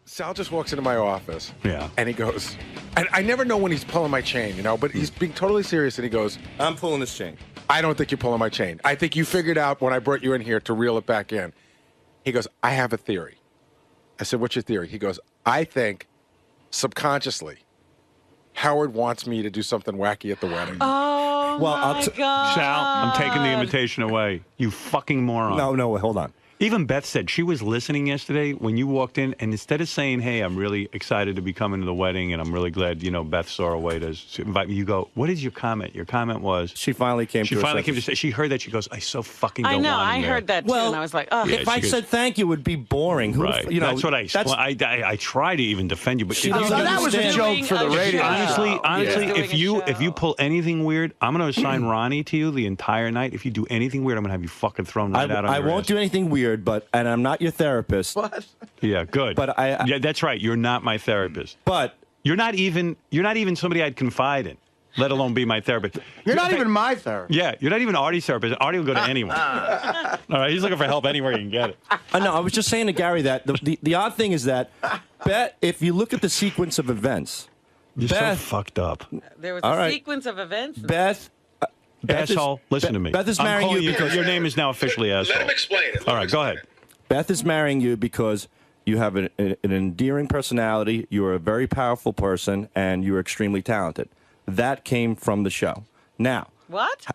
Sal just walks into my office. Yeah. And he goes, and I never know when he's pulling my chain, you know, but he's being totally serious. And he goes, I'm pulling this chain. I don't think you're pulling my chain. I think you figured out when I brought you in here to reel it back in. He goes, I have a theory. I said, what's your theory? He goes, I think subconsciously Howard wants me to do something wacky at the wedding. Oh, my God. Sal, I'm taking the invitation away. You fucking moron. No, hold on. Even Beth said she was listening yesterday when you walked in, and instead of saying, hey, I'm really excited to be coming to the wedding, and I'm really glad, you know, Beth saw a way to invite me, you go, what is your comment? Your comment was... She finally came to say, she heard that, she goes, I so fucking don't want him I there. heard that too, and I was like, oh. Yeah, if I said thank you, it would be boring. Right. You know, that's what I try to even defend you, but She if you, doesn't that was a understand. joke for the radio. Honestly, Yeah. if you pull anything weird, I'm going to assign Ronnie to you the entire night. If you do anything weird, I'm going to have you fucking thrown right out on I your won't ass. do anything weird, and I'm not your therapist. What? Yeah, good. But yeah, that's right. You're not my therapist. But you're not even somebody I'd confide in, let alone be my therapist. You're not even my therapist. Yeah, you're not even Artie's therapist. Artie will go to anyone. All right, he's looking for help anywhere he can get it. No, I was just saying to Gary that the odd thing is that if you look at the sequence of events, You're Beth, so fucked up. There was All a right. sequence of events. Beth Asshole, listen to me. Beth is I'm marrying calling you because your name is now officially asshole. Let him explain it. All right, go ahead. Beth is marrying you because you have an endearing personality, you're a very powerful person, and you're extremely talented. That came from the show. Now, What?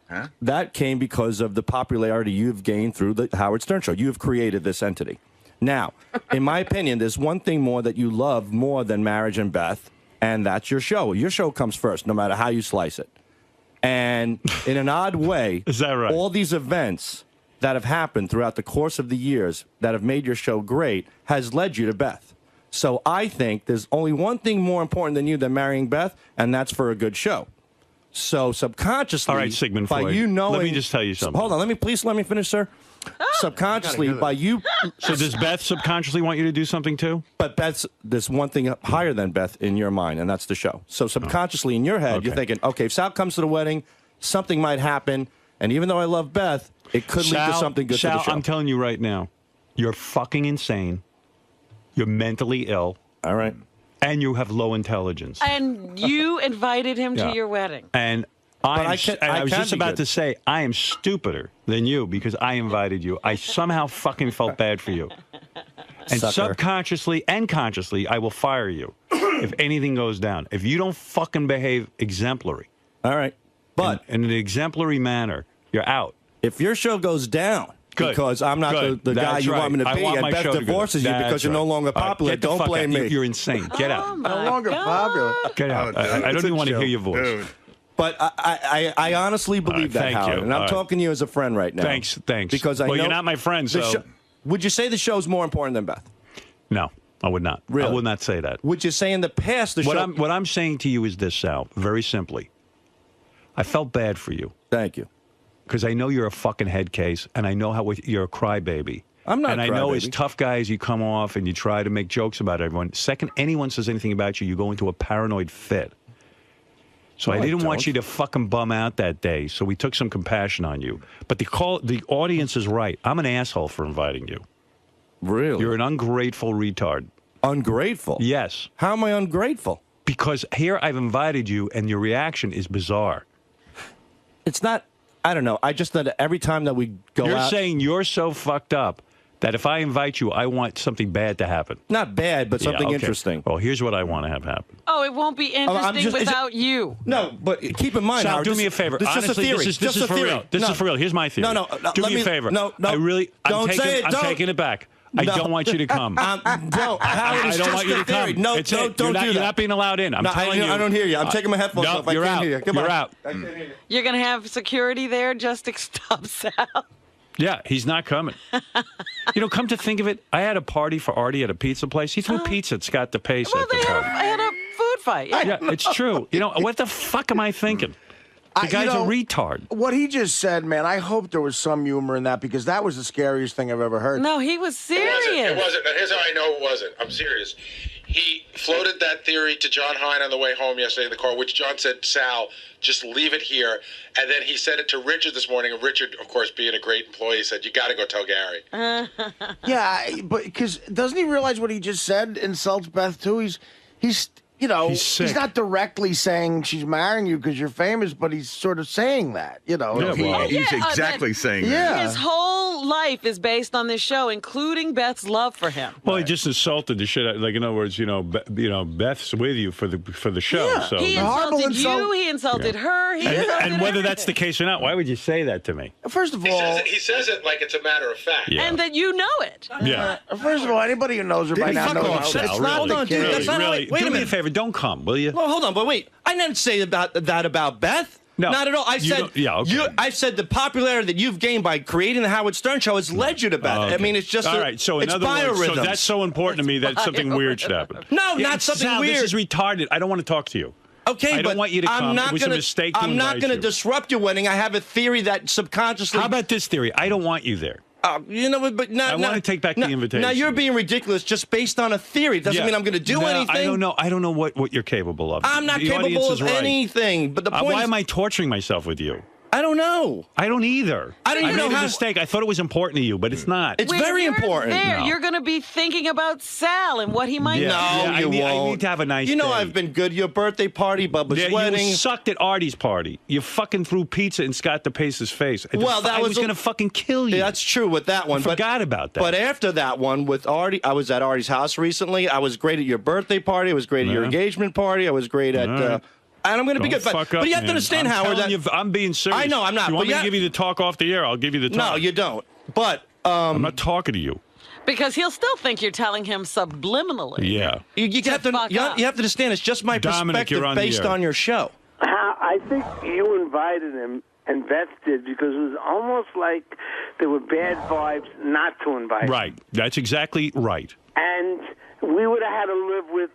that came because of the popularity you've gained through the Howard Stern Show. You have created this entity. Now, in my opinion, there's one thing more that you love more than marriage and Beth, and that's your show. Your show comes first, no matter how you slice it. And in an odd way, Is that right? all these events that have happened throughout the course of the years that have made your show great has led you to Beth. So I think there's only one thing more important than you than marrying Beth, and that's for a good show. So subconsciously, All right, Sigmund by Freud. you knowing, Let me just tell you something. Hold on, let me finish, sir. Subconsciously, by you, So does Beth subconsciously want you to do something too? but there's one thing higher than Beth in your mind, and that's the show. So subconsciously in your head, you're Okay. thinking, okay, if Sal comes to the wedding, something might happen, and even though I love Beth, it could lead to something good Sal, for the show. I'm telling you right now, you're fucking insane. You're mentally ill. All right. And you have low intelligence. And you invited him Yeah. to your wedding. And I I can was just be about good. to say, I am stupider than you because I invited you. I somehow fucking felt bad for you. And Sucker. subconsciously and consciously, I will fire you if anything goes down. If you don't fucking behave exemplary, All right. But in an exemplary manner, you're out. if your show goes down Good. because I'm not Good. the guy That's you right. want me to I be, want and my Beth show to go divorces you down. because That's you're no right. longer All right, popular, get the don't fuck blame out. me. You're insane. Get Oh, out. my No longer God. popular. Get out. Oh, dude, I it's don't a even want to hear joke, your voice. dude. But I honestly believe that, thank Howard. you. And I'm All right. talking to you as a friend right now. Thanks. Because I well, know you're not my friend, the so would you say the show's more important than Beth? no, I would not. Really? I would not say that. Would you say in the past the What show? what I'm saying to you is this, Sal. Very simply, I felt bad for you Thank you. because I know you're a fucking head case, and I know how you're a crybaby. I'm not a And I know crybaby. as tough guys, you come off and you try to make jokes about everyone. Second, anyone says anything about you, you go into a paranoid fit. So No, I I didn't want don't. you to fucking bum out that day. So we took some compassion on you. But the audience is right. I'm an asshole for inviting you. Really? You're an ungrateful retard. ungrateful. Yes. How am I ungrateful? Because here I've invited you, and your reaction is bizarre. It's not. I don't know. I just that every time that we go You're out, saying you're so fucked up that if I invite you, I want something bad to happen. not bad, but something Yeah, okay. interesting. Well, here's what I want to have happen. Oh, it won't be interesting without you. No, but keep in mind, Sal, Howard, do this- me a favor. This is just a Honestly, theory. this Just is a for theory. real. This No. is for real. Here's my theory. No, Do let me a me- favor. no. I'm Don't say it. I'm Don't. taking it back. I No. don't want you to come. No, Howard, I it's don't just want you a to theory. come. No, It's don't it. do that. You're not being allowed in. I'm No, telling you. I don't hear you. I'm taking my headphones no, off. I you're can't out. hear you. Come You're on. out. I can't hear you. You're going to have security there just to stop Sal. Yeah, he's not coming. Come to think of it, I had a party for Artie at a pizza place. He threw pizza at Scott DePace Well, at the they party. had a food fight. Yeah. Yeah, it's true. What the fuck am I thinking? The guy's a retard. What he just said, man, I hope there was some humor in that because that was the scariest thing I've ever heard. No, he was serious. It wasn't. Here's how I know it wasn't. I'm serious. He floated that theory to John Hine on the way home yesterday in the car, which John said, Sal, just leave it here. And then he said it to Richard this morning. And Richard, of course, being a great employee, said, you got to go tell Gary. Yeah, but because doesn't he realize what he just said insults Beth too? He's you know, He's he's not directly saying she's marrying you because you're famous, but he's sort of saying that, you know. Yeah, well, He's exactly saying that. Yeah. His whole life is based on this show, including Beth's love for him. Well, he just insulted the shit out. Like, in other words, Beth's with you for the show. Yeah. So He horrible insulted insult. you. He insulted her. He insulted and whether that's the everything. case or not, why would you say that to me? First of all, He says it like it's a matter of fact. Yeah. And that you know it. Yeah. first of all, anybody who knows her by now fuck knows off, Sal, it's really. not Hold the on, dude, case. that's not how Really, it- wait do a me a minute. favor. Don't come, will you? Well, hold on, but wait. I didn't say that about Beth. No, Not at all. I you said, don't- yeah, okay. I said the popularity that you've gained by creating the Howard Stern show has led you to Beth. Okay. I mean, it's just all right. So in it's other words, so biorhythms. that's so important to me that something weird should happen. No, not something Sal, weird. This is retarded. I don't want to talk to you. Okay, I don't but want you to come. I'm not It was a gonna, mistake to I'm not invite going to you. disrupt your wedding. I have a theory that subconsciously. How about this theory? I don't want you there. You know, but I wanna take back the invitation. Now you're being ridiculous just based on a theory. It doesn't mean I'm going to do No, anything. I don't know. I don't know what you're capable of. I'm not The capable audience of is right. anything. But the point Why is, am I torturing myself with you? I don't know. I don't either. I don't even made know a how- mistake. I thought it was important to you, but it's not. It's When very you're important. There, No. you're going to be thinking about Sal and what he might Yeah. No, Yeah, you I won't. need to have a nice You know day. I've been good. Your birthday party, Bubba's Yeah, wedding. you sucked at Artie's party. You fucking threw pizza in Scott DePace's face. Well, that I was was a- going to fucking kill you. Yeah, that's true with that one. Forgot about that. But after that one with Artie, I was at Artie's house recently. I was great at your birthday party. I was great at your Yeah. engagement party. I was great at. All right. And I'm going to be Don't good. fuck But up, you have to man. understand, I'm Howard. telling you, I'm being serious. I know, I'm not, You want but me yeah- to give you the talk off the air? I'll give you the talk. No, you don't. But I'm not talking to you. Because he'll still think you're telling him subliminally. Yeah. you have to fuck you up. have to understand. It's just my Dominic, perspective you're on the based air. on your show. I think you invited him, and Beth did, because it was almost like there were bad vibes not to invite him. Right. That's exactly right. And we would have had to live with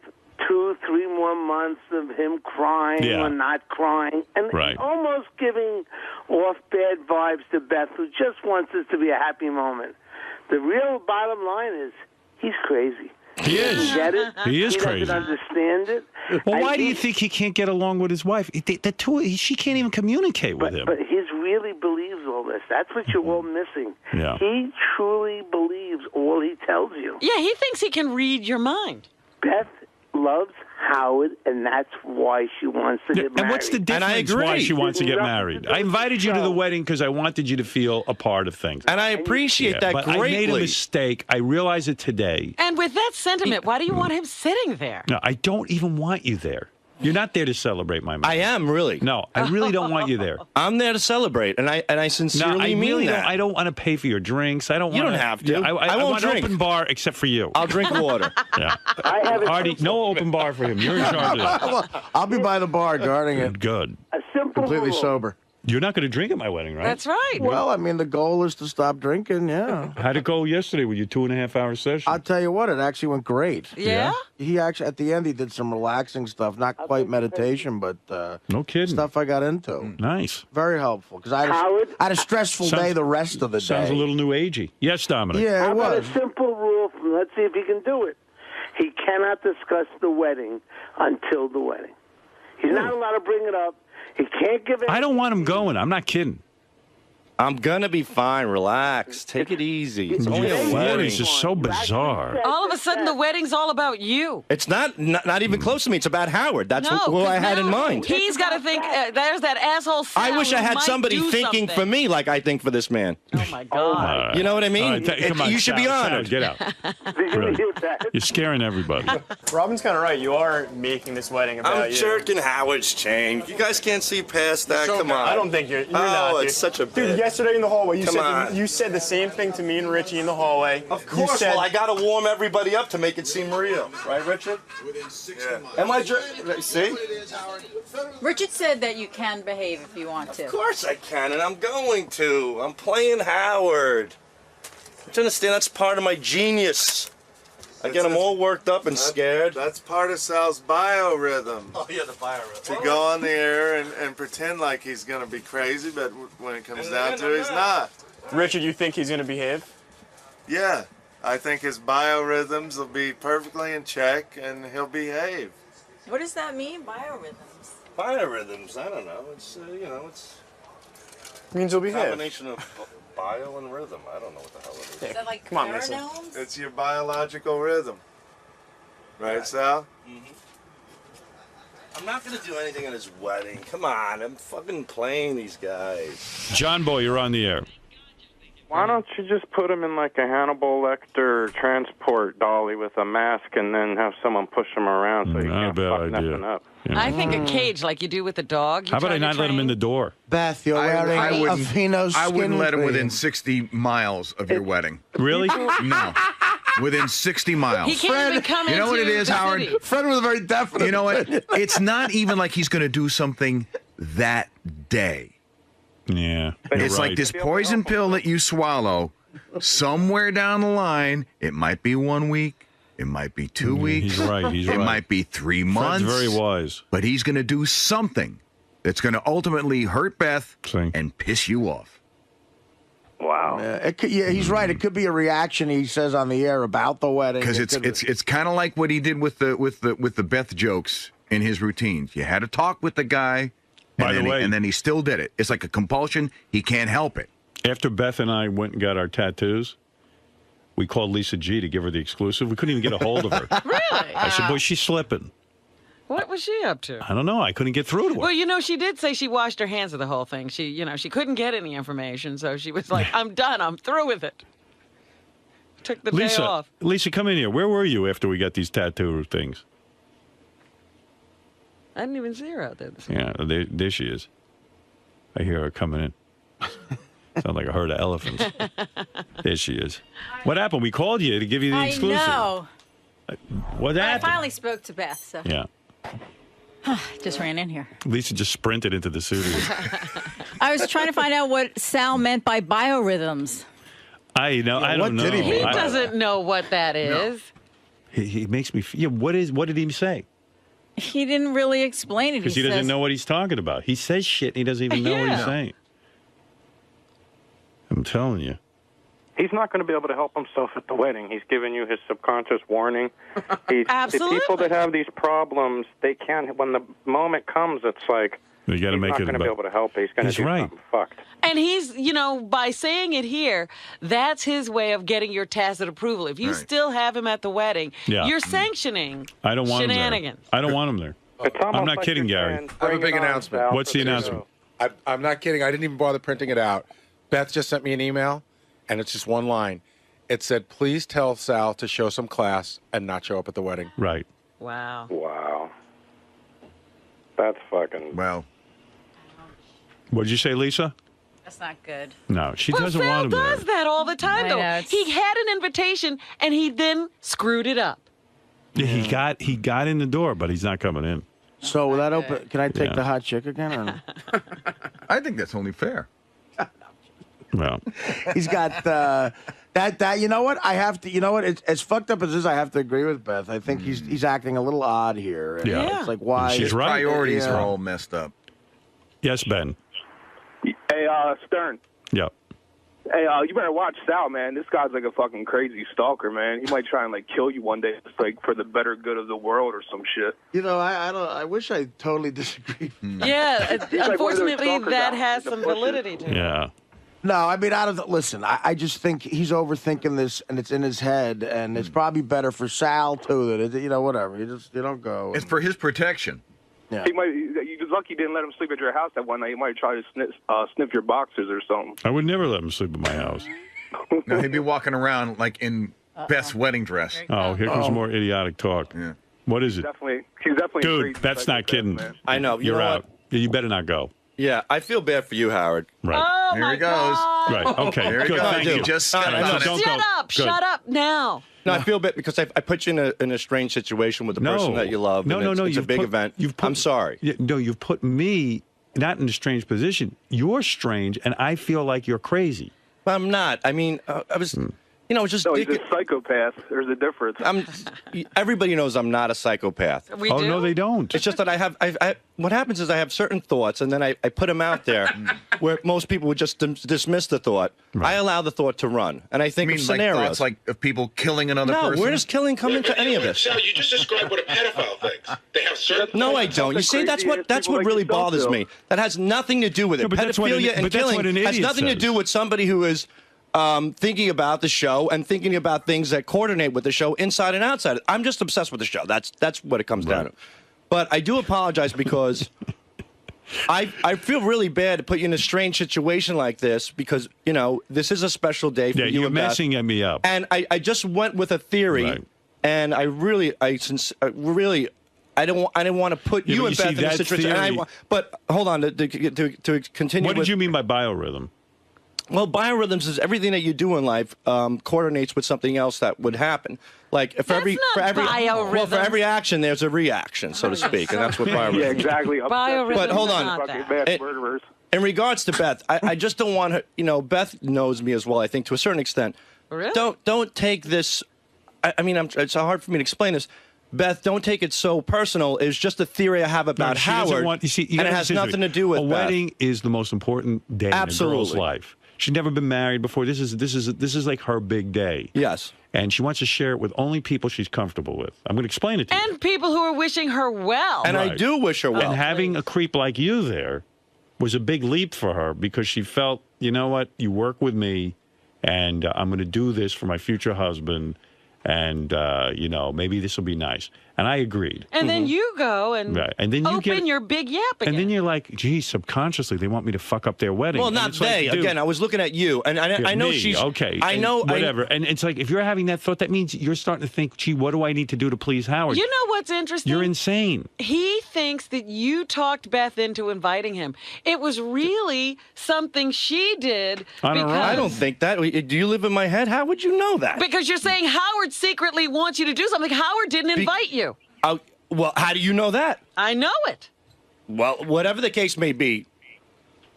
2-3 more months of him crying Yeah. or not crying, and Right. almost giving off bad vibes to Beth, who just wants this to be a happy moment. The real bottom line is he's crazy. He is. Get it? He is He crazy. doesn't understand it. Well, And why do he- you think he can't get along with his wife? She can't even communicate with him. But he really believes all this. That's what you're all missing. Yeah. He truly believes all he tells you. Yeah, he thinks he can read your mind. Beth loves Howard, and that's why she wants to get married. And what's the And I difference why agree. she wants to get Nothing to married? do I with invited you to the wedding because I wanted you to feel a part of things. And I appreciate Yeah, that but greatly. I made a mistake. I realize it today. And with that sentiment, why do you want him sitting there? No, I don't even want you there. You're not there to celebrate my marriage. I am really. No, I really don't want you there. I'm there to celebrate, and I sincerely No, I mean really that. don't. I don't want to pay for your drinks. I don't. You wanna, don't have to. Yeah, I I won't want drink. open bar except for you. I'll drink water. Yeah. I have Artie, no open bar for him. You're in charge of I'll be by the bar guarding it, that. Good. a simple completely rule. sober. You're not going to drink at my wedding, right? That's right. Well, I mean, the goal is to stop drinking, yeah. How'd it go yesterday with your 2.5-hour session? I'll tell you what, it actually went great. Yeah? He actually, at the end, he did some relaxing stuff, not quite meditation, but No kidding. stuff I got into. Nice. Very helpful, because I Howard? had a stressful Sounds- day the rest of the Sounds day. a little new agey. Yes, Dominic. Yeah, How it about was. a simple rule? Let's see if he can do it. He cannot discuss the wedding until the wedding. He's not allowed to bring it up. He can't give it. I don't want him going. I'm not kidding. I'm gonna be fine. Relax. Take it easy. It's only Your a theories wedding. is just so bizarre. All of a sudden, the wedding's all about you. It's not even close to me. It's about Howard. That's No, what I 'cause had in now mind. He's got to think, there's that asshole Sal I wish I who had might somebody do thinking for something. me like I think for this man. Oh, my God. You know what I mean? All right, come on, You should be Sal, sit honored. down, Get out. Did you Really. hear that? You're scaring everybody. Robin's kind of right. You are making this wedding about I'm you. jerking Howard's chain. You guys can't see past that. Come on. I don't think you're Oh, not. Dude. it's such a Dude, bit. yesterday in the hallway, Come on. you said the same thing to me and Richie in the hallway. Of You course. said, Well, I gotta warm everybody up to make it seem real, right, Richard? Yeah. Am I see? Richard said that you can behave if you want to. Of course I can, and I'm going to. I'm playing Howard. Don't you understand? That's part of my genius. I get them all worked up and scared. That's part of Sal's biorhythm. Oh, yeah, the biorhythm. To go on the air and pretend like he's going to be crazy, but when it comes down to it, he's not. Richard, you think he's going to behave? Yeah, I think his biorhythms will be perfectly in check, and he'll behave. What does that mean, biorhythms? Biorhythms, I don't know. It's, it's Means you'll a behave. combination of bio and rhythm. I don't know what the hell it is. Is that like Come on, Mason. pheromones? It's your biological rhythm. Right, Sal? I'm not going to do anything at his wedding. Come on, I'm fucking playing these guys. John Boy, you're on the air. Why don't you just put him in like a Hannibal Lecter transport dolly with a mask and then have someone push him around so he Not a can't bad fuck idea. nothing up? Yeah. I think a cage like you do with a dog. You How about try I to not let him train. in the door? Beth, you're wearing I a wouldn't, Fino I wouldn't skin let him cream. within 60 miles of your wedding. Really? No. Within 60 miles. He can't even come You know what into it is, the Howard? city. Fred was very definite. You know what? It's not even like he's going to do something that day. Yeah. It's you're like right. this poison pill that you swallow. Somewhere down the line, it might be 1 week, it might be 2 weeks. He's right. He's it right. might be 3 months. Fred's very wise. But he's going to do something that's going to ultimately hurt Beth See. and piss you off. Wow. Yeah, he's right. It could be a reaction he says on the air about the wedding. Because It it's could- it's kind of like what he did with the Beth jokes in his routines. You had to talk with the guy, By the way- and then he still did it. It's like a compulsion. He can't help it. After Beth and I went and got our tattoos, we called Lisa G to give her the exclusive. We couldn't even get a hold of her. Really? I said, boy, she's slipping. What was she up to? I don't know. I couldn't get through to her. Well, you know, she did say she washed her hands of the whole thing. She couldn't get any information, so she was like, I'm done. I'm through with it. Took the day off. Lisa, come in here. Where were you after we got these tattoo things? I didn't even see her out there. Yeah, there she is. I hear her coming in. Sounds like a herd of elephants. There she is. What happened? We called you to give you the I exclusive. know. What But I happened? finally spoke to Beth, so Yeah. just ran in here. Lisa just sprinted into the studio. I was trying to find out what Sal meant by biorhythms. I don't what know. did he mean? He I- doesn't know what that is. He makes me. Yeah. What did he say? He didn't really explain it. Because he doesn't know what he's talking about. He says shit and he doesn't even know what he's Yeah. saying. I'm telling you. He's not going to be able to help himself at the wedding. He's giving you his subconscious warning. The Absolutely. people that have these problems, they can't. When the moment comes, it's like You got to he's make not it going to be about. able to help. He's going to He's do right. something fucked. And he's, by saying it here, that's his way of getting your tacit approval. If you Right. still have him at the wedding, Yeah. you're sanctioning I don't want him there. shenanigans. I don't want him there. It's almost I'm not like kidding, you're Gary. saying, I have a "Bring big it on, announcement." Sal, What's for the the announcement? show." I'm not kidding. I didn't even bother printing it out. Beth just sent me an email, and it's just one line. It said, please tell Sal to show some class and not show up at the wedding. Right. Wow. Wow. That's fucking. Well, What did you say, Lisa? That's not good. No, she Well, doesn't Sal want him does there. that all the time, I though. know, it's- He had an invitation, and he then screwed it up. Yeah, he got in the door, but he's not coming in. So will that open? Can I take Yeah. the hot chick again? Or no? I think that's only fair. Well, He's got that. You know what? I have to. You know what? As fucked up as this, I have to agree with Beth. I think he's acting a little odd here. And Yeah. It's like why? She's His right. priorities Yeah. are all messed up. yes, Ben. Hey, Stern. Yeah. Hey, you better watch Sal, man. This guy's like a fucking crazy stalker, man. He might try and kill you one day, just for the better good of the world or some shit. You know, I don't. I wish I totally disagreed. Yeah, like one of those unfortunately, stalkers that out has in the some bushes. validity to it. Yeah. No, I mean, listen. I just think he's overthinking this, and it's in his head, and it's probably better for Sal too. That whatever. You don't go. It's for his protection. Yeah. He might. You're lucky you didn't let him sleep at your house that one night. He might try to sniff your boxers or something. I would never let him sleep at my house. No, he'd be walking around like in Beth's wedding dress. Oh, here comes more idiotic talk. Yeah. What is it? He's definitely. Dude, crazy that's not psychopath, kidding. man. I know. You You're know out. what? You better not go. Yeah, I feel bad for you, Howard. Right. Oh, Here my he goes. God. Right. Okay. There he Good. goes. Thank He you. just No, stepped no, on no, it. don't Shut go. up. Good. Shut up now. No, I feel bad because I put you in a strange situation with the person that you love. No, and no, no. It's a big event. I'm sorry. No, you've put me not in a strange position. You're strange, and I feel like you're crazy. But I'm not. I mean, You know, just No, he's a psychopath. There's a difference. Everybody knows I'm not a psychopath. We do? No, they don't. It's just that what happens is I have certain thoughts, and then I put them out there where most people would just dismiss the thought. Right. I allow the thought to run, and I think You of mean scenarios. like thoughts like of people killing another person? No, where does killing come into any of this? Sal, you just described what a pedophile thinks. They have certain. No, I don't. You see, that's what really bothers me. That has nothing to do with it. No, but that's what Pedophilia an- and but that's killing what an has idiot nothing to says. do with somebody who is thinking about the show and thinking about things that coordinate with the show inside and outside. I'm just obsessed with the show. That's what it comes down to. But I do apologize because I feel really bad to put you in a strange situation like this because, you know, this is a special day for you you're and Beth. messing me up. And I just went with a theory, and I didn't want to put you but and you Beth see, in a that situation. theory- But hold on, to continue. What did you mean by biorhythm? Well, biorhythms is everything that you do in life coordinates with something else that would happen. Like for every action, there's a reaction, so to speak, and that's what biorhythms. Yeah, exactly. Biorhythms But hold are on. not Fucking that. mass murderers. In regards to Beth, I just don't want her. You know, Beth knows me as well. I think to a certain extent. Really? Don't take this. I mean, it's hard for me to explain this. Beth, don't take it so personal. It's just a theory I have about she doesn't Howard, want- you see, you and it gotta has consider nothing to do with a Beth. wedding is the most important day in a girl's Absolutely. life. She's never been married before. This is like her big day. Yes. And she wants to share it with only people she's comfortable with. I'm going to explain it to you. And people who are wishing her well. And I do wish her well. And having a creep like you there was a big leap for her because she felt, you know what, you work with me, and I'm going to do this for my future husband, and, you know, maybe this will be nice. And I agreed. And then you go and, And then you open your big yap again. And then you're like, gee, subconsciously, they want me to fuck up their wedding. Well, And not it's like, they. dude, Again, I was looking at you, and I know me, she's okay. I and know whatever. And it's like if you're having that thought, that means you're starting to think, gee, what do I need to do to please Howard? You know what's interesting? You're insane. He thinks that you talked Beth into inviting him. It was really something she did. I don't think that. Do you live in my head? How would you know that? Because you're saying Howard secretly wants you to do something. Howard didn't invite you. Well, how do you know that? I know it. Well, whatever the case may be,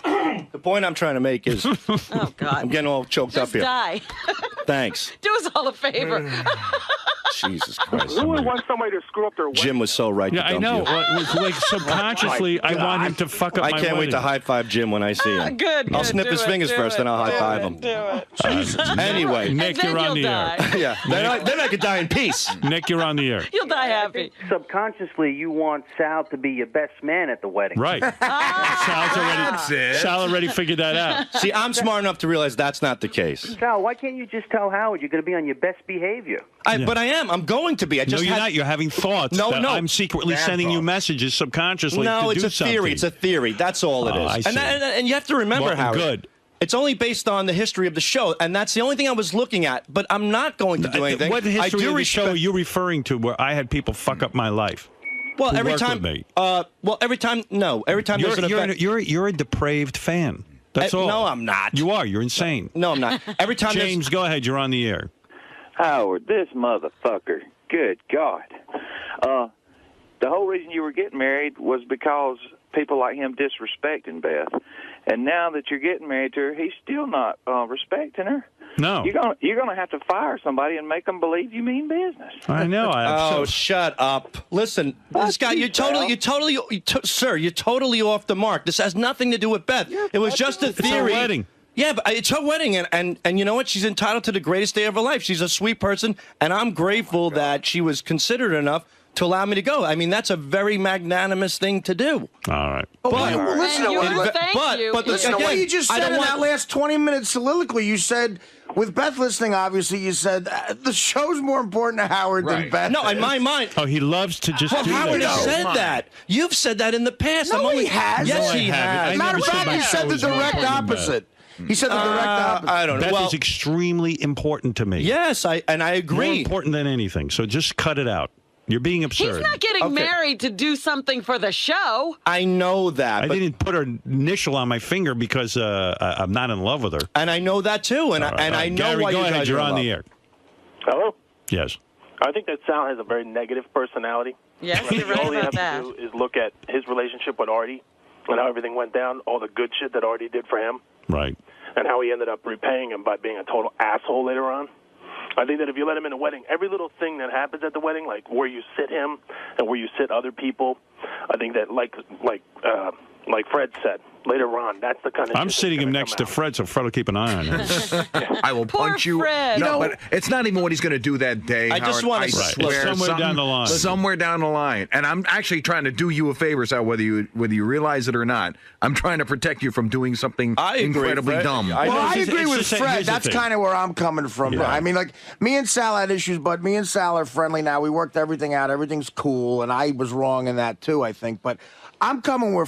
the point I'm trying to make is Oh, God. I'm getting all choked up Just here. die. Thanks. Do us all a favor. Jesus Christ. Who would want somebody to screw up their wedding? Jim was so right. Yeah, to I dump know. you. Like subconsciously, I want him to fuck up I my can't wait to wedding. high five Jim when I see him. Good. I'll snip do his it, fingers do first, it, then I'll high do five it, him. Do it. Anyway, Nick, then you're on you'll the die. air. yeah, then I could die in peace. Nick, you're on the air. You'll die happy. Subconsciously, you want Sal to be your best man at the wedding. Right. Sal already figured that out. See, I'm smart enough to realize that's not the case. Sal, why can't you just tell Howard you're going to be on your best behavior? But I am. I'm going to be. I just No, you're not. You're having thoughts No, that no. I'm secretly Bad sending you thoughts. messages subconsciously No, to it's do a theory. something. It's a theory. That's all it Oh, is. I see. And you have to remember, Well, Howard. good. It's only based on the history of the show, and that's the only thing I was looking at. But I'm not going to do anything. What I history do of the show are you referring to where I had people fuck up my life? Well, who every work time. with me? Every time. No, every time there's an event. You're a depraved fan. That's all. No, I'm not. You are. You're insane. No, I'm not. Every time. James, go ahead. You're on the air. Howard, this motherfucker. Good God. The whole reason you were getting married was because people like him disrespecting Beth. And now that you're getting married to her, he's still not respecting her. No. You're gonna have to fire somebody and make them believe you mean business. I know. Shut up! Listen, this guy, you're totally off the mark. This has nothing to do with Beth. It was just a theory. It's her wedding. Yeah, but it's her wedding, and you know what? She's entitled to the greatest day of her life. She's a sweet person, and I'm grateful that she was considerate enough to allow me to go. I mean, that's a very magnanimous thing to do. All right. But listen to what you just said in that last 20-minute soliloquy. You said, with Beth listening, obviously, you said the show's more important to Howard than Beth. No, in my mind. Oh, he loves to just do Howard that. has said that. You've said that in the past. No, he has. Yes, he has. Matter of fact, he said the direct opposite. He said the direct opposite. I don't know. Beth is extremely important to me. Yes, I agree. More important than anything. So just cut it out. You're being absurd. He's not getting married to do something for the show. I know that. I didn't put her initial on my finger because I'm not in love with her. And I know that too. And I know Gary, why go you ahead. guys You're are on in the love. air. Hello? Yes. I think that Sal has a very negative personality. Yes, you're right All you about have that. to do is look at his relationship with Artie and how everything went down, all the good shit that Artie did for him, Right. and how he ended up repaying him by being a total asshole later on. I think that if you let him in a wedding, every little thing that happens at the wedding, like where you sit him and where you sit other people, I think that like Fred said later on, that's the kind of. I'm sitting him next to Fred, so Fred will keep an eye on him. I will punch you. Fred. No, but it's not even what he's going to do that day. I just Howard. want to swear somewhere down the line. Somewhere down the line, and I'm actually trying to do you a favor, Sal, whether you realize it or not. I'm trying to protect you from doing something incredibly dumb. I agree with just Fred. That's kind of where I'm coming from. Yeah. I mean, like, me and Sal had issues, but me and Sal are friendly now. We worked everything out. Everything's cool, and I was wrong in that, too, I think. But I'm coming where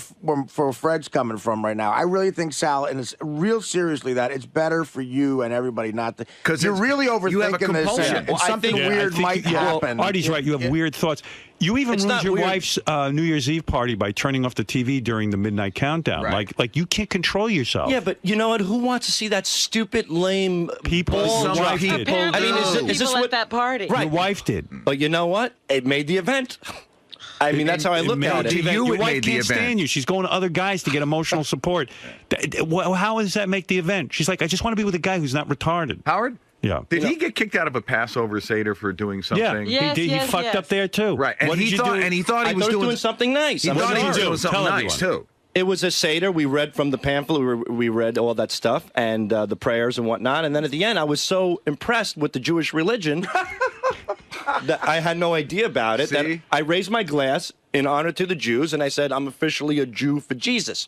Fred's coming from right now. I really think, Sal, and it's real seriously, that it's better for you and everybody not to. Because you're really overthinking this, and something weird might happen. Well, Artie's right. You have weird thoughts. You even ruined your wife's New Year's Eve party by turning off the TV during the midnight countdown. Right. Like you can't control yourself. Yeah, but you know what? Who wants to see that stupid, lame people? Your wife did. I mean, is this what that party? Right. Your wife did. But you know what? It made the event. I mean, that's how I look at it. Your wife can't stand you. She's going to other guys to get emotional support. How does that make the event? She's like, I just want to be with a guy who's not retarded. Howard? Yeah. Did he get kicked out of a Passover Seder for doing something? Yeah, he fucked up there too. Right. And what he did thought, you do? and he thought he was doing something nice. He thought he was doing something nice too. It was a Seder. We read from the pamphlet. We read all that stuff and the prayers and whatnot. And then at the end, I was so impressed with the Jewish religion that I had no idea about it. That I raised my glass in honor to the Jews, and I said, I'm officially a Jew for Jesus.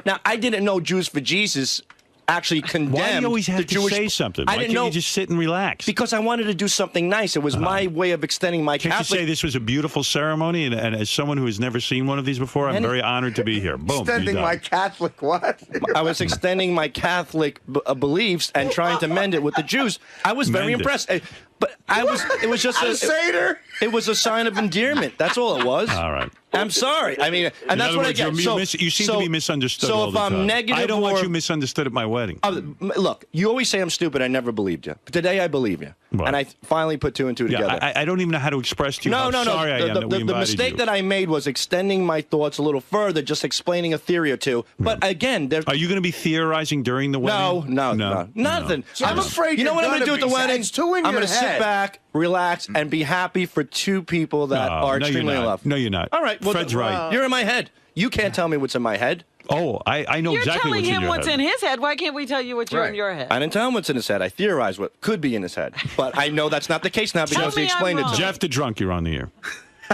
Now, I didn't know Jews for Jesus actually condemned Why do you always have the to Jewish... say something? I Why didn't can't know. you just sit and relax? Because I wanted to do something nice. It was my way of extending my Can't Catholic... you say this was a beautiful ceremony? And as someone who has never seen one of these before, I'm very honored to be here. Boom. Extending my Catholic what? I was extending my Catholic beliefs and trying to mend it with the Jews. I was very impressed. But it was just a Seder. It was a sign of endearment. That's all it was. All right. I'm sorry. I mean, and that's what I get. You seem to be misunderstood all if the I'm time. negative, I don't want you misunderstood at my wedding. Look, you always say I'm stupid. I never believed you. But today I believe you, and I finally put two and two together. I don't even know how to express to you how sorry I am that we invited The mistake you. that I made was extending my thoughts a little further, just explaining a theory or two. But again, are you going to be theorizing during the wedding? No, nothing. So I'm afraid you know what I'm going to do at the wedding? I'm going to sit back, relax, and be happy for two people that are extremely in love. No, you're not. All right, well, Fred's right. You're in my head. You can't tell me what's in my head. Oh, I know exactly what's in your head. You're telling him what's in his head. Why can't we tell you what's in your head? I didn't tell him what's in his head. I theorized what could be in his head. But I know that's not the case now because he explained it to me. Jeff the drunk, you're on the air.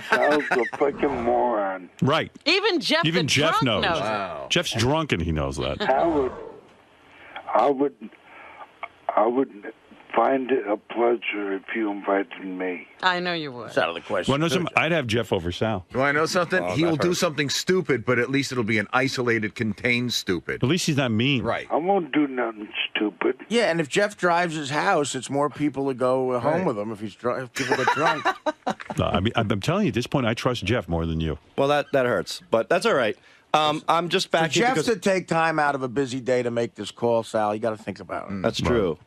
Sal's a fucking moron. Right. Even Jeff the drunk knows. Wow. Jeff's drunk and he knows that. I would find it a pleasure if you invited me. I know you would. That's out of the question. Well, no, I'd have Jeff over Sal. Do I know something? He'll do something stupid, but at least it'll be an isolated, contained stupid. At least he's not mean. Right. I won't do nothing stupid. Yeah, and if Jeff drives his house, it's more people to go home with him if if people get drunk. No, I mean, I'm telling you, at this point, I trust Jeff more than you. Well, that hurts, but that's all right. I'm just back For here Jeff because to take time out of a busy day to make this call, Sal, you got to think about it. That's true.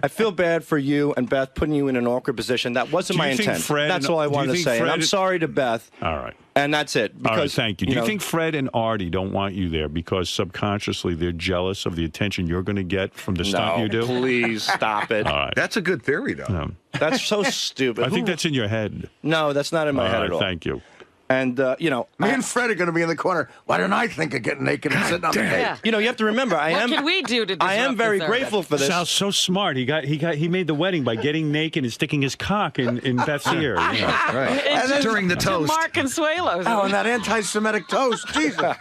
I feel bad for you and Beth putting you in an awkward position. That wasn't my intent. That's all I wanted to say. And I'm sorry to Beth. All right. And that's it. Because, all right, thank you. Do you think Fred and Artie don't want you there because subconsciously they're jealous of the attention you're going to get from the stunt you do? Please stop it. All right. That's a good theory, though. No. That's so stupid. I think that's in your head. No, that's not in my head at all. Thank you. And, me and Fred are going to be in the corner. Why didn't I think of getting naked and sitting on the bed? You have to remember, what can we do to I am very grateful for this. Sal's so smart. He made the wedding by getting naked and sticking his cock in Beth's ear. Yeah. Right. And then, during the toast. Mark Consuelos. Oh, and that anti-Semitic toast. Jesus.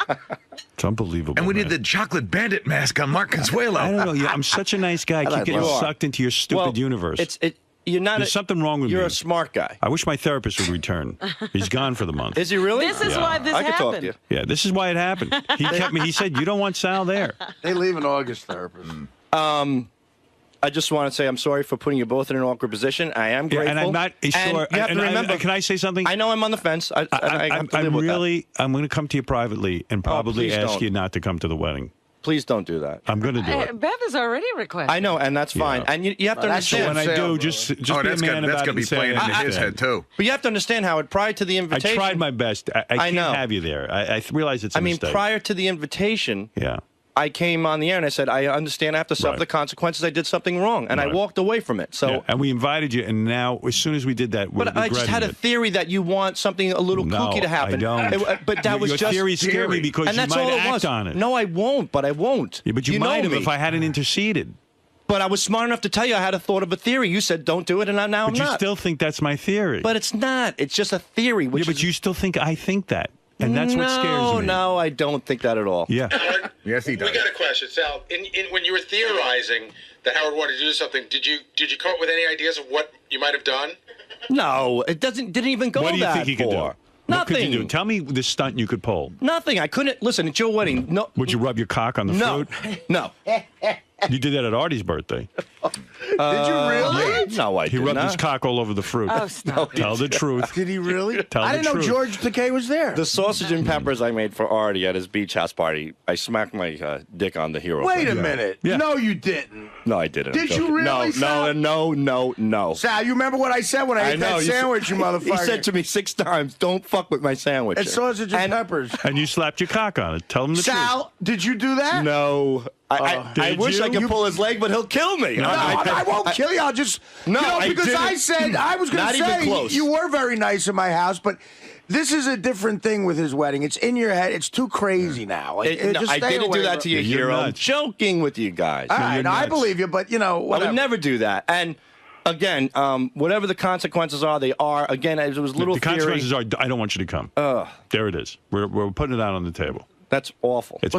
It's unbelievable. And we did the chocolate bandit mask on Mark Consuelo. I don't know. Yeah, I'm such a nice guy. I keep getting sucked into your stupid universe. There's something wrong with me. You're a smart guy. I wish my therapist would return. He's gone for the month. Is he really? This is why this I could talk to happened. you. Yeah, this is why it happened. He kept me. He said, "You don't want Sal there." They leave in August, therapist. I just want to say I'm sorry for putting you both in an awkward position. I am grateful. And I'm not sure. And you have to remember. Can I say something? I know I'm on the fence. I have to live with that. I'm going to come to you privately and probably ask you not to come to the wedding. Please don't do that. I'm going to do it. Beth has already requested. I know, and that's fine. And you have to understand. When I do, just be a man about it. That's going to be playing into his head, too. But you have to understand, Howard, prior to the invitation. I tried my best. I can't know. have you there. I realize it's a mistake. prior to the invitation. Yeah. I came on the air and I said, I understand I have to suffer the consequences. I did something wrong, and I walked away from it. So, Yeah, and we invited you, and now as soon as we did that, we're but I just had a regretting it. theory that you want something a little kooky to happen. I don't. But that was Your just theory scared me because and you that's might all it act was. on it. No, I won't. But I won't. Yeah, but you know might have me. if I hadn't interceded. But I was smart enough to tell you I had a thought of a theory. You said don't do it, and now I'm But you not. still think that's my theory. But it's not. It's just a theory. Which but you still think I think that. And that's what scares me. No, I don't think that at all. Yeah. Yes, he does. We got a question, Sal. When you were theorizing that Howard wanted to do something, did you come up with any ideas of what you might have done? No, it didn't even go What do you that think he could do? far. What could Nothing. you do? Tell me the stunt you could pull. Nothing. I couldn't. Listen, it's your wedding. No. Would you rub your cock on the No. fruit? No. You did that at Artie's birthday. Did you really? No, I He did rubbed not. his cock all over the fruit. Oh, stop. Tell the truth. Did he really? Tell I the didn't know truth. George Takei was there. The sausage and peppers I made for Artie at his beach house party, I smacked my dick on the hero. Wait a thing. minute. Yeah. No, you didn't. No, I didn't. Did I'm you joking. really, Sal? No. Sal, you remember what I said when I ate that sandwich, you motherfucker? He said to me 6 times, don't fuck with my sandwich. It's sausage and peppers. And you slapped your cock on it. Tell him the truth. Sal, did you do that? No. I Did wish I you? could pull his leg, but he'll kill me. No, I won't kill you. I'll just because didn't. I said I was going Not to even say close. you were very nice in my house, but this is a different thing with his wedding. It's in your head. It's too crazy now. Like, No, just I stay didn't away do that from- to you, You're hero. I'm nuts. joking with you guys. All right, you're I nuts. believe you, but I whatever. would never do that. And again, whatever the consequences are, they are. Again, it was little the theory. consequences are, I don't want you to come. There it is. We're putting it out on the table. That's awful. It's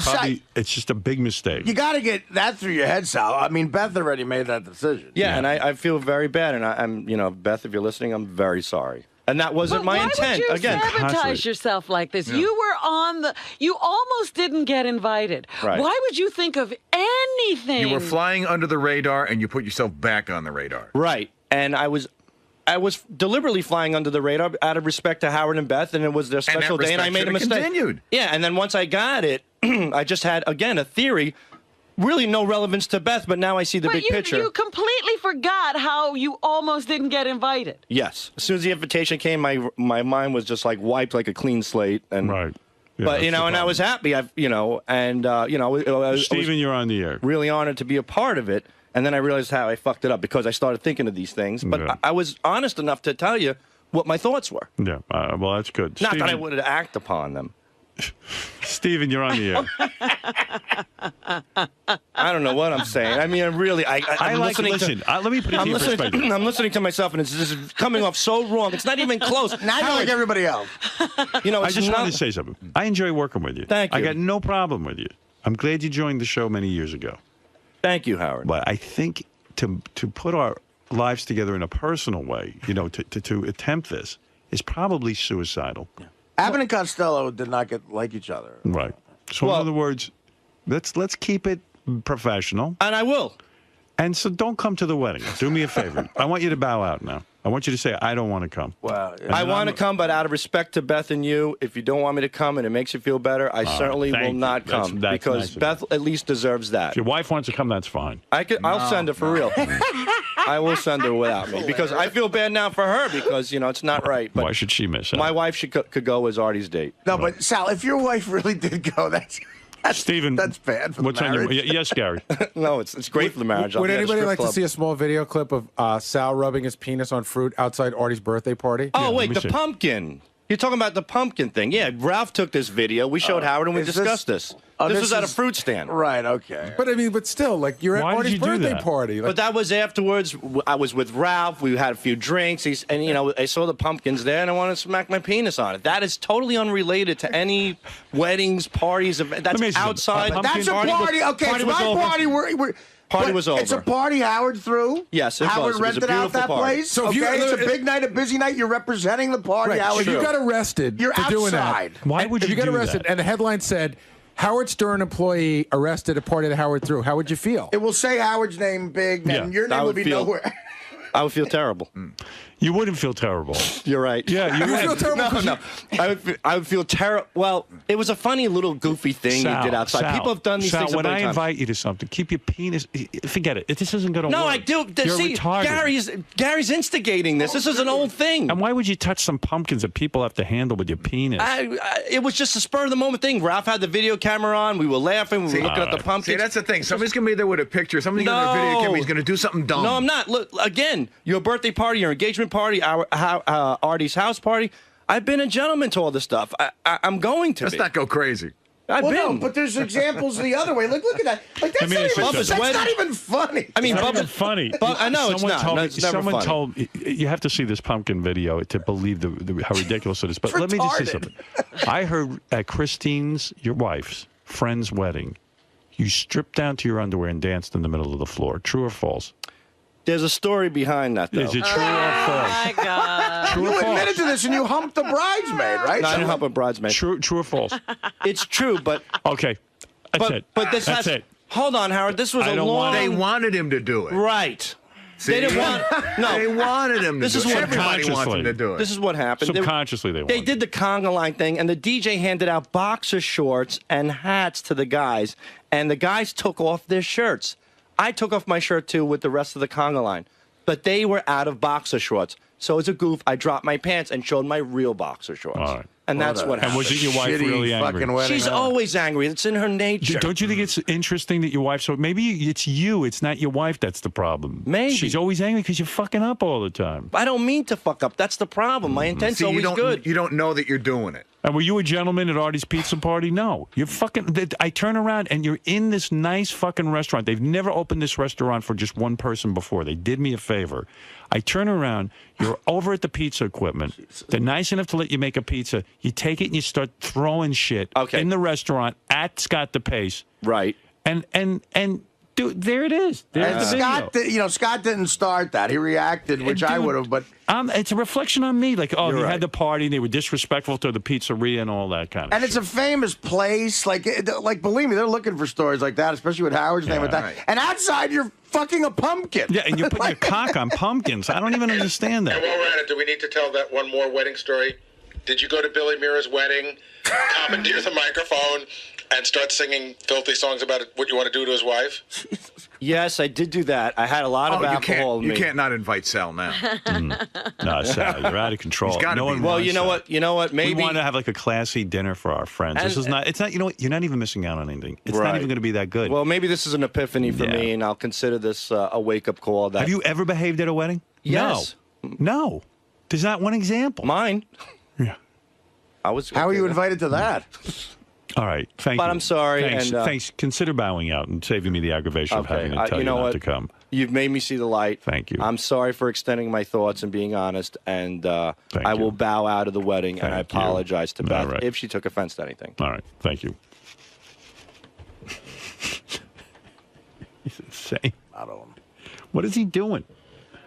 it's just a big mistake. You got to get that through your head, Sal. I mean, Beth already made that decision. Yeah, and I feel very bad. And I'm, Beth, if you're listening, I'm very sorry. And that wasn't my intent. Why would you Again, sabotage yourself like this? Yeah. You were you almost didn't get invited. Right. Why would you think of anything? You were flying under the radar, and you put yourself back on the radar. Right. And I was deliberately flying under the radar out of respect to Howard and Beth, and it was their special day, and I made a mistake. Continued. Yeah, and then once I got it, I just had, again, a theory, really no relevance to Beth, but now I see the big picture. You completely forgot how you almost didn't get invited. Yes. As soon as the invitation came, my mind was just like wiped like a clean slate. And, right. Yeah, but, that's the and I was happy, I was Stephen, you're on the air. really honored to be a part of it. And then I realized how I fucked it up because I started thinking of these things. But Yeah. I was honest enough to tell you what my thoughts were. Yeah. Well, that's good. Not that I Stephen- would act upon them. Stephen, you're on the air. I don't know what I'm saying. I mean, I'm really. I'm like. listening Listen, to, let me put it I'm in your listening, perspective. I'm listening to myself, and it's just coming off so wrong. It's not even close. Now you're like everybody else. I It's just not, want to say something. I enjoy working with you. Thank I you. got no problem with you. I'm glad you joined the show many years ago. Thank you, Howard. But I think to put our lives together in a personal way, to attempt this is probably suicidal. Abbott and Costello did not like each other. Right. So in other words, let's keep it professional. And I will. And so don't come to the wedding. Do me a favor. I want you to bow out now. I want you to say, I don't want to come. Well, I want to come, but out of respect to Beth and you, if you don't want me to come and it makes you feel better, I certainly thank will you. not That's- come that's because nice of you. Beth at least deserves that. If your wife wants to come, that's fine. I'll send her for real. I will send her without me because I feel bad now for her because it's not right. But why should she miss out? my wife could go as Artie's date. No, but Sal, if your wife really did go, that's Stephen, that's bad for what's the on your? marriage. Yes, Gary. No, it's great for the marriage. I'll Would be at a anybody strip like club. to see a small video clip of Sal rubbing his penis on fruit outside Artie's birthday party? Oh, wait, the pumpkin. You're talking about the pumpkin thing. Yeah, Ralph took this video. We showed Howard and we is this- discussed this. Oh, this this was at a is- fruit stand. Right, okay. But still, like you're at Why did Artie's you do birthday that? party. Like, But that was afterwards. I was with Ralph. We had a few drinks. I saw the pumpkins there, and I wanted to smack my penis on it. That is totally unrelated to any weddings, parties. That's me ask you outside. something. That's a was- party. Okay, party it's was my over. party. Party but was It's a over. party Howard threw. Yes, it Howard was. It was a rented out beautiful that party. place. So if okay, you- it's a big night, a busy night. You're representing the party. right, Howard. if you got arrested You're for doing outside. that. Why would if you got do arrested that? and the headline said Howard Stern employee arrested at party that Howard threw? How would you feel? It will say Howard's name big, and Yeah, your I name would will be feel- nowhere. I would feel terrible. You wouldn't feel terrible. You're right. Yeah, you would would. feel terrible. No. I would feel terrible. Well, it was a funny little goofy thing you did outside. Sal, People have done these Sal, things. when I times. invite you to something, keep your penis. Forget it. This isn't going to work. No, I do. You're See, retarded. Gary's instigating this. This is an old thing. And why would you touch some pumpkins that people have to handle with your penis? It was just a spur of the moment thing. Ralph had the video camera on. We were laughing. We were looking at the pumpkins. See, that's the thing. Somebody's going to be there with a picture. Somebody's going to have a video camera. He's going to do something dumb. No, I'm not. Look, again, your birthday party, your engagement party, Artie's house party. I've been a gentleman to all this stuff. I'm going to. Let's not go crazy. I've been. No, but there's examples the other way. Look at that. Like that's not even funny. I mean, it's not even funny. I know it's not. Someone told me, you have to see this pumpkin video to believe how ridiculous it is. But let me just say something. I heard at Christine's, your wife's friend's wedding, you stripped down to your underwear and danced in the middle of the floor. True or false? There's a story behind that, though. Is it true or false? Oh, my God. True or You false? admitted to this and you humped the bridesmaid, right? No, I didn't hump a bridesmaid. True or false? It's true, but okay, that's it. But this that's has. it. Hold on, Howard. This was I a don't long. They wanted him to do it. Right. See? They didn't want. No, They wanted him to This do is it. what Everybody wants him to do it. This is what happened. Subconsciously, They did the conga line thing, and the DJ handed out boxer shorts and hats to the guys, and the guys took off their shirts. I took off my shirt too with the rest of the conga line, but they were out of boxer shorts. So as a goof, I dropped my pants and showed my real boxer shorts. All right. And that's what happened. And was it your wife really angry? She's always angry. It's in her nature. Don't you think it's interesting that your wife? So maybe it's you. It's not your wife that's the problem. Maybe she's always angry because you're fucking up all the time. I don't mean to fuck up. That's the problem. My intent's See, always good. You don't know that you're doing it. And were you a gentleman at Artie's pizza party? No. You're fucking. I turn around and you're in this nice fucking restaurant. They've never opened this restaurant for just one person before. They did me a favor. I turn around. You're over at the pizza equipment. They're nice enough to let you make a pizza. You take it and you start throwing shit in the restaurant at Scott DePace. Right. And dude, there it is. There's the video. Scott didn't start that. He reacted, which I would have, but it's a reflection on me. Like, You're they right. had the party, and they were disrespectful to the pizzeria and all that kind of and shit. it's a famous place. Like believe me, they're looking for stories like that, especially with Howard's name with that. right. And outside, you're fucking a pumpkin. Yeah, and you put your cock on pumpkins. I don't even understand that. And while we're at it, do we need to tell that one more wedding story? Did you go to Billy Mira's wedding, commandeer the microphone, and start singing filthy songs about what you want to do to his wife? Yes, I did do that. I had a lot of alcohol in me. You can't not invite Sal now. No, Sal, you're out of control. He's gotta no be. one Well, wants you know that. what? You know what? Maybe we want to have like a classy dinner for our friends. This And- is not. It's not. You know what? You're not even missing out on anything. It's not Right. even going to be that good. Well, maybe this is an epiphany for Yeah. me, and I'll consider this a wake-up call. That have you ever behaved at a wedding? Yes. No. There's not one example. Mine. Yeah. I was. How were you invited to that? All right. Thank you. But I'm sorry, Thanks. and, Thanks. Consider bowing out and saving me the aggravation of having to tell you know not what? to come. You've made me see the light. Thank you. I'm sorry for extending my thoughts and being honest, and I will bow out of the wedding, and I Thank you. apologize to All Beth right. if she took offense to anything. All right. Thank you. He's insane. I don't. What is he doing?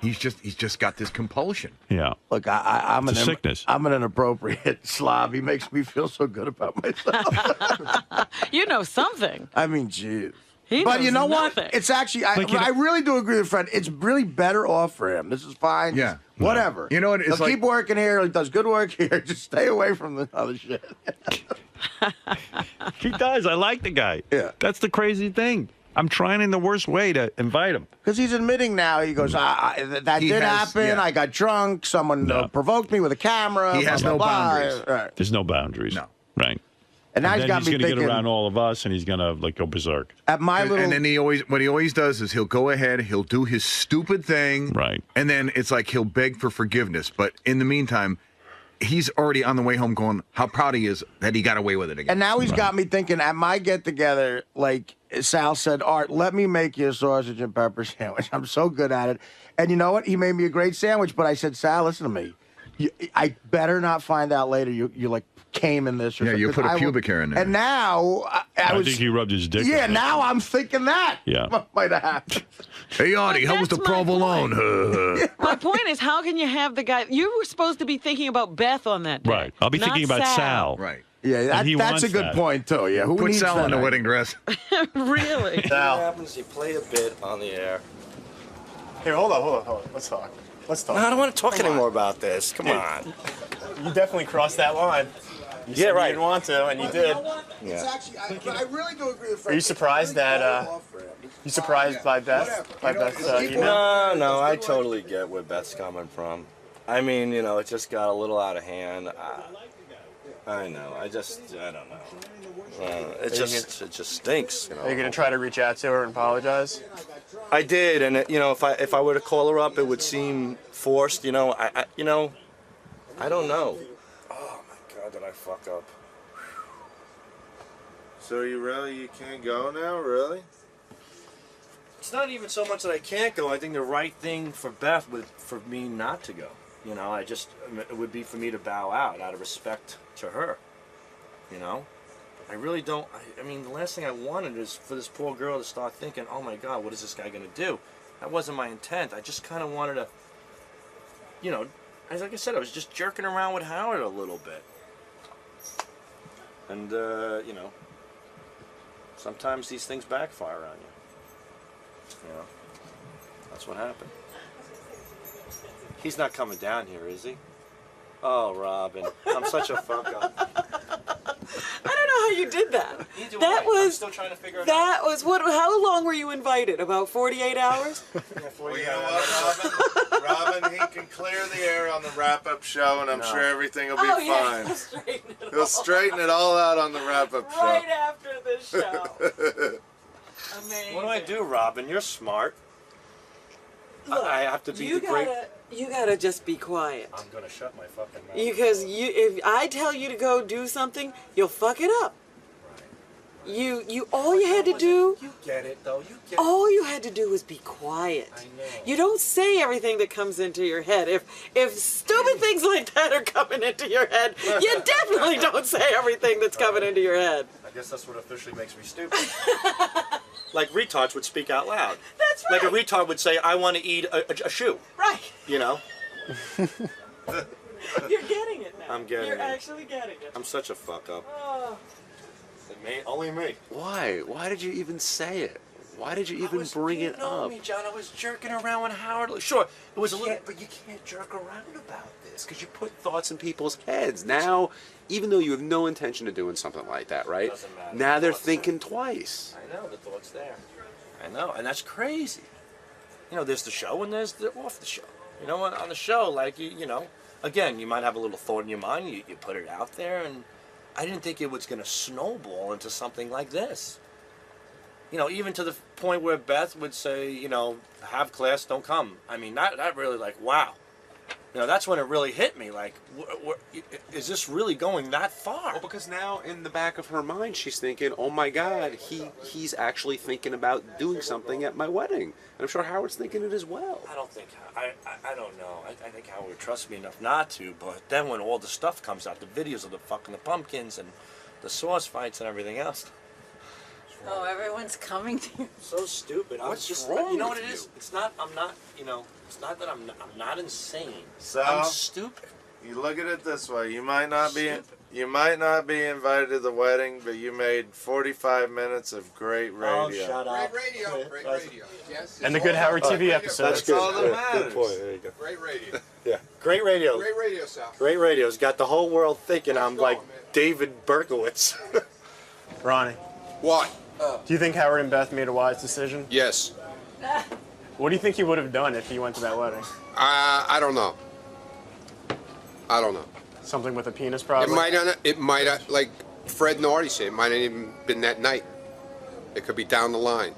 He's just got this compulsion. Yeah. Look, I'm It's a an sickness. I'm an inappropriate slob. He makes me feel so good about myself. You know something. I mean, jeez. He But knows you know nothing. what? It's actually, Like, you know- I really do agree with Fred. It's really better off for him. This is fine. Yeah. Whatever. You know what? It's He'll like- keep working here. He does good work here. Just stay away from the other shit. He does. I like the guy. Yeah. That's the crazy thing. I'm trying in the worst way to invite him. Because he's admitting now, he goes, that He did has- happen. yeah. I got drunk. Someone provoked me with a camera. He has blah, no blah, blah. boundaries. Right. There's no boundaries. No. Right. And now he's then got he's me going to get thinking, around all of us, and he's going to like go berserk. at my little... And then what he always does is he'll go ahead, he'll do his stupid thing, Right. and then it's like he'll beg for forgiveness. But in the meantime, he's already on the way home going, how proud he is that he got away with it again. And now he's got me thinking, at my get-together, like Sal said, Art, let me make you a sausage and pepper sandwich. I'm so good at it. And you know what? He made me a great sandwich, but I said, Sal, listen to me. I better not find out later you like came in this or Yeah, something. you 'cause put a I will- pubic hair in there. And now I was... think he rubbed his dick. Yeah, in it. now I'm thinking that. Yeah. Might have happened. Hey, Artie, how was the That's my provolone? My point is, how can you have the guy? You were supposed to be thinking about Beth on that day. Right. I'll be not thinking about Sal. Right. Yeah, And he that's wants a good that. point, too. Yeah, who Put needs Sal that? in the wedding dress. Really? What happens? You play a bit on the air. Here, hold on. Let's talk. Let's talk. No, I don't want to talk anymore about this. Come on. You definitely crossed that line. You said right. You didn't want to, and you did. It's actually, but I really do agree with Fred. Are you surprised that? You surprised by Beth? By Beth's email? No, I totally get where Beth's coming from. I mean, you know, it just got a little out of hand. I know. I don't know. It just stinks. You know. Are you gonna try to reach out to her and apologize? I did, and you know, if I were to call her up, it would seem forced. You know, I don't know. Oh my God, did I fuck up? So you can't go now, really? It's not even so much that I can't go. I think the right thing for Beth would for me not to go. You know, it would be for me to bow out of respect to her. You know, I really don't. I mean, the last thing I wanted is for this poor girl to start thinking, "Oh my God, what is this guy gonna do?" That wasn't my intent. I just kind of wanted to, you know, like I said, I was just jerking around with Howard a little bit, and you know, sometimes these things backfire on you. You know, that's what happened. He's not coming down here, is he? Oh, Robin, I'm such a fuck up. I don't know how you did that. I'm still trying to figure it out. That was what? How long were you invited? About 48 hours? Well, you know what, Robin, he can clear the air on the wrap-up show, and I'm sure everything will be fine. He'll straighten it all out on the wrap-up show. Right after this show. Amazing. What do I do, Robin? You're smart. Look, I have to be the great... You gotta just be quiet. I'm gonna shut my fucking mouth. Because if I tell you to go do something, you'll fuck it up. All you had to do. You get it, though. You get it. All you had to do was be quiet. I know. You don't say everything that comes into your head. If stupid things like that are coming into your head, you definitely don't say everything that's coming into your head. I guess that's what officially makes me stupid. Like retards would speak out loud. That's right. Like a retard would say, "I want to eat a shoe." Right. You know. You're getting it now. I'm getting You're it. actually getting it. I'm such a fuck up. Oh. Only me. Why? Why did you even say it? Why did you even bring it up? Me, John. I was jerking around with Howard. Sure, it was a little. But you can't jerk around about this Because you put thoughts in people's heads. Now, even though you have no intention of doing something like that, right? Doesn't matter. Now they're thinking twice. I know the thought's there. I know, and that's crazy. You know, there's the show and there's the off the show. You know, on the show, like you know, again, you might have a little thought in your mind. You put it out there, and I didn't think it was going to snowball into something like this. You know, even to the point where Beth would say, you know, have class, don't come. I mean, that really, like, wow. You know, that's when it really hit me. Like, is this really going that far? Well, because now in the back of her mind, she's thinking, oh my God, he's actually thinking about doing something at my wedding. And I'm sure Howard's thinking it as well. I don't think, I don't know. I think Howard would trust me enough not to, but then when all the stuff comes out, the videos of the pumpkins and the sauce fights and everything else. Oh, everyone's coming to you. So stupid. What's wrong You know with what it is? you? It's not, I'm not, you know, it's not that I'm not insane. So, I'm stupid. You look at it this way: you might not be invited to the wedding, but you made 45 minutes of great radio. Oh, shut up. Great radio. Yes. And the good Howard TV episodes. That's all that matters. Good point. There you go. Great radio. Yeah. Great radio. Great radio, Sal. Great radio's got the whole world thinking I'm like David Berkowitz. Ronnie, What? do you think Howard and Beth made a wise decision? Yes. What do you think he would have done if he went to that wedding? I don't know. I don't know. Something with a penis, probably? It might not, like Fred and Artie said, it might not even been that night. It could be down the line.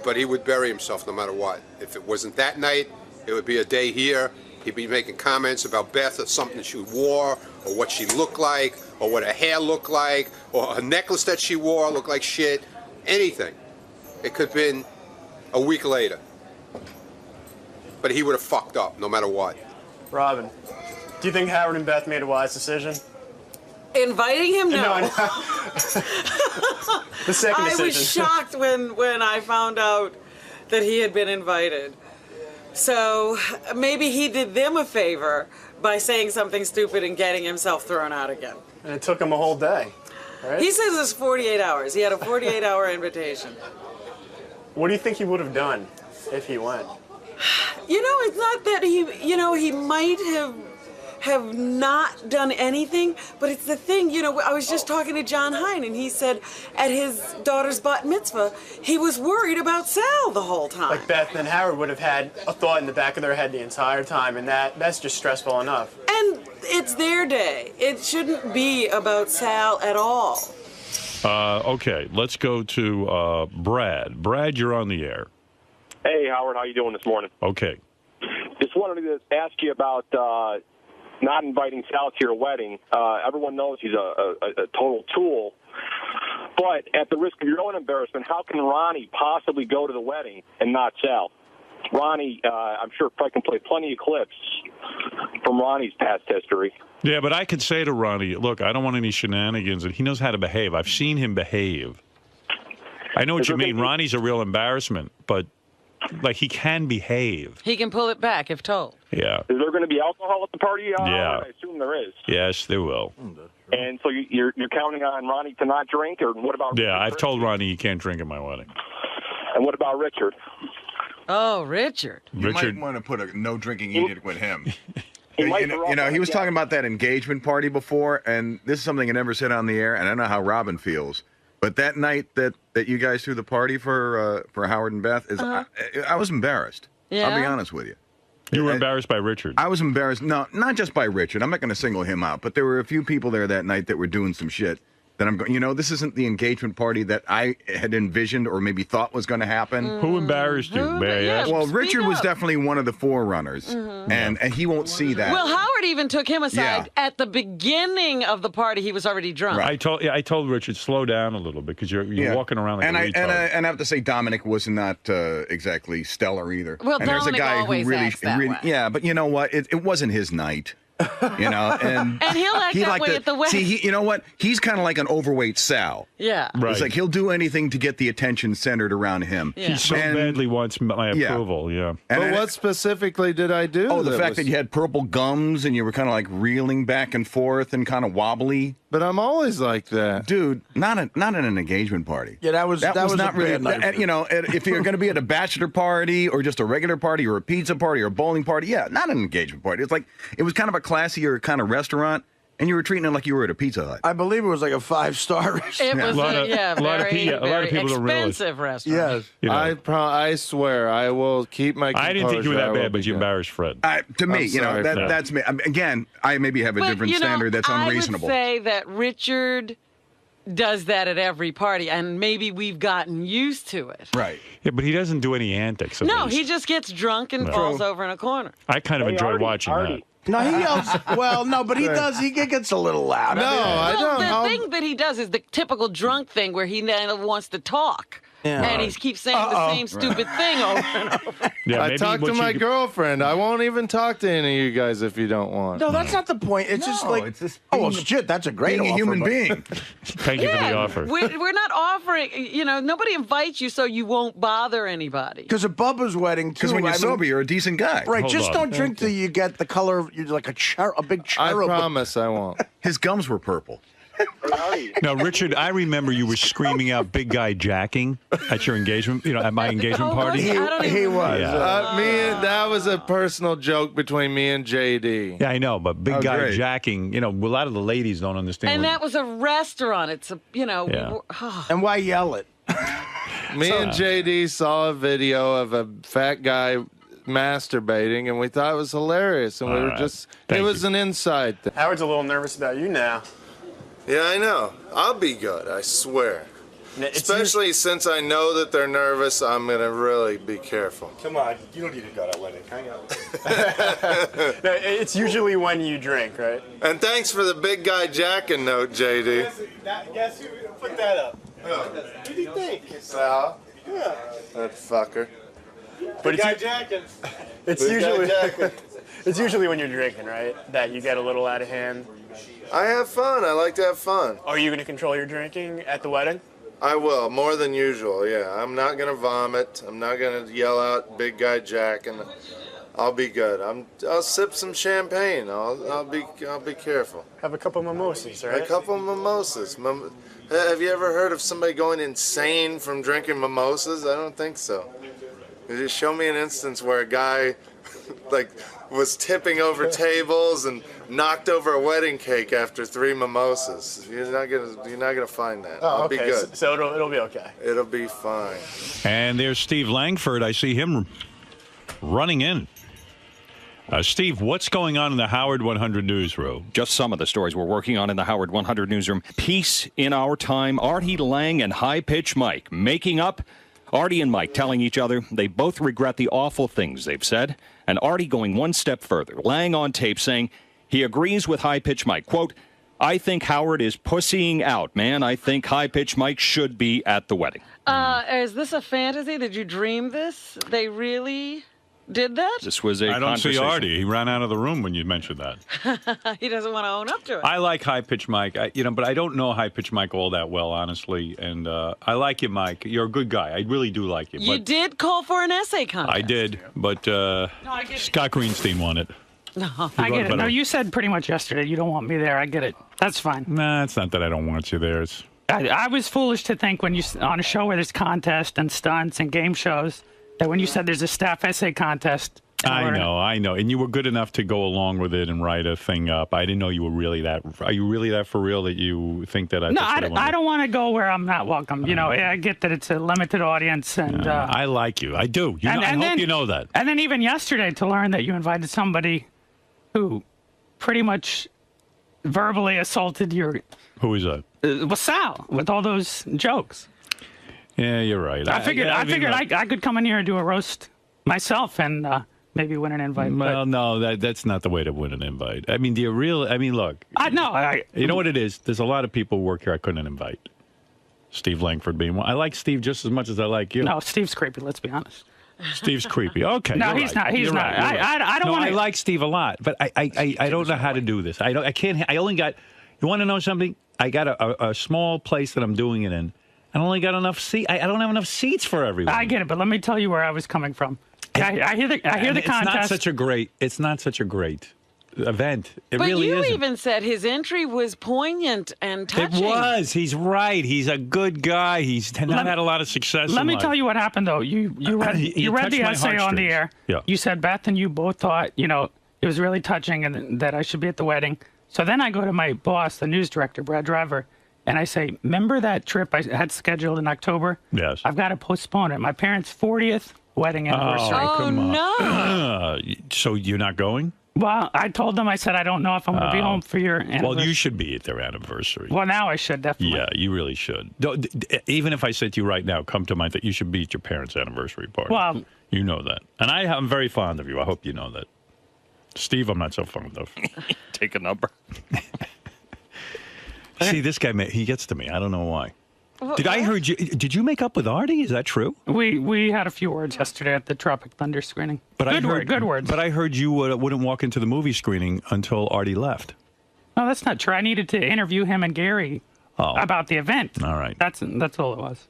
But he would bury himself no matter what. If it wasn't that night, it would be a day here. He'd be making comments about Beth or something she wore, or what she looked like, or what her hair looked like, or her necklace that she wore looked like shit. Anything. It could have been a week later. But he would have fucked up no matter what. Robin, do you think Howard and Beth made a wise decision? Inviting him? No. The second decision. I was shocked when I found out that he had been invited. So maybe he did them a favor by saying something stupid and getting himself thrown out again. And it took him a whole day, right? He says it's 48 hours. He had a 48-hour invitation. What do you think he would have done if he went? You know, it's not that he might have not done anything, but it's the thing, I was just talking to John Hine, and he said at his daughter's bat mitzvah, he was worried about Sal the whole time. Like Beth and Howard would have had a thought in the back of their head the entire time, and that's just stressful enough. And it's their day. It shouldn't be about Sal at all. Okay, let's go to Brad. Brad, you're on the air. Hey, Howard, how you doing this morning? Okay. Just wanted to ask you about not inviting Sal to your wedding. Everyone knows he's a total tool. But at the risk of your own embarrassment, how can Ronnie possibly go to the wedding and not Sal? Ronnie, I'm sure, probably can play plenty of clips from Ronnie's past history. Yeah, but I could say to Ronnie, look, I don't want any shenanigans, and he knows how to behave. I've seen him behave. I know what you mean. Ronnie's a real embarrassment, but, like, he can behave. He can pull it back if told. Yeah. Is there going to be alcohol at the party? Yeah. I assume there is. Yes, there will. And so you're counting on Ronnie to not drink, or what about Yeah, Richard? I've told Ronnie he can't drink at my wedding. And what about Richard? Oh, Richard. You might want to put a no drinking edict with him. He might He was talking about that engagement party before, and this is something I never said on the air, and I don't know how Robin feels. But that night that you guys threw the party for Howard and Beth, I was embarrassed. Yeah? I'll be honest with you. You were embarrassed by Richard. I was embarrassed. No, not just by Richard. I'm not going to single him out, but there were a few people there that night that were doing some shit that I'm going, this isn't the engagement party that I had envisioned or maybe thought was going to happen. Who embarrassed you, may I ask? Well, Richard was definitely one of the forerunners, and he won't see that. Well, Howard even took him aside at the beginning of the party. He was already drunk. I told Richard, slow down a little bit because you're walking around like a retard. And I have to say, Dominic was not exactly stellar either. Well, and there's a Dominic guy always who really, acts that way. yeah, but you know what? It wasn't his night. And he'll act that way at the wedding. See, you know what? He's kind of like an overweight Sal. Yeah. Right. It's like he'll do anything to get the attention centered around him. He so badly wants my approval, yeah. But what specifically did I do? Oh, the fact that you had purple gums and you were kind of like reeling back and forth and kind of wobbly. But I'm always like that, dude. Not at an engagement party. Yeah, that was not a really. bad night. If you're going to be at a bachelor party or just a regular party or a pizza party or a bowling party, yeah, not an engagement party. It's like it was kind of a classier kind of restaurant, and you were treating it like you were at a Pizza Hut. I believe it was like a 5-star restaurant. It was a lot of people don't realize. Expensive restaurant. Yes. I swear I will keep my composure. I didn't think you were that bad, but you embarrassed Fred. To me, that's me. Again, I maybe have a different standard that's unreasonable. I would say that Richard does that at every party, and maybe we've gotten used to it. Right. Yeah, but he doesn't do any antics. No, he just gets drunk and falls over in a corner. I kind of enjoyed watching that. No, he yells. Well, no, but he does. He gets a little loud. I don't. The thing that he does is the typical drunk thing where he then wants to talk. Yeah. And he keeps saying the same stupid thing over and over. Yeah, I talk to my girlfriend. I won't even talk to any of you guys if you don't want. No, that's not the point. It's just like, it's just well, shit, that's a great being a offer, human but- being. Thank you for the offer. We're not offering, nobody invites you so you won't bother anybody. Because at Bubba's wedding, too. Because when you're sober, you're a decent guy. Right, Hold just on. don't drink till you get the color of, you're like a big I cherub. promise I won't. His gums were purple. Now, Richard, I remember you were screaming out "big guy jacking" at your engagement. At my engagement party. He was. Yeah. That was a personal joke between me and JD. Yeah, I know, but big Oh, guy great. jacking. A lot of the ladies don't understand. And what- that was a restaurant. It's And why yell it? Me and JD saw a video of a fat guy masturbating, and we thought it was hilarious. And we All were right. just, Thank it was an inside thing. Howard's a little nervous about you now. Yeah, I know. I'll be good, I swear. It's Especially since I know that they're nervous, I'm going to really be careful. Come on, you don't need to go to that wedding. Hang on. No, it's usually when you drink, right? And thanks for the big guy jacking note, JD. Guess who put that up? Who do you think? Sal? Yeah. That fucker. But Guy jacking. it's Big guy usually jacking. it's usually when you're drinking, right? That you get a little out of hand. I have fun. I like to have fun. Are you going to control your drinking at the wedding? I will, more than usual, yeah. I'm not going to vomit. I'm not going to yell out big guy jacking. I'll be good. I'll sip some champagne. I'll be careful. Have a couple mimosas, right? A couple mimosas. Have you ever heard of somebody going insane from drinking mimosas? I don't think so. Just show me an instance where a guy like was tipping over tables and knocked over a wedding cake after 3 mimosas. You're not gonna find that. Oh, I'll okay. be good. So it'll be okay. It'll be fine. And there's Steve Langford. I see him running in. Steve, what's going on in the Howard 100 newsroom? Just some of the stories we're working on in the Howard 100 newsroom. Peace in our time. Artie Lang and High Pitch Mike making up. Artie and Mike telling each other they both regret the awful things they've said. And Artie going one step further. Lang on tape saying he agrees with High Pitch Mike. Quote, I think Howard is pussying out, man. I think High Pitch Mike should be at the wedding. Is this a fantasy? Did you dream this? They really did that? This was a I don't see conversation. Artie. He ran out of the room when you mentioned that. He doesn't want to own up to it. I like High Pitch Mike, but I don't know High Pitch Mike all that well, honestly. And I like you, Mike. You're a good guy. I really do like you. You But did call for an essay contest. I did, but Scott Greenstein won it. No, I get it. No, you said pretty much yesterday you don't want me there. I get it. That's fine. Nah, it's not that I don't want you there. It's I was foolish to think when you on a show where there's contests and stunts and game shows that when you said there's a staff essay contest. I know. And you were good enough to go along with it and write a thing up. I didn't know you were really that. Are you really that for real that you think that I... No, I don't want to go where I'm not welcome. I get that it's a limited audience. And I like you. I do. I hope you know that. And then even yesterday to learn that you invited somebody who pretty much verbally assaulted your... Who is that? Was Sal, with all those jokes. Yeah, you're right. I figured I could come in here and do a roast myself and maybe win an invite. Well, no, that's not the way to win an invite. I mean, look. You know what it is? There's a lot of people who work here I couldn't invite. Steve Langford being one. I like Steve just as much as I like you. No, Steve's creepy, let's be honest. Steve's creepy. Okay. No, he's not. He's not. I don't want to. I like Steve a lot, but I don't know how to do this. I can't. I only got. You want to know something? I got a small place that I'm doing it in. I only got enough seat. I don't have enough seats for everyone. I get it, but let me tell you where I was coming from. I hear the contest. It's not such a great event. It but really you isn't. even said his entry was poignant and touching. It was. He's right. He's a good guy. He's not had a lot of success. Let me tell you what happened, though. You read the essay on the air. Yeah. You said Beth and you both thought, it was really touching and that I should be at the wedding. So then I go to my boss, the news director, Brad Driver, and I say, remember that trip I had scheduled in October? Yes. I've got to postpone it. My parents' 40th wedding anniversary. Oh, come on. No. So you're not going? Well, I told them, I said, I don't know if I'm going to be home for your anniversary. Well, you should be at their anniversary. Well, now I should, definitely. Yeah, you really should. Even if I said to you right now, come to my you should be at your parents' anniversary party. Well, you know that. And I'm very fond of you. I hope you know that. Steve, I'm not so fond of. Take a number. See, this guy, he gets to me. I don't know why. Did you make up with Artie? Is that true? We had a few words yesterday at the Tropic Thunder screening. Good words. But I heard you wouldn't walk into the movie screening until Artie left. No, that's not true. I needed to interview him and Gary about the event. All right. That's all it was.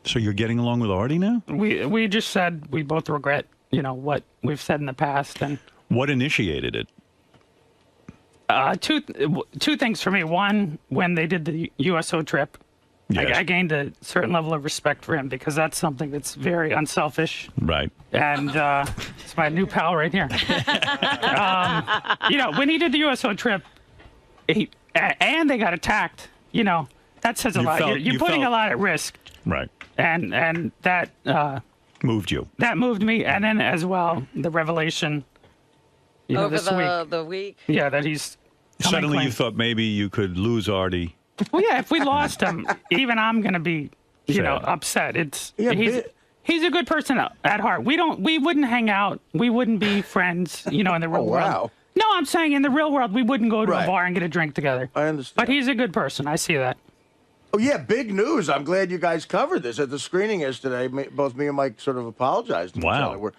So you're getting along with Artie now? We just said we both regret, what we've said in the past. And what initiated it? Two things for me. One, when they did the USO trip, yes. I gained a certain level of respect for him because that's something that's very unselfish. Right. And it's my new pal right here. When he did the USO trip, and they got attacked, that says a lot. You're putting a lot at risk. Right. And that moved you. That moved me. And then as well, the revelation over this week. the week. Yeah, that he's suddenly you thought maybe you could lose Artie. Well, yeah, if we lost him, even I'm going to be, upset. He's a good person at heart. We wouldn't hang out. We wouldn't be friends, in the real world. Wow. No, I'm saying in the real world, we wouldn't go to a bar and get a drink together. I understand. But he's a good person. I see that. Oh, yeah, big news. I'm glad you guys covered this. At the screening yesterday, both me and Mike sort of apologized to each other.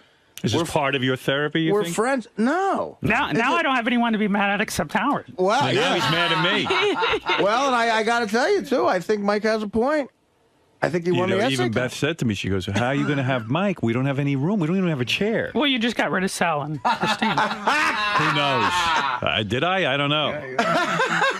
Is this part of your therapy, you We're think? friends. No. Now I don't have anyone to be mad at except Howard. Well, now he's mad at me. Well, and I got to tell you, too, I think Mike has a point. I think he won the essay even Beth contest. said to me, she goes, how are you going to have Mike? We don't have any room. We don't even have a chair. Well, you just got rid of Sal and Christine. Who knows? Did I? I don't know.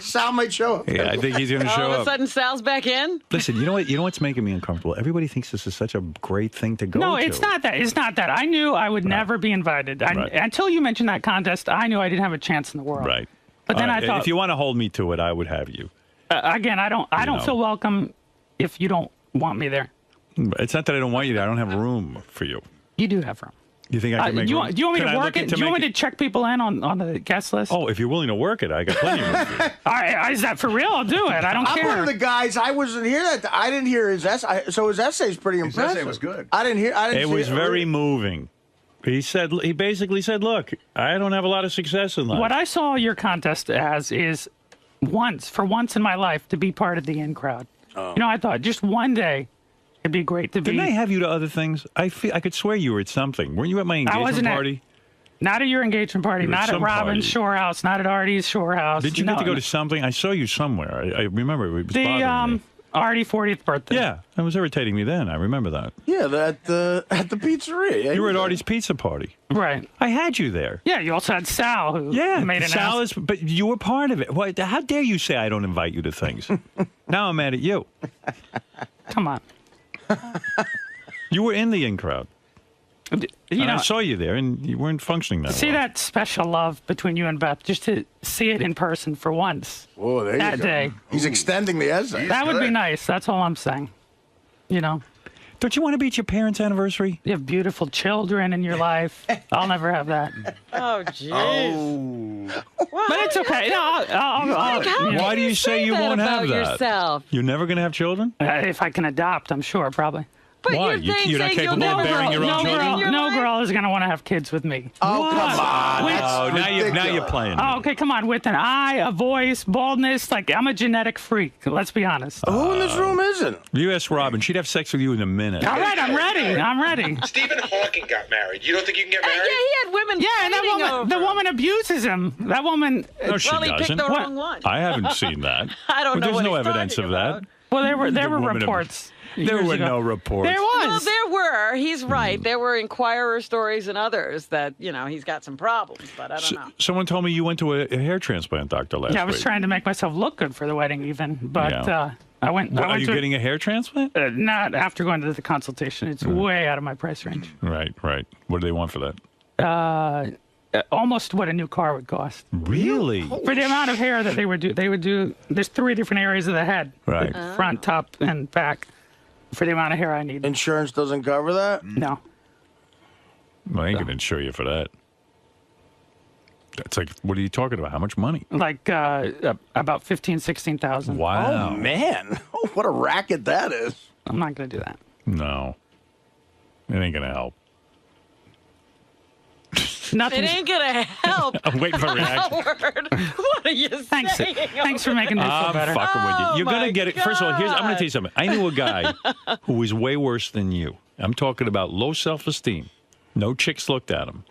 Sal might show up. Yeah, I think he's going to show All of a up. sudden, Sal's back in. Listen, you know what? You know what's making me uncomfortable? Everybody thinks this is such a great thing to go No, to. it's not that. It's not that. I knew I would never be invited. Until you mentioned that contest, I knew I didn't have a chance in the world. Right. But then All I right, thought, if you want to hold me to it, I would have you. again, I don't know. feel welcome if you don't want me there. It's not that I don't want you there. I don't have room for you. You do have room. You think I can make do you room? want me Can I to work look it? into Do you want me making- to check people in on the guest list? Oh, if you're willing to work it, I got plenty of room for you. All right, is that for real? I'll do it. I don't I'm care. one of the guys. I wasn't here. I didn't hear his essay. So his essay's pretty impressive. essay was good. I didn't hear. I didn't It see was very moving. He basically said, look, I don't have a lot of success in life. What I saw your contest as is for once in my life, to be part of the in crowd. Oh. You know, I thought just one day it'd be great to be. Didn't I have you to other things? I could swear you were at something. Weren't you at my I engagement wasn't party? Not at your engagement party, You were at not at some Robin's party. shore house, not at Artie's shore house. Did you get to go to something? I saw you somewhere. I remember it was bothering me. Artie 40th birthday. Yeah, that was irritating me then. I remember that. Yeah, at the pizzeria. Yeah, You were at Artie's pizza party. Right. I had you there. Yeah, you also had Sal who made an Sal is, but you were part of it. What? How dare you say I don't invite you to things? Now I'm mad at you. Come on. You were in the in crowd. You know, I saw you there, and you weren't functioning that see well. that special love between you and Beth, just to see it in person for once. Whoa, there that you go. day. He's extending the essay. That would be nice. That's all I'm saying. You know. Don't you want to be at your parents' anniversary? You have beautiful children in your life. I'll never have that. Oh, jeez. But it's okay. No, I'll Why do you say you that won't have about that? yourself? You're never going to have children? If I can adopt, I'm sure, probably. But Why? you're saying You're not you'll capable of never bearing your own no children? girl, no girl is going to want to have kids with me. Oh, come on. Oh, now you're playing. Oh, okay, come on. With an eye, a voice, baldness, like I'm a genetic freak. Let's be honest. Who in this room isn't? You ask Robin. She'd have sex with you in a minute. All right, I'm ready. I'm ready. Stephen Hawking got married. You don't think you can get married? Yeah, he had women Yeah, and fighting that woman, the woman abuses him. That woman. No, she Well, he picked doesn't. the wrong one. I haven't seen that. I don't know There's what no he's evidence talking of that. Well, there were The woman reports. There years were ago. no reports. There Well, was. there were. He's right. There were Inquirer stories and others that, he's got some problems, but I don't know. Someone told me you went to a hair transplant doctor last Yeah, I was week. trying to make myself look good for the wedding, even. But Yeah. I went. Well, I are went you to, getting a hair transplant? Not after going to the consultation. It's way out of my price range. Right. What do they want for that? Almost what a new car would cost. Really? For the amount of hair that they would do. There's 3 different areas of the head. Right. Front, top, and back. For the amount of hair I need. Insurance doesn't cover that? No. Well, I ain't going to insure you for that. That's like, what are you talking about? How much money? Like about 15,000, 16,000. Wow. Oh, man. Oh, what a racket that is. I'm not going to do that. No. It ain't going to help. Nothing. It ain't gonna help. I'm waiting for a reaction. Howard, what are you Thanks. saying? Thanks for making me feel I'm better. fucking with you. You're Oh, going my to get it. First of all, I'm going to tell you something. I knew a guy who was way worse than you. I'm talking about low self-esteem. No chicks looked at him.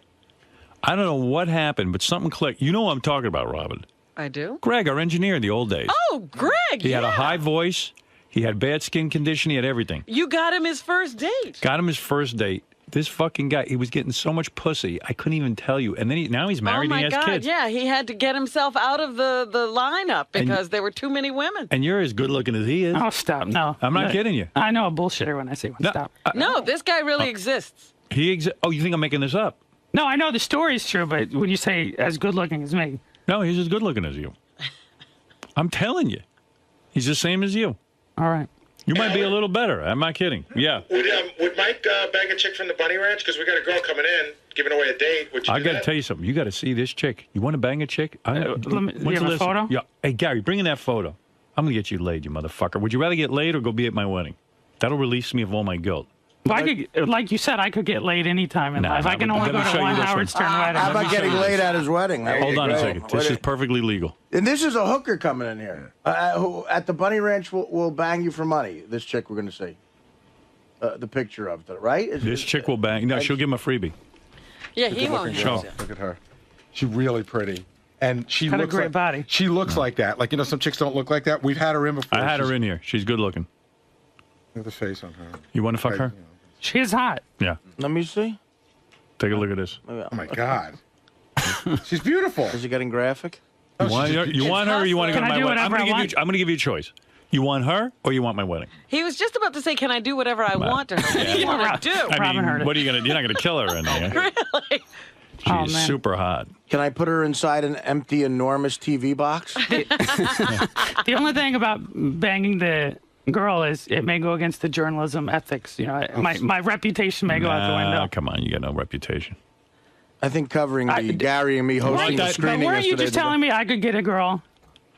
I don't know what happened, but something clicked. You know what I'm talking about, Robin. I do. Greg, our engineer in the old days. Oh, Greg. He had a yeah. high voice. He had bad skin condition. He had everything. You got him his first date. Got him his first date. This fucking guy, he was getting so much pussy, I couldn't even tell you. And then now he's married Oh my and he has God! kids. Yeah, he had to get himself out of the lineup because there were too many women. And you're as good looking as he is. Oh, stop. No. I'm not kidding you. I know a bullshitter when I say one. No, Stop. No, this guy really exists. Oh, you think I'm making this up? No, I know the story's true, but when you say as good looking as me. No, he's as good looking as you. I'm telling you. He's the same as you. All right. You might be a little better. I'm not kidding. Yeah. Would Mike bang a chick from the Bunny Ranch? Because we got a girl coming in, giving away a date. Would you I do got to that? tell you something. You got to see this chick. You want to bang a chick? you have a photo? Yeah. Hey, Gary, bring in that photo. I'm going to get you laid, you motherfucker. Would you rather get laid or go be at my wedding? That'll release me of all my guilt. Well, like you said, I could get laid anytime in life. I can only go to one Howard Stern wedding. How about getting laid at his wedding? That would Hold be on a great. second. This is perfectly legal. And this is a hooker coming in here. Who at the Bunny Ranch will bang you for money. This chick we're going to see. The picture of it, right? This chick will bang. No, she'll give him a freebie. Yeah, he won't. Show. Look at her. She's really pretty. And she Got a looks great like, body. She looks like that. Like, some chicks don't look like that. We've had her in before. I had her in here. She's good looking. Look at the face on her. You want to fuck her? She is hot. Yeah. Let me see. Take a look at this. Oh my God. She's beautiful. Is it getting graphic? You want her or you want to go to my wedding? I'm going to give you a choice. You want her or you want my wedding? He was just about to say, "Can I do whatever I want to her?" What do you want to do? I mean, what are you going to? You're not going to kill her in there. Really? She's super hot. Can I put her inside an empty, enormous TV box? The only thing about banging the girl is it may go against the journalism ethics. You know, my reputation may go out the window. Come on, you got no reputation. I think covering Gary and me hosting the screening But weren't you yesterday just telling me I could get a girl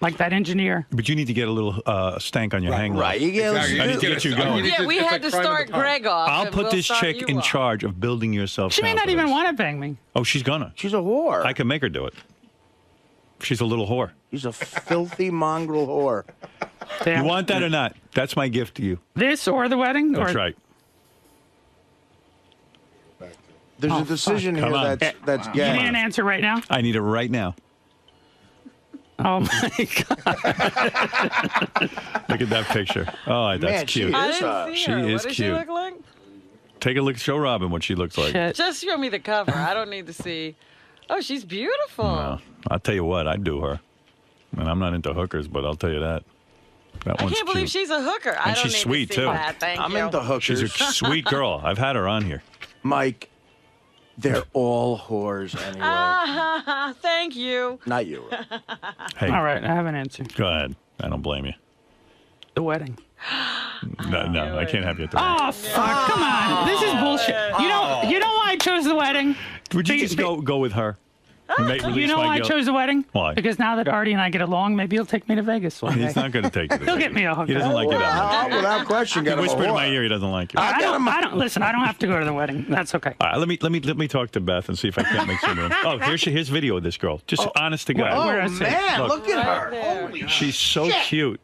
like that engineer? But you need to get a little stank on your hang low. Right, you get- I need to get you going. Yeah, we had to start Greg off. I'll and put we'll this start chick you in off. charge of building your She may not self-confidence. even want to bang me. Oh, she's gonna. She's a whore. I can make her do it. She's a little whore. She's a filthy mongrel whore. You want that or not? That's my gift to you. This or the wedding? That's right. There's a decision Come here on. that's You gay. need an answer right now? I need it right now. Oh, my God. Look at that picture. Oh, that's Man, cute. I didn't see She her. is What does she cute. look like? Take a look. Show Robin what she looks like. Just show me the cover. I don't need to see. Oh, she's beautiful. No, I'll tell you what. I'd do her. And I'm not into hookers, but I'll tell you that. That I one's can't believe cute. she's a hooker. I And don't she's need sweet, to see too. that. Thank I'm you. into hookers. She's a sweet girl. I've had her on here. Mike, they're all whores anyway. Ah, thank you. Not you. Hey, All right, I have an answer. go ahead. I don't blame you. The wedding. No, I can't have you at the Oh, fuck. Come on. This is bullshit. You know why I chose the wedding? Would you just go with her? You know why I chose the wedding? Why? Because now that Artie and I get along, maybe he'll take me to Vegas one day. He's not going to take you. He'll get me a hooker. He doesn't like you that much. Without question, He get him a whispered in whore. my ear he doesn't like you. I don't listen. I don't have to go to the wedding. That's okay. All right, let me talk to Beth and see if I can't make some room. Oh, here's video of this girl. Just honest to God. Oh, man, look at her. Holy She's so cute.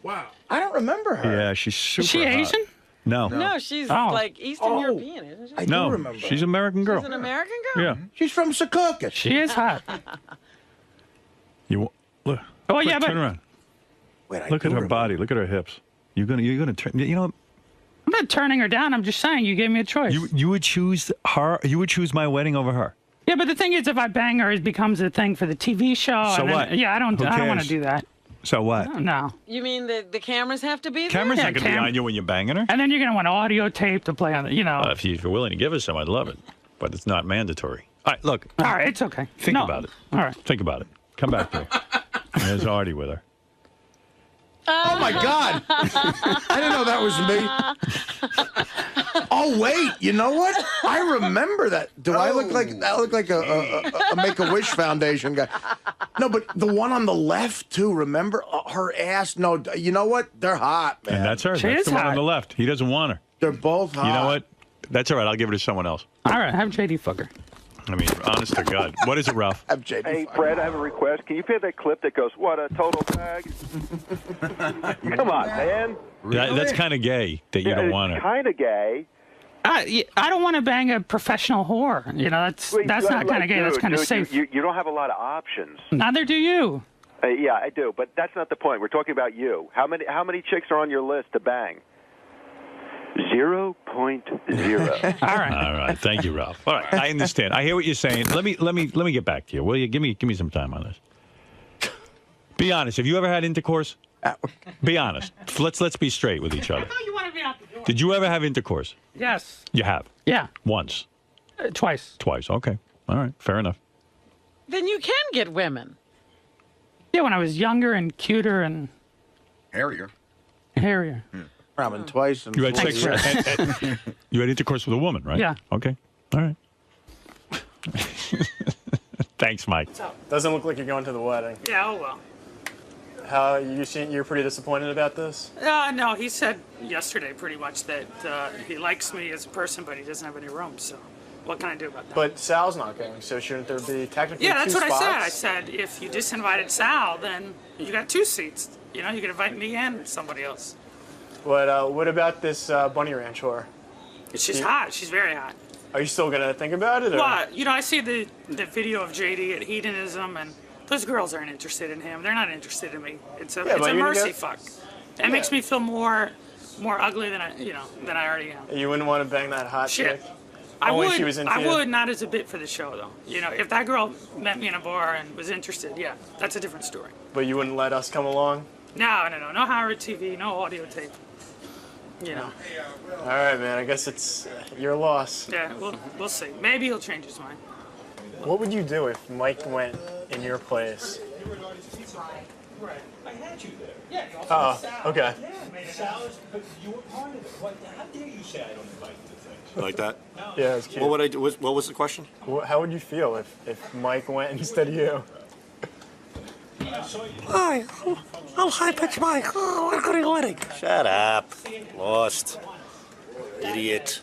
Wow. I don't remember her. Yeah, she's super Is she hot. Asian? No. No, she's Oh. like Eastern European, isn't she? I No, do remember she's her. an American girl. She's an American girl? Yeah. She's from Secaucus. She is hot. You look. Oh, yeah, but turn around. Wait, I Look do at her remember. body. Look at her hips. You're gonna turn. You know, I'm not turning her down. I'm just saying you gave me a choice. you would choose her. You would choose my wedding over her. Yeah, but the thing is, if I bang her, it becomes a thing for the TV show. So and then- what? Yeah, I don't Who want cares? to do that. So what? No. You mean the cameras have to be there? Camera's Yeah, not gonna be cam- on you when you're banging her. And then you're going to want audio tape to play on the, If you're willing to give us some, I'd love it. But it's not mandatory. All right, look. All right, it's okay. Think No. about it. All right. Think about it. Come back to her. There's Artie with her. Oh, my God. I didn't know that was me. Oh, wait. You know what? I remember that. Do I look like that? Look like a Make-A-Wish Foundation guy. No, but the one on the left, too. Remember her ass? No, you know what? They're hot, man. And that's her. She That's is the one on hot. the left. He doesn't want her. They're both hot. You know what? That's all right. I'll give it to someone else. All right, have JD fuck her. I mean, honest to God. What is it, Ralph? Hey, Fred, I have a request. Can you play that clip that goes, "What a total bag"? Come on, man. That's kind of gay that you don't want her. Kind of gay. I don't want to bang a professional whore. That's not kind of gay. That's kind of safe. You don't have a lot of options. Neither do you. Yeah, I do, but that's not the point. We're talking about you. How many chicks are on your list to bang? 0.0. All right. All right. Thank you, Ralph. All right. I understand. I hear what you're saying. Let me get back to you. Will you give me some time on this? Be honest. Have you ever had intercourse? Be honest. Let's be straight with each other. You want to be out the door. Did you ever have intercourse? Yes. You have. Yeah. Once. Twice. Twice. Okay. All right. Fair enough. Then you can get women. Yeah, when I was younger and cuter and Hairier. hairier. Robin twice. And You had Thanks, sex. Fred. You had intercourse with a woman, right? Yeah. Okay. All right. Thanks, Mike. Doesn't look like you're going to the wedding. Yeah, oh well. How you're pretty disappointed about this? No, he said yesterday pretty much that he likes me as a person, but he doesn't have any room. So, what can I do about that? But Sal's not going, so shouldn't there be technically Yeah, that's two what spots? I said. I said if you disinvited Sal, then you got 2 seats. You know, you can invite me and somebody else. What about this Bunny Ranch whore? She's hot. She's very hot. Are you still gonna think about it? Or? Well, I see the video of JD at Hedonism, and those girls aren't interested in him. They're not interested in me. It's a Yeah, but you're gonna mercy get- fuck. That makes me feel more more ugly than I already am. You wouldn't want to bang that hot Shit. chick? I Only would. she was into I you? would, not as a bit for the show though. If that girl met me in a bar and was interested, yeah, that's a different story. But you wouldn't let us come along? No Howard TV, no audio tape. All right, man. I guess it's your loss. Yeah, we'll see. Maybe he'll change his mind. What would you do if Mike went in your place? I had you there. Oh, okay. How dare you say I don't invite you to things? Like that? Yeah, it's cute. What would I do? What was the question? How would you feel if Mike went instead of you? Hi, I'm high-pitch Mike. Oh, what a good wedding. Shut up. Lost. Idiot.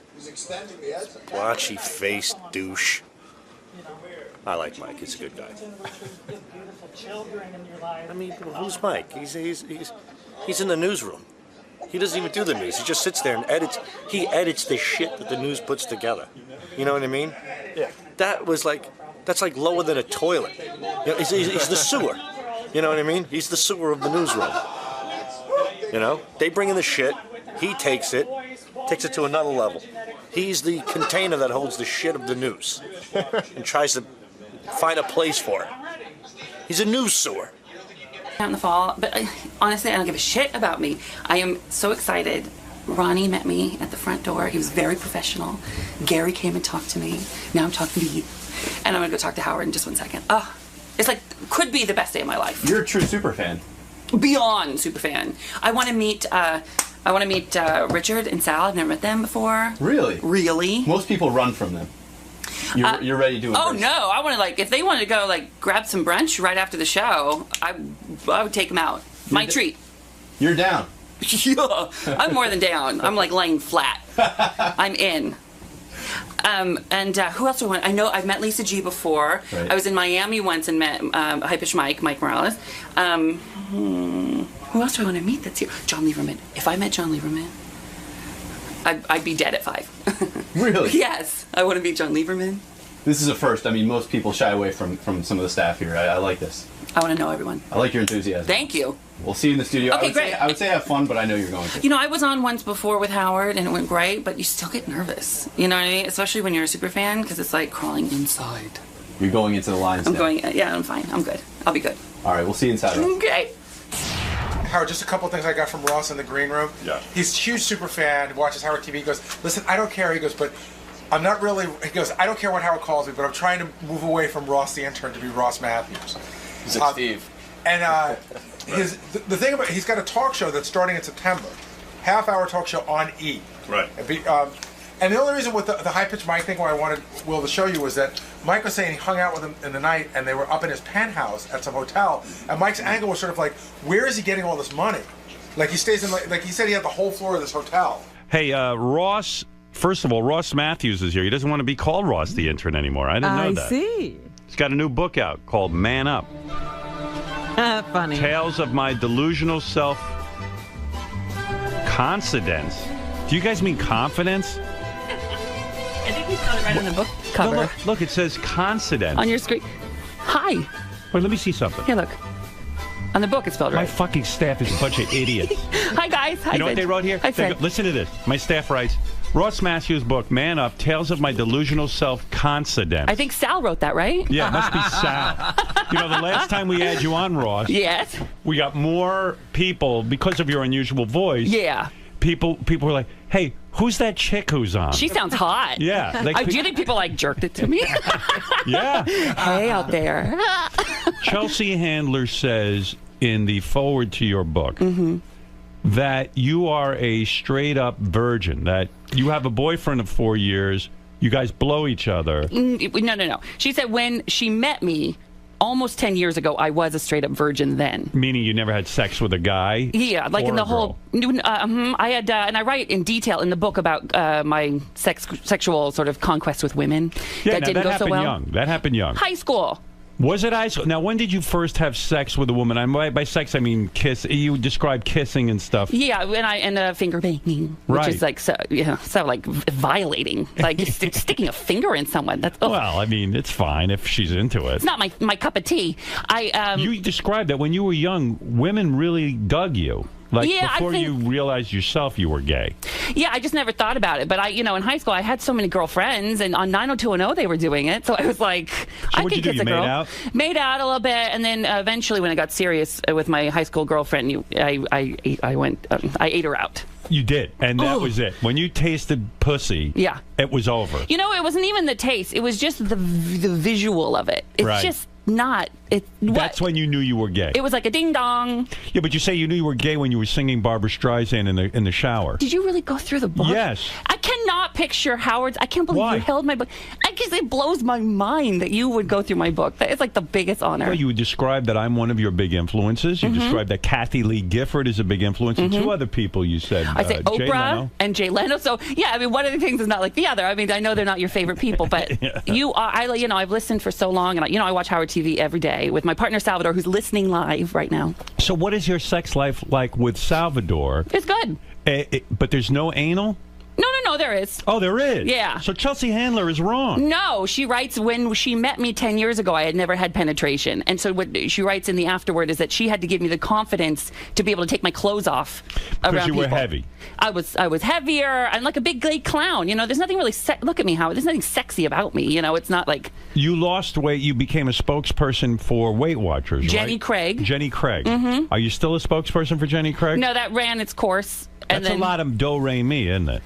Blotchy-faced douche. I like Mike. He's a good guy. I mean, who's Mike? He's in the newsroom. He doesn't even do the news. He just sits there and edits. He edits the shit that the news puts together. You know what I mean? Yeah. That's like lower than a toilet. He's the sewer. You know what I mean? He's the sewer of the newsroom. They bring in the shit. He takes it to another level. He's the container that holds the shit of the news and tries to find a place for it. He's a news sewer. Out in the fall, but honestly, I don't give a shit about me. I am so excited. Ronnie met me at the front door. He was very professional. Gary came and talked to me. Now I'm talking to you. And I'm gonna go talk to Howard in just 1 second. It's like, could be the best day of my life. You're a true super fan. Beyond super fan. I want to meet Richard and Sal. I've never met them before. Really? Really? Most people run from them. You're ready to embrace. Oh no! I want to if they wanted to go grab some brunch right after the show, I would take them out. My treat. You're down. Yeah, I'm more than down. I'm laying flat. I'm in. And who else do I want? I know I've met Lisa G before. Right. I was in Miami once and met High-Pitch Mike Morales. Who else do I want to meet that's here? John Lieberman. If I met John Lieberman, I'd be dead at 5. Really? Yes. I want to meet John Lieberman. This is a first. I mean, most people shy away from some of the staff here. I like this. I want to know everyone. I like your enthusiasm. Thank you. We'll see you in the studio. Okay, great. I would say have fun, but I know you're going to. I was on once before with Howard, and it went great, but you still get nervous. You know what I mean? Especially when you're a super fan, because it's like crawling inside. You're going into the lines now. Yeah, I'm fine. I'm good. I'll be good. All right, we'll see you inside. Okay. Howard, just a couple of things I got from Ross in the green room. Yeah. He's a huge super fan, watches Howard TV. He goes, listen, I don't care. He goes, but I'm not really, he goes, I don't care what Howard calls me, but I'm trying to move away from Ross the intern to be Ross Matthews. He's like Steve. And the thing about he's got a talk show that's starting in September, half-hour talk show on E. Right. And the only reason with the high-pitched Mike thing why I wanted Will to show you was that Mike was saying he hung out with him in the night and they were up in his penthouse at some hotel, and Mike's angle was sort of like, where is he getting all this money? Like he stays in, like he said he had the whole floor of this hotel. Hey, Ross, first of all, Ross Matthews is here. He doesn't want to be called Ross the intern anymore. I didn't know that. I see. He's got a new book out called Man Up. Funny. Tales of My Delusional Self-Confidence. Do you guys mean confidence? I think we found it right on the book cover. No, look, it says confidence. On your screen. Hi. Wait, let me see something. Here, look. On the book, it's spelled right. My fucking staff is a bunch of idiots. Hi, guys. Hi, You know what Sid. they wrote here? Hi, Fred. Listen to this. My staff writes, Ross Matthews' book, Man Up, Tales of My Delusional Self-Confidence. I think Sal wrote that, right? Yeah, it must be Sal. The last time we had you on, Ross, Yes. we got more people, because of your unusual voice. Yeah. People were like, hey, who's that chick who's on? She sounds hot. Yeah. Do you think people jerked it to me? Yeah. Hey, out there. Chelsea Handler says in the foreword to your book that you are a straight-up virgin, that you have a boyfriend of 4 years, you guys blow each other. No. She said when she met me almost 10 years ago, I was a straight-up virgin then. Meaning you never had sex with a guy? Yeah, like or in the a whole... I had, and I write in detail in the book about my sexual sort of conquest with women. Yeah, that didn't go so well. Young. That happened young. High school. Was it high school? Now, when did you first have sex with a woman? By sex, I mean kiss. You describe kissing and stuff. Yeah, and finger banging, which Right. is violating, like sticking a finger in someone. That's Well, I mean, it's fine if she's into it. It's not my cup of tea. You described that when you were young, women really dug you. Like Yeah, I before think- you realized yourself you were gay. Yeah, I just never thought about it. But in high school, I had so many girlfriends, and on 90210 they were doing it. So I was like, I what'd could you do? kiss You a made girl. out? Made out a little bit, and then eventually, when I got serious with my high school girlfriend, I ate her out. You did, and that Ooh. was it. When you tasted pussy, Yeah. it was over. It wasn't even the taste; it was just the visual of it. It's Right. just not. That's when you knew you were gay. It was like a ding dong. Yeah, but you say you knew you were gay when you were singing Barbra Streisand in the shower. Did you really go through the book? Yes. I cannot picture Howard's. I can't believe you held my book. I guess it blows my mind that you would go through my book. That is like the biggest honor. Well, you would describe that I'm one of your big influences. You Mhm. described that Kathy Lee Gifford is a big influence, and two other people you said. I say Jay Oprah Leno. and Jay Leno. So yeah, I mean, one of the things is not like the other. I mean, I know they're not your favorite people, but you are. I've listened for so long, and I watch Howard TV every day with my partner Salvador, who's listening live right now. So, what is your sex life like with Salvador? It's good. But there's no anal? No, there is. Oh, there is? Yeah. So Chelsea Handler is wrong. No, she writes, when she met me 10 years ago, I had never had penetration. And so what she writes in the afterword is that she had to give me the confidence to be able to take my clothes off around Because you were people. heavy. I was heavier. I'm like a big gay clown. There's nothing really, look at me, Howard. There's nothing sexy about me. It's not like... You lost weight. You became a spokesperson for Weight Watchers, Jenny right? Craig. Jenny Craig. Mhm. Are you still a spokesperson for Jenny Craig? No, that ran its course. And That's then, a lot of do-re-mi, isn't it?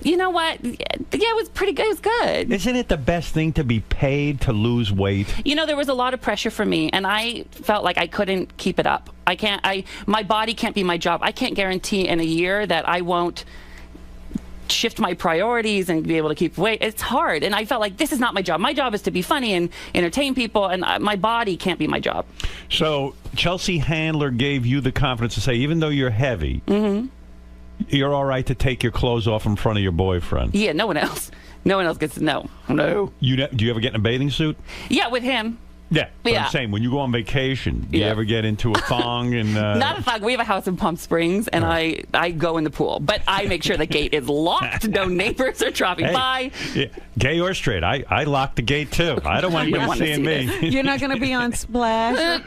You know what? Yeah, it was pretty good. It was good. Isn't it the best thing to be paid to lose weight? There was a lot of pressure for me, and I felt like I couldn't keep it up. My body can't be my job. I can't guarantee in a year that I won't shift my priorities and be able to keep weight. It's hard, and I felt like this is not my job. My job is to be funny and entertain people, and my body can't be my job. So Chelsea Handler gave you the confidence to say, even though you're heavy, you're all right to take your clothes off in front of your boyfriend. Yeah, no one else. No one else gets to know. No. Do you ever get in a bathing suit? Yeah, with him. Yeah, but Yeah. I'm saying, when you go on vacation, do you Yeah. ever get into a thong? And Not a thong. We have a house in Palm Springs, and I go in the pool. But I make sure the gate is locked. No neighbors are dropping Hey, by. yeah, gay or straight, I lock the gate too. I don't want You don't anybody wanna seeing see me. this. You're not going to be on Splash?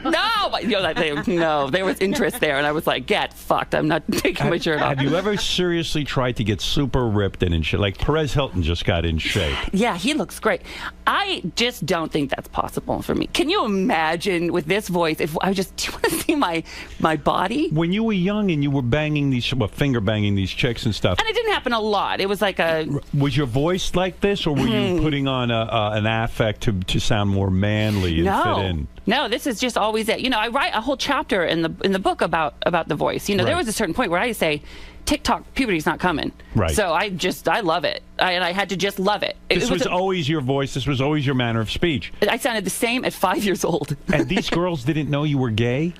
No, there was interest there, and I was like, get fucked. I'm not taking my shirt off. Have you ever seriously tried to get super ripped and in shape? Like Perez Hilton just got in shape. Yeah, he looks great. I just don't think that's possible for me. Can you imagine with this voice? If I just, do you want to see my body? When you were young and you were banging these, finger banging these chicks and stuff, And it didn't happen a lot. It was like a. was your voice like this, or were you putting on an affect to sound more manly and fit in? No, this is just always it. I write a whole chapter in the book about the voice. There Right. was a certain point where I say, TikTok puberty's not coming. Right. So I love it, and I had to just love it. This was always your voice. This was always your manner of speech. I sounded the same at 5 years old. And these girls didn't know you were gay?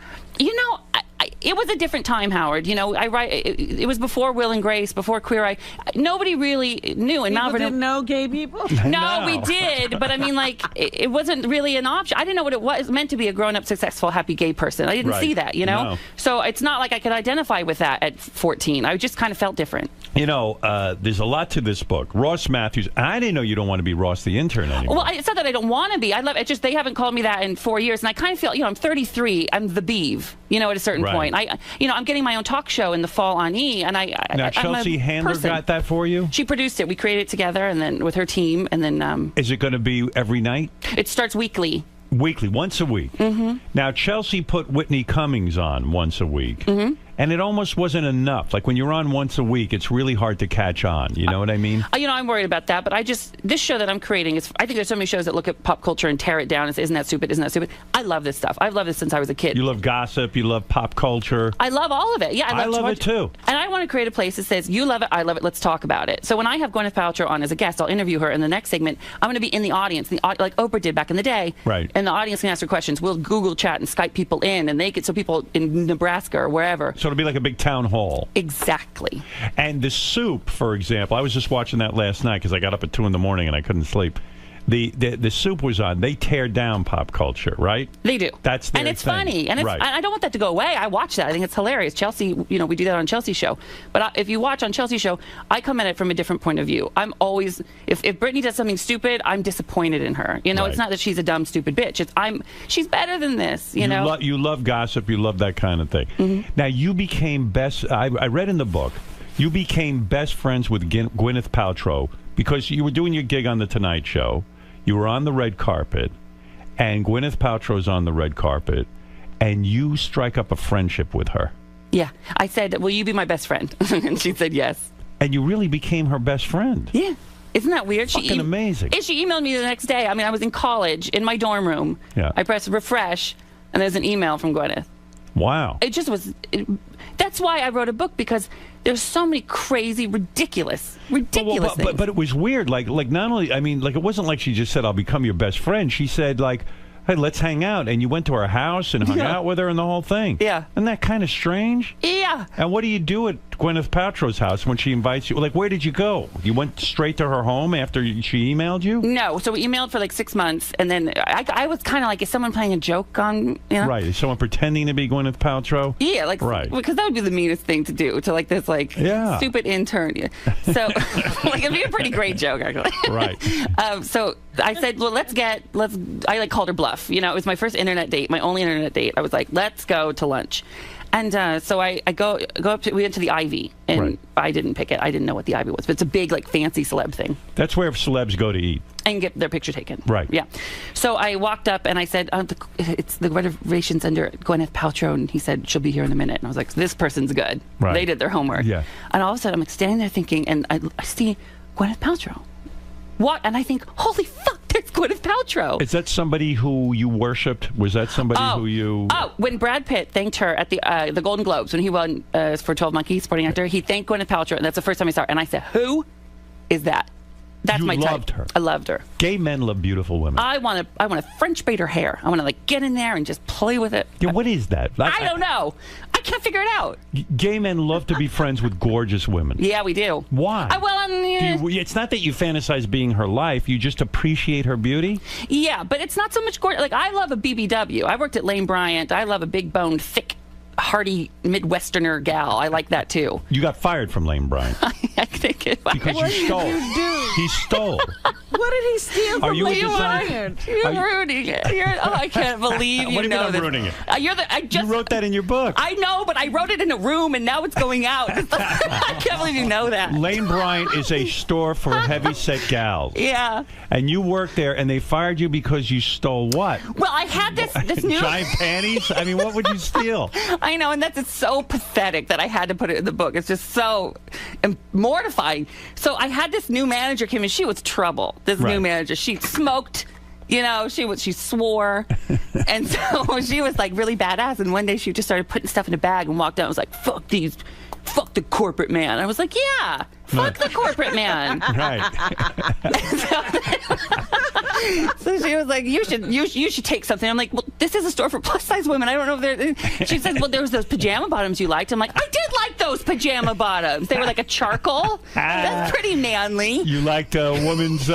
It was a different time, Howard. I write. It was before Will and Grace, before Queer Eye. Nobody really knew. And People Malvern didn't know gay people? No, we did, but I mean, it wasn't really an option. I didn't know what it was meant to be a grown-up, successful, happy gay person. I didn't Right. see that, No. So it's not like I could identify with that at 14. I just kind of felt different. There's a lot to this book. Ross Matthews. I didn't know you don't want to be Ross the intern anymore. Well, it's not that I don't want to be. I love it. Just they haven't called me that in 4 years, and I kind of feel, I'm 33. I'm the Beeve. At a certain Right. point, I'm getting my own talk show in the fall on E, and Now, Chelsea I'm a Handler person. got that for you? She produced it. We created it together, and then with her team, and then Is it going to be every night? it starts weekly. Weekly, once a week. Mm-hmm. Now, Chelsea put Whitney Cummings on once a week. Mm-hmm. And it almost wasn't enough. Like when you're on once a week, it's really hard to catch on. You know what I mean? I'm worried about that, but this show that I'm creating is, I think there's so many shows that look at pop culture and tear it down and say, isn't that stupid? Isn't that stupid? I love this stuff. I've loved this since I was a kid. You love gossip. You love pop culture. I love all of it. Yeah, I love it too. And I want to create a place that says, you love it, I love it, let's talk about it. So when I have Gwyneth Paltrow on as a guest, I'll interview her. In the next segment, I'm going to be in the audience, like Oprah did back in the day. Right. And the audience can ask her questions. We'll Google chat and Skype people in, and so people in Nebraska or wherever. So it'll be like a big town hall. Exactly. And the soup, for example, I was just watching that last night because I got up at 2 in the morning and I couldn't sleep. the soup was on. They tear down pop culture, right? They do. That's their and it's thing. funny, and right. I don't want that to go away. I watch that. I think it's hilarious. Chelsea, we do that on Chelsea Show. But if you watch on Chelsea Show, I come at it from a different point of view. I'm always, if Brittany does something stupid, I'm disappointed in her. You know, Right. it's not that she's a dumb, stupid bitch. She's better than this. You know, you love gossip. You love that kind of thing. Mm-hmm. Now you became best. I read in the book, you became best friends with Gwyneth Paltrow because you were doing your gig on the Tonight Show. You were on the red carpet, and Gwyneth Paltrow's on the red carpet, and you strike up a friendship with her. Yeah. I said, will you be my best friend? And she said yes. And you really became her best friend. Yeah. Isn't that weird? Fucking amazing. And she emailed me the next day. I mean, I was in college, in my dorm room. Yeah. I pressed refresh, and there's an email from Gwyneth. Wow. It just was... that's why I wrote a book, because there's so many crazy, ridiculous things. But it was weird. Like not only, I mean, like it wasn't like she just said, I'll become your best friend. She said, like, hey, let's hang out. And you went to her house and hung out with her and the whole thing. Yeah. Isn't that kind of strange? Yeah. And what do you do at Gwyneth Paltrow's house when she invites you? Like, where did you go? You went straight to her home after she emailed you? No. So we emailed for like 6 months, and then I was kind of like, is someone playing a joke on, you know? Right. Is someone pretending to be Gwyneth Paltrow? Yeah, like, right. Because that would be the meanest thing to do, to like this, like, stupid intern. Yeah. So, like, it'd be a pretty great joke, actually. Right. So I said, well, I like called her bluff. You know, it was my first internet date, my only internet date. I was like, let's go to lunch. And so I go up to, we went to the Ivy, and Right. I didn't pick it. I didn't know what the Ivy was, but it's a big, like, fancy celeb thing. That's where celebs go to eat. And get their picture taken. Right. Yeah. So I walked up and I said, it's the reservation's under Gwyneth Paltrow, and he said, she'll be here in a minute. And I was like, this person's good. Right. They did their homework. Yeah. And all of a sudden, I'm like standing there thinking, and I see Gwyneth Paltrow. What? And I think, holy fuck, there's Gwyneth Paltrow. Is that somebody who you worshipped? Was that somebody who you... Oh, when Brad Pitt thanked her at the Golden Globes, when he won for 12 Monkeys, supporting actor, he thanked Gwyneth Paltrow, and that's the first time I saw her. And I said, who is that? That's my type. You loved her. I loved her. Gay men love beautiful women. I want to French braid her hair. I want to like get in there and just play with it. Yeah, what is that? I don't know. I can't figure it out. Gay men love to be friends with gorgeous women. Yeah, we do. Why? It's not that you fantasize being her life. You just appreciate her beauty? Yeah, but it's not so much gorgeous. Like, I love a BBW. I worked at Lane Bryant. I love a big-boned, thick, hearty Midwesterner gal. I like that, too. You got fired from Lane Bryant. I think it because you stole. He stole. What did he steal from Lane Bryant? You're ruining it. I can't believe you what do you know mean I'm this. ruining it? You wrote that in your book. I know, but I wrote it in a room, and now it's going out. I can't believe you know that. Lane Bryant is a store for heavy-set gals. Yeah. And you worked there, and they fired you because you stole what? Well, I had this new... Giant panties? I mean, what would you steal? I know, and it's so pathetic that I had to put it in the book. It's just so mortifying. So I had this new manager come in. She was trouble. This new manager. She smoked. You know, she swore. And so she was like really badass. And one day she just started putting stuff in a bag and walked out and was like, fuck the corporate man. And I was like, yeah, fuck the corporate man. Right. So she was like, you should take something. I'm like, well, this is a store for plus size women. I don't know if they're... She says, well, there was those pajama bottoms you liked. I'm like, I did like those pajama bottoms. They were like a charcoal. That's pretty manly. You liked a woman's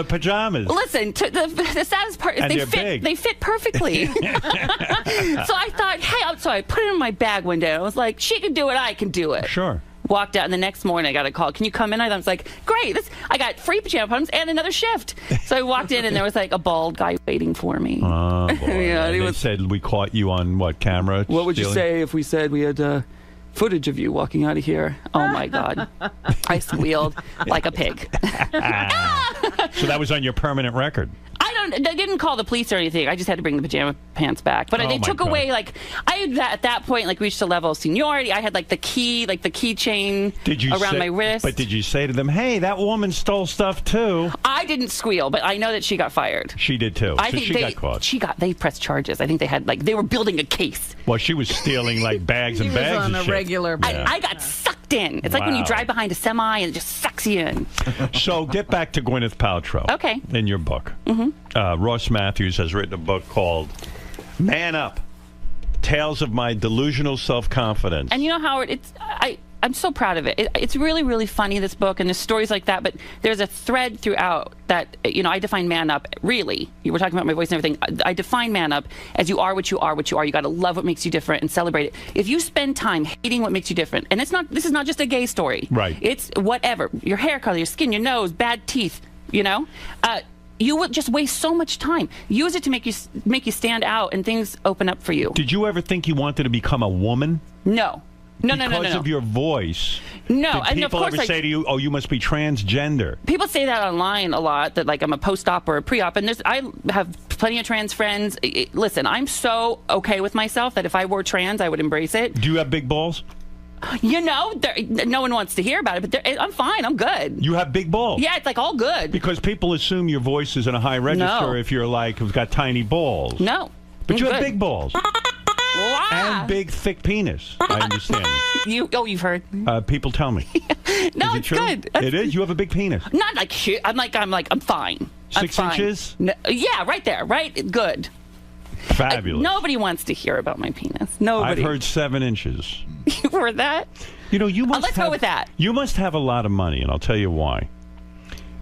pajamas. Listen, the saddest part is they fit perfectly. So I thought, hey, so I put it in my bag one day. I was like, she can do it, I can do it. Sure. Walked out, and the next morning I got a call. Can you come in? I was like, great. I got free pajama bottoms and another shift. So I walked in, and there was like a bald guy waiting for me. Oh, boy. Yeah, they said we caught you on what, camera? What would you say if we said we had footage of you walking out of here? Oh, my God. I squealed like a pig. So that was on your permanent record? They didn't call the police or anything. I just had to bring the pajama pants back. But they took away, like, I had at that point, like, reached a level of seniority. I had, like, the keychain around my wrist. But did you say to them, hey, that woman stole stuff, too? I didn't squeal, but I know that she got fired. She did, too. I so think she got caught. They pressed charges. I think they had, like, they were building a case. Well, she was stealing, like, bags and bags on of a shit. regular basis. I got sucked in. It's like when you drive behind a semi and it just sucks you in. So get back to Gwyneth Paltrow. Okay. In your book. Mm-hmm. Ross Matthews has written a book called Man Up, Tales of My Delusional Self-Confidence. And you know, Howard, I'm so proud of it. It's really, really funny, this book, and there's stories like that, but there's a thread throughout that, I define man up, really. You were talking about my voice and everything. I define man up as you are what you are, what you are. You got to love what makes you different and celebrate it. If you spend time hating what makes you different, and this is not just a gay story. Right. It's whatever. Your hair color, your skin, your nose, bad teeth, you would just waste so much time. Use it to make you stand out, and things open up for you. Did you ever think you wanted to become a woman? No. No. Because of your voice. No, Did and of people course, ever say to you, "Oh, you must be transgender"? People say that online a lot, that like I'm a post-op or a pre-op, and I have plenty of trans friends. Listen, I'm so okay with myself that if I were trans, I would embrace it. Do you have big balls? No one wants to hear about it, but I'm fine. I'm good. You have big balls? Yeah, it's like all good. Because people assume your voice is in a high register if you're like, who's got tiny balls. No. But you have good. big balls. And big, thick penis. I understand. You've heard. People tell me. No, is it it's true? good. It is? You have a big penis. Not like shit. I'm fine. 6 inches? No, yeah, right there. Right? Good. Fabulous. Nobody wants to hear about my penis. Nobody. I've heard 7 inches. You heard that? You must let's go with that. You must have a lot of money, and I'll tell you why.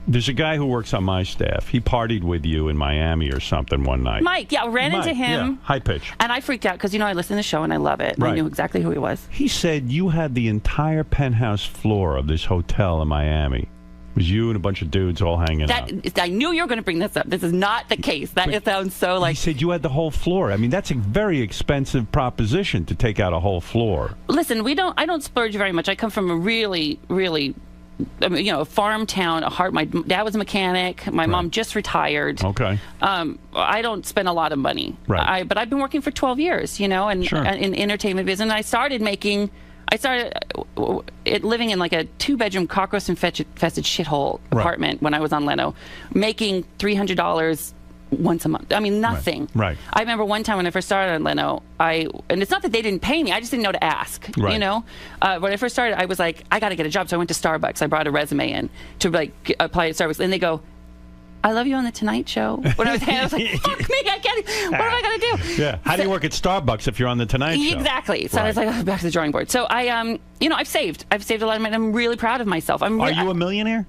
There's a guy who works on my staff. He partied with you in Miami or something one night. Mike, I ran into him. Yeah, high pitch. And I freaked out because, I listen to the show and I love it. Right. I knew exactly who he was. He said you had the entire penthouse floor of this hotel in Miami. It was you and a bunch of dudes all hanging out. I knew you were going to bring this up. This is not the case. That sounds so like... He said you had the whole floor. I mean, that's a very expensive proposition to take out a whole floor. Listen, I don't splurge very much. I come from a really, really... a farm town, my dad was a mechanic. My mom just retired. Okay. I don't spend a lot of money. Right. But I've been working for 12 years, and in entertainment business. And I started living in like a 2-bedroom cockroach-infested shithole apartment when I was on Leno, making $300 once a month. I mean, nothing. Right. I remember one time when I first started on Leno, and it's not that they didn't pay me, I just didn't know to ask. Right. When I first started, I was like, I got to get a job. So I went to Starbucks. I brought a resume in to apply at Starbucks. And they go, I love you on the Tonight Show. When I was like, fuck me, I can't. What am I going to do? Yeah. How do you work at Starbucks if you're on the Tonight Show? Exactly. So I was like, back to the drawing board. So I've saved a lot of money. I'm really proud of myself. Are you a millionaire?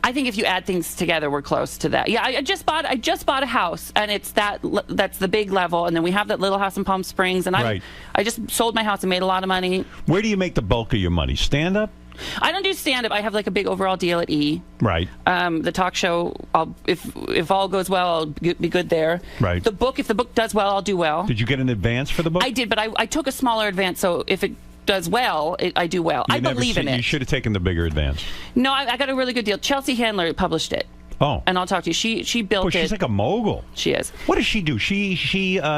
I think if you add things together, we're close to that. Yeah, I just bought a house, and that's the big level, and then we have that little house in Palm Springs, and I just sold my house and made a lot of money. Where do you make the bulk of your money? Stand up? I don't do stand-up. I have like a big overall deal at E. Right. The talk show, if all goes well, I'll be good there. Right. The book, if the book does well, I'll do well. Did you get an advance for the book? I did, but I took a smaller advance, so if it does well, I do well. I believe in it. You should have taken the bigger advance. No, I got a really good deal. Chelsea Handler published it. Oh. And I'll talk to you. She built it. She's like a mogul. She is. What does she do? She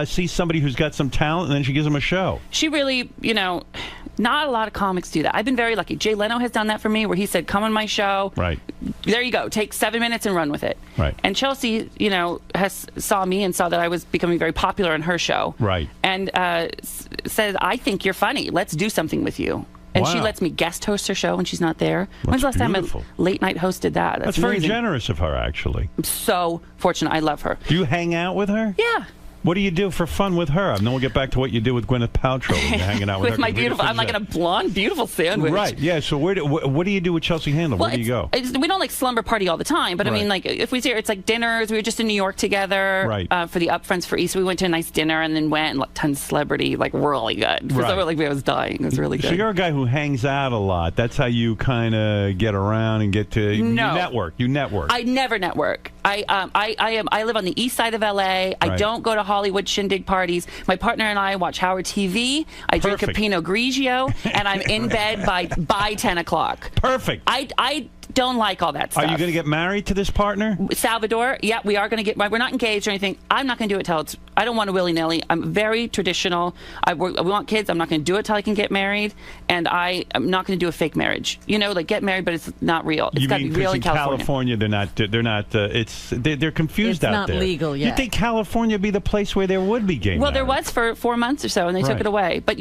sees somebody who's got some talent, and then she gives them a show. She really, not a lot of comics do that. I've been very lucky. Jay Leno has done that for me, where he said, come on my show. Right. There you go. Take 7 minutes and run with it. Right. And Chelsea, saw me and saw that I was becoming very popular on her show. Right. And said, I think you're funny. Let's do something with you. And she lets me guest host her show when she's not there. When's the last time a late night hosted that? That's very generous of her, actually. I'm so fortunate. I love her. Do you hang out with her? Yeah. What do you do for fun with her? And then we'll get back to what you do with Gwyneth Paltrow when you're hanging out with her. My beautiful, I'm like in a blonde, beautiful sandwich. Right, yeah. So what do you do with Chelsea Handler? Well, where do you go? We don't like slumber party all the time, but I mean, like if we see her, it's like dinners. We were just in New York together for the upfronts for East. We went to a nice dinner and then went and like tons of celebrity, like really good. Right. So like I was dying. It was really good. So you're a guy who hangs out a lot. That's how you kind of get around and get to you network. You network. I never network. I live on the east side of LA. I don't go to Hollywood shindig parties. My partner and I watch Howard TV. I drink a Pinot Grigio, and I'm in bed by 10 o'clock. Perfect. I don't like all that stuff. Are you going to get married to this partner? Salvador, yeah, we are going to get married. We're not engaged or anything. I'm not going to do it till I don't want to willy-nilly. I'm very traditional. We want kids. I'm not going to do it till I can get married, and I'm not going to do a fake marriage. Like get married, but it's not real. It's got to be real in California. They're confused out there. It's not legal yet. You'd think California would be the place where there would be gay marriage. Well, there was for 4 months or so, and they took it away. But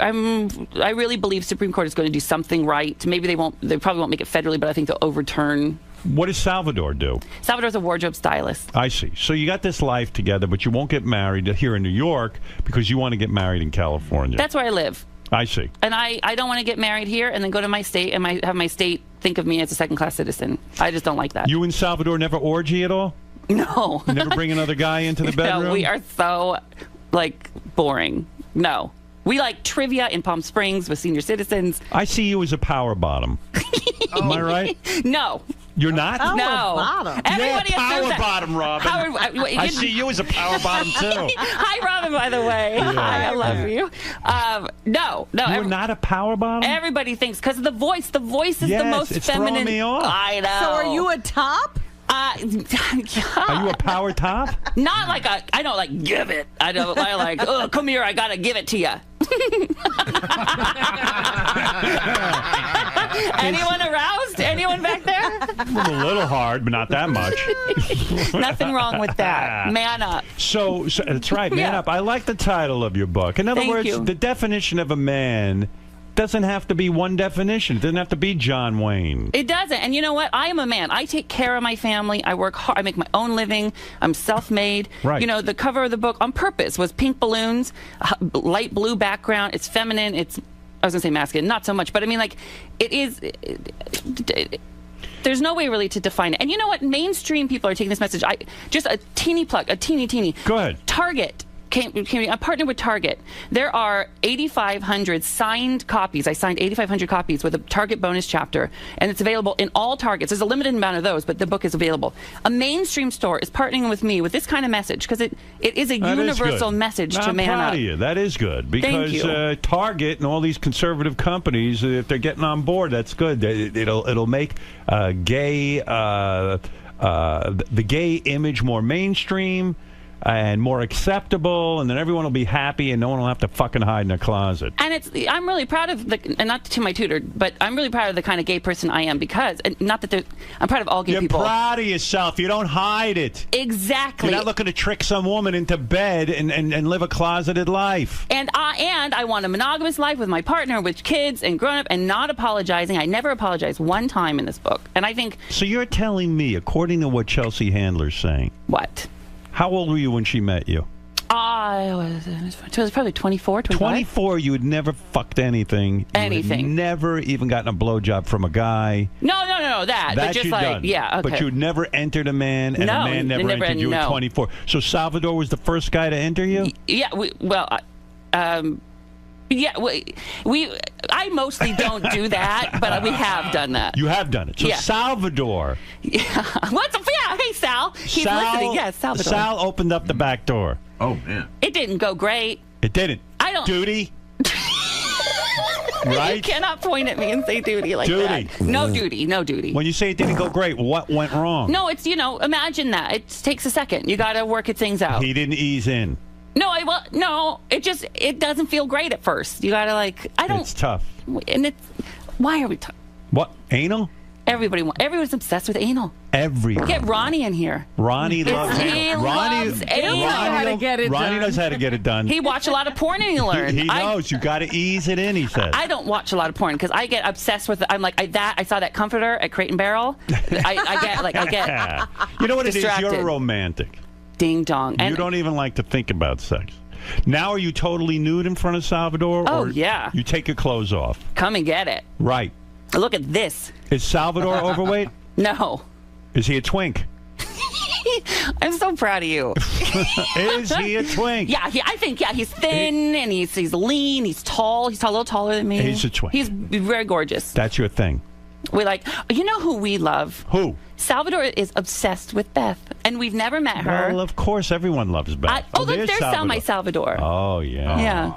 I really believe Supreme Court is going to do something right. Maybe they won't. They probably won't make it federally, but I think they'll overturn. What does Salvador do? Salvador's a wardrobe stylist. I see. So you got this life together, but you won't get married here in New York because you want to get married in California. That's where I live. I see. And I don't want to get married here and then go to my state and have my state think of me as a second-class citizen. I just don't like that. You and Salvador never orgy at all? No. Never bring another guy into the bedroom? No, we are so, boring. No. We like trivia in Palm Springs with senior citizens. I see you as a power bottom. Am I right? No. You're not? No. Everybody power assumes bottom, Robin. I see you as a power bottom, too. Hi, Robin, by the way. Yeah. Hi, I love you. No. You're not a power bottom? Everybody thinks, because of the voice. The voice is Yes, the most it's feminine. throwing me off. I know. So are you a top? Are you a power top? Not like I don't give it. I don't come here, I gotta give it to you. Anyone aroused? Anyone back there? A little hard, but not that much. Nothing wrong with that. Man up. So that's right, man up. I like the title of your book. In other Thank words, you. the definition of a man doesn't have to be one definition. It doesn't have to be John Wayne. It doesn't. And you know what? I am a man. I take care of my family. I work hard. I make my own living. I'm self-made. Right. You know, the cover of the book on purpose was pink balloons, light blue background. It's feminine. I was going to say masculine. Not so much. But I mean, it is... There's no way really to define it. And you know what? Mainstream people are taking this message. Just a teeny plug, a teeny. Go ahead. Target. I partnered with Target. There are 8,500 signed copies. I signed 8,500 copies with a Target bonus chapter, and it's available in all Targets. There's a limited amount of those, but the book is available. A mainstream store is partnering with me with this kind of message because it is a universal message to man I'm proud up. of you. That is good Thank you. because Target and all these conservative companies, if they're getting on board, that's good. It'll make the gay image more mainstream and more acceptable, and then everyone will be happy and no one will have to fucking hide in a closet. And I'm really proud of and not to my tutor, but I'm really proud of the kind of gay person I am because, and not that I'm proud of all gay people. You're proud of yourself. You don't hide it. Exactly. You're not looking to trick some woman into bed and live a closeted life. And I want a monogamous life with my partner, with kids and grown up, and not apologizing. I never apologized one time in this book. And I think... So you're telling me, according to what Chelsea Handler's saying... What? How old were you when she met you? I was probably 24, 25. 24, you had never fucked anything. Anything. You had never even gotten a blowjob from a guy. No, that. But just you'd like, done. yeah, okay. But you never entered a man, and a man never entered you at 24. So Salvador was the first guy to enter you? Yeah, I mostly don't do that, but we have done that. You have done it. So yeah. Salvador. Yeah. Hey, Sal. He's listening. Yes, Salvador. Sal opened up the back door. Oh, man. It didn't go great. It didn't. I don't. Duty. Right? You cannot point at me and say duty like duty. that. No duty. When you say it didn't go great, what went wrong? No, it's, imagine that. It takes a second. You got to work things out. He didn't ease in. No, it doesn't feel great at first. You got to It's tough. And why are we talking? What? Anal? Everyone's obsessed with anal. Everyone. Get Ronnie in here. Ronnie loves anal. He loves anal. Ronnie knows how to get it done. He watched a lot of porn and he learned. He knows. You got to ease it in, he says. I don't watch a lot of porn because I get obsessed with it. I'm like, I saw that comforter at Crate and Barrel. I get You know what distracted. it is? You're a romantic. Ding dong. You don't even like to think about sex. Now are you totally nude in front of Salvador? Oh, or yeah. You take your clothes off? Come and get it. Right. Look at this. Is Salvador overweight? No. Is he a twink? I'm so proud of you. Is he a twink? Yeah, I think he's thin and he's lean. He's tall. He's a little taller than me. He's a twink. He's very gorgeous. That's your thing. You know who we love? Who? Salvador is obsessed with Beth, and we've never met her. Well, of course, everyone loves Beth. Look, there's my Salvador. Oh, yeah. Yeah.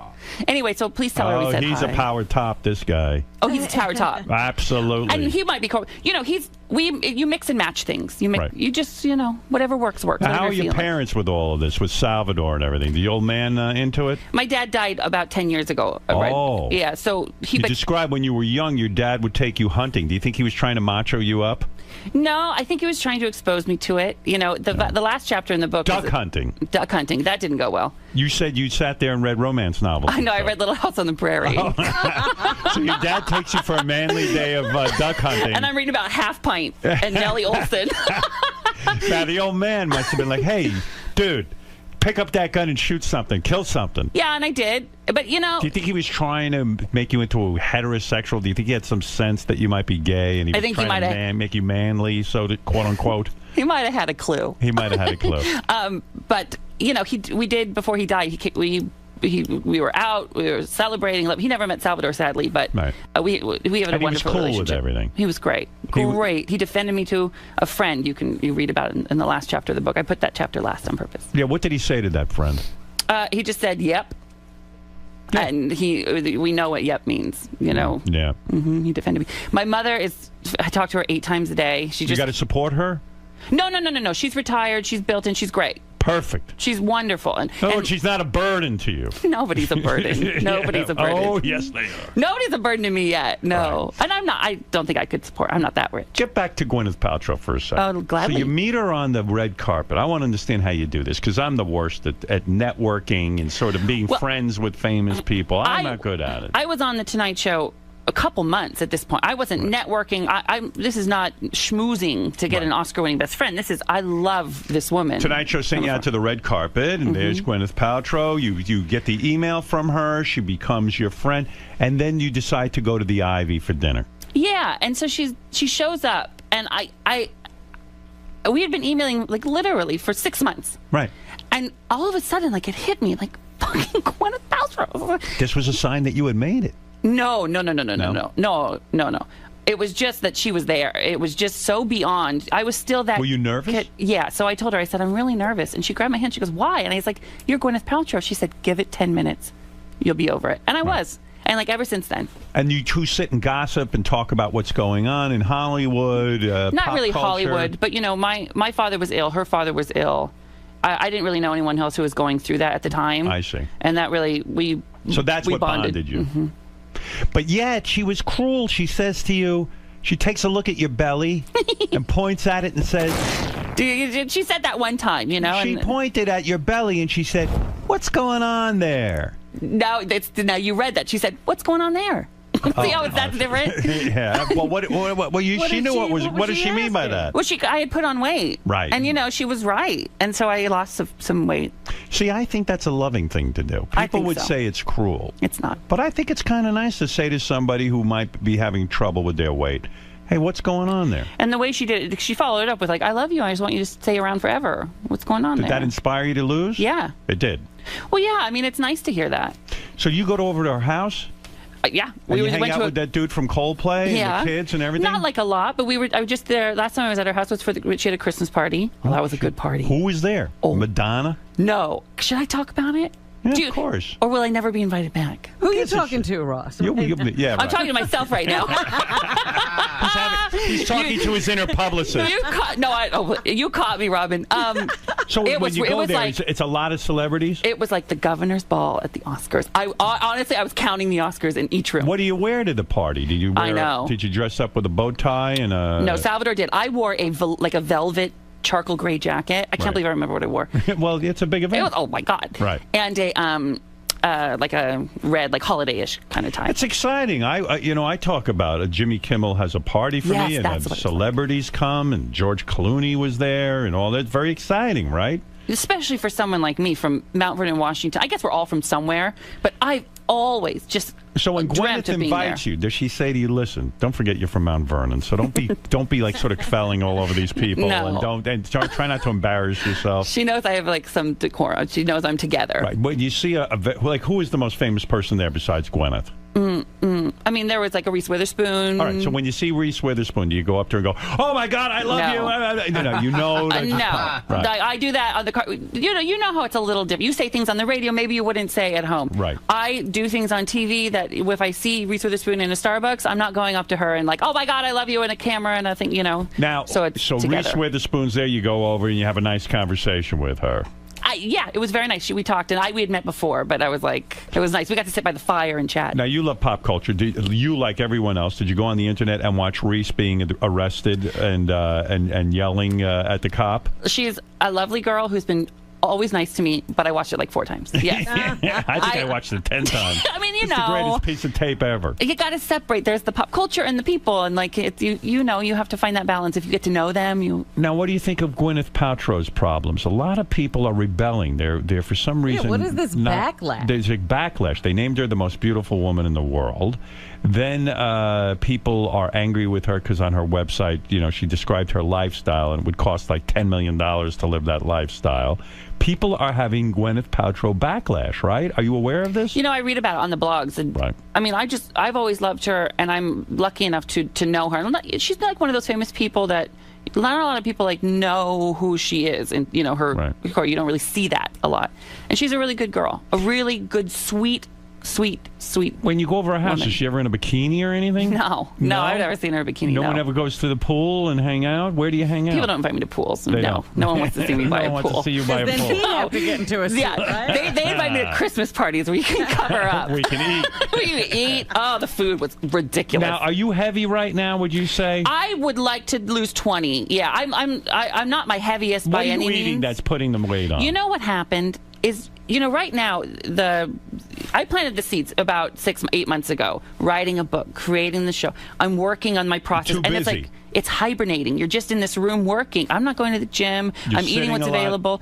Anyway, so please tell her we said he's hi. a power top, this guy. Oh, he's a tower top. Absolutely. And he might be cool. You mix and match things. You just, whatever works. Now, how are your parents with all of this, with Salvador and everything? The old man into it? My dad died about 10 years ago. Oh. Right? Yeah, so You described when you were young, your dad would take you hunting. Do you think he was trying to macho you up? No, I think he was trying to expose me to it. The last chapter in the book Duck hunting. Duck hunting. That didn't go well. You said you sat there and read romance novels. I know. I read Little House on the Prairie. So your dad takes you for a manly day of duck hunting. And I'm reading about Half Pint and Nellie Olson. Now, the old man must have been like, hey, dude, pick up that gun and shoot something, kill something. Yeah, and I did. But, you know. Do you think he was trying to make you into a heterosexual? Do you think he had some sense that you might be gay and he was think he trying to make you manly, so to quote unquote? He might have had a clue. He might have had a clue. But, you know, we did, before he died, we were out, we were celebrating. He never met Salvador, sadly, but we have a wonderful he was cool relationship. with everything. He was great. Great. He defended me to a friend. You read about it in the last chapter of the book. I put that chapter last on purpose. Yeah, what did he say to that friend? He just said, yep. Yeah. And we know what yep means, you know. Yeah. He defended me. My mother I talk to her 8 times a day. You got to support her? No. She's retired. She's built in. She's great. Perfect. She's wonderful. And she's not a burden to you. Nobody's a burden. Nobody's a burden. Oh, yes, they are. Nobody's a burden to me yet. No. Right. And I don't think I could support. I'm not that rich. Get back to Gwyneth Paltrow for a second. Oh, gladly. So you meet her on the red carpet. I want to understand how you do this, because I'm the worst at networking and sort of being friends with famous people. I'm not good at it. I was on The Tonight Show a couple months at this point. I wasn't networking. This is not schmoozing to get an Oscar-winning best friend. I love this woman. Tonight Show sent you out to the red carpet, and there's Gwyneth Paltrow. You get the email from her. She becomes your friend, and then you decide to go to the Ivy for dinner. Yeah, and so she shows up, and we had been emailing like literally for 6 months. Right. And all of a sudden, like, it hit me, like, fucking Gwyneth Paltrow. This was a sign that you had made it. No. It was just that she was there. It was just so beyond. I was still that. Were you nervous? Yeah. So I told her, I said, I'm really nervous. And she grabbed my hand. She goes, why? And I was like, you're Gwyneth Paltrow. She said, give it 10 minutes. You'll be over it. And I was. And like ever since then. And you two sit and gossip and talk about what's going on in Hollywood. Not pop really culture. Hollywood, but you know, my father was ill. Her father was ill. I didn't really know anyone else who was going through that at the time. I see. And that really So that's what bonded you. But yet she was cruel. She says to you, she takes a look at your belly and points at it and says, she said that one time, you know. She pointed at your belly and she said, what's going on there? Now you read that. She said, what's going on there? See how that's different? Yeah. Well, she knew what does she mean by that? Well, I had put on weight. Right. And, you know, she was right. And so I lost some weight. See, I think that's a loving thing to do. People would say it's cruel. It's not. But I think it's kind of nice to say to somebody who might be having trouble with their weight, hey, what's going on there? And the way she did it, she followed it up with, like, I love you. I just want you to stay around forever. What's going on there? Did that inspire you to lose? Yeah. It did. Well, yeah. I mean, it's nice to hear that. So you go over to her house? Yeah. And you hang out with that dude from Coldplay and the kids and everything? Not like a lot, but I was just there. Last time I was at her house was she had a Christmas party. Well, that was a good party. Who was there? Madonna? No. Should I talk about it? Yeah, of course. Or will I never be invited back? Who are you talking to, Ross? Yeah, I'm talking to myself right now. He's talking to his inner publicist. You caught me, Robin. So when you go there, it's a lot of celebrities? It was like the governor's ball at the Oscars. Honestly, I was counting the Oscars in each room. What do you wear to the party? Did you wear? I know. Did you dress up with a bow tie and a? No, Salvador did. I wore a velvet charcoal gray jacket. I can't believe I remember what I wore. Well, it's a big event. Oh my God! Right. And like a red, like holiday-ish kind of tie. It's exciting. I talk about it. Jimmy Kimmel has a party for me, and celebrities come, and George Clooney was there, and all that. Very exciting, right? Especially for someone like me from Mount Vernon, Washington. I guess we're all from somewhere, but I've always just So when Gwyneth invites you, does she say to you, "Listen, don't forget you're from Mount Vernon, so don't be like sort of felling all over these people, and try not to embarrass yourself." She knows I have like some decorum. She knows I'm together. Right. But you see who is the most famous person there besides Gwyneth? I mean, there was like a Reese Witherspoon. All right, so when you see Reese Witherspoon, do you go up to her and go, "Oh my God, I love you"? No. Right. I do that on the car. You know how it's a little different. You say things on the radio maybe you wouldn't say at home. Right. I do things on TV that if I see Reese Witherspoon in a Starbucks, I'm not going up to her and like, "Oh my God, I love you," in a camera and I think, Now, so Reese Witherspoon's there. You go over and you have a nice conversation with her. Yeah, it was very nice. We talked, and we had met before, but I was like, it was nice. We got to sit by the fire and chat. Now, you love pop culture. You, like everyone else, did you go on the internet and watch Reese being arrested and yelling at the cop? She's a lovely girl who's been always nice to me, but I watched it like 4 times. Yes. I think I watched it 10 times. I mean, It's the greatest piece of tape ever. You got to separate. There's the pop culture and the people, and like you have to find that balance. If you get to know them, Now, what do you think of Gwyneth Paltrow's problems? A lot of people are rebelling. They're for some reason. what is this backlash? There's a backlash. They named her the most beautiful woman in the world. Then people are angry with her because on her website, she described her lifestyle and it would cost like $10 million to live that lifestyle. People are having Gwyneth Paltrow backlash, right? Are you aware of this? I read about it on the blogs. And right. I mean, I've always loved her, and I'm lucky enough to know her. She's not like one of those famous people that not a lot of people know who she is, and her. Right. You don't really see that a lot. And she's a really good girl, a really good, sweet. When you go over her house, is she ever in a bikini or anything? No, I've never seen her in a bikini. No one ever goes to the pool and hang out? Where do you hang out? People don't invite me to pools. They no one wants to see me by a pool. No one wants to see you by a pool. Then he have to get into a suit, right? They invite me to Christmas parties where you can cover up. We can eat. We can eat. Oh, the food was ridiculous. Now, are you heavy right now, would you say? I would like to lose 20. Yeah, I'm not my heaviest by any means. What are you eating that's putting the weight on? You know what happened is, right now, I planted the seeds about 8 months ago, writing a book, creating the show. I'm working on my process. Too and busy. it's hibernating. You're just in this room working. I'm not going to the gym. You're I'm eating what's sitting a lot. available.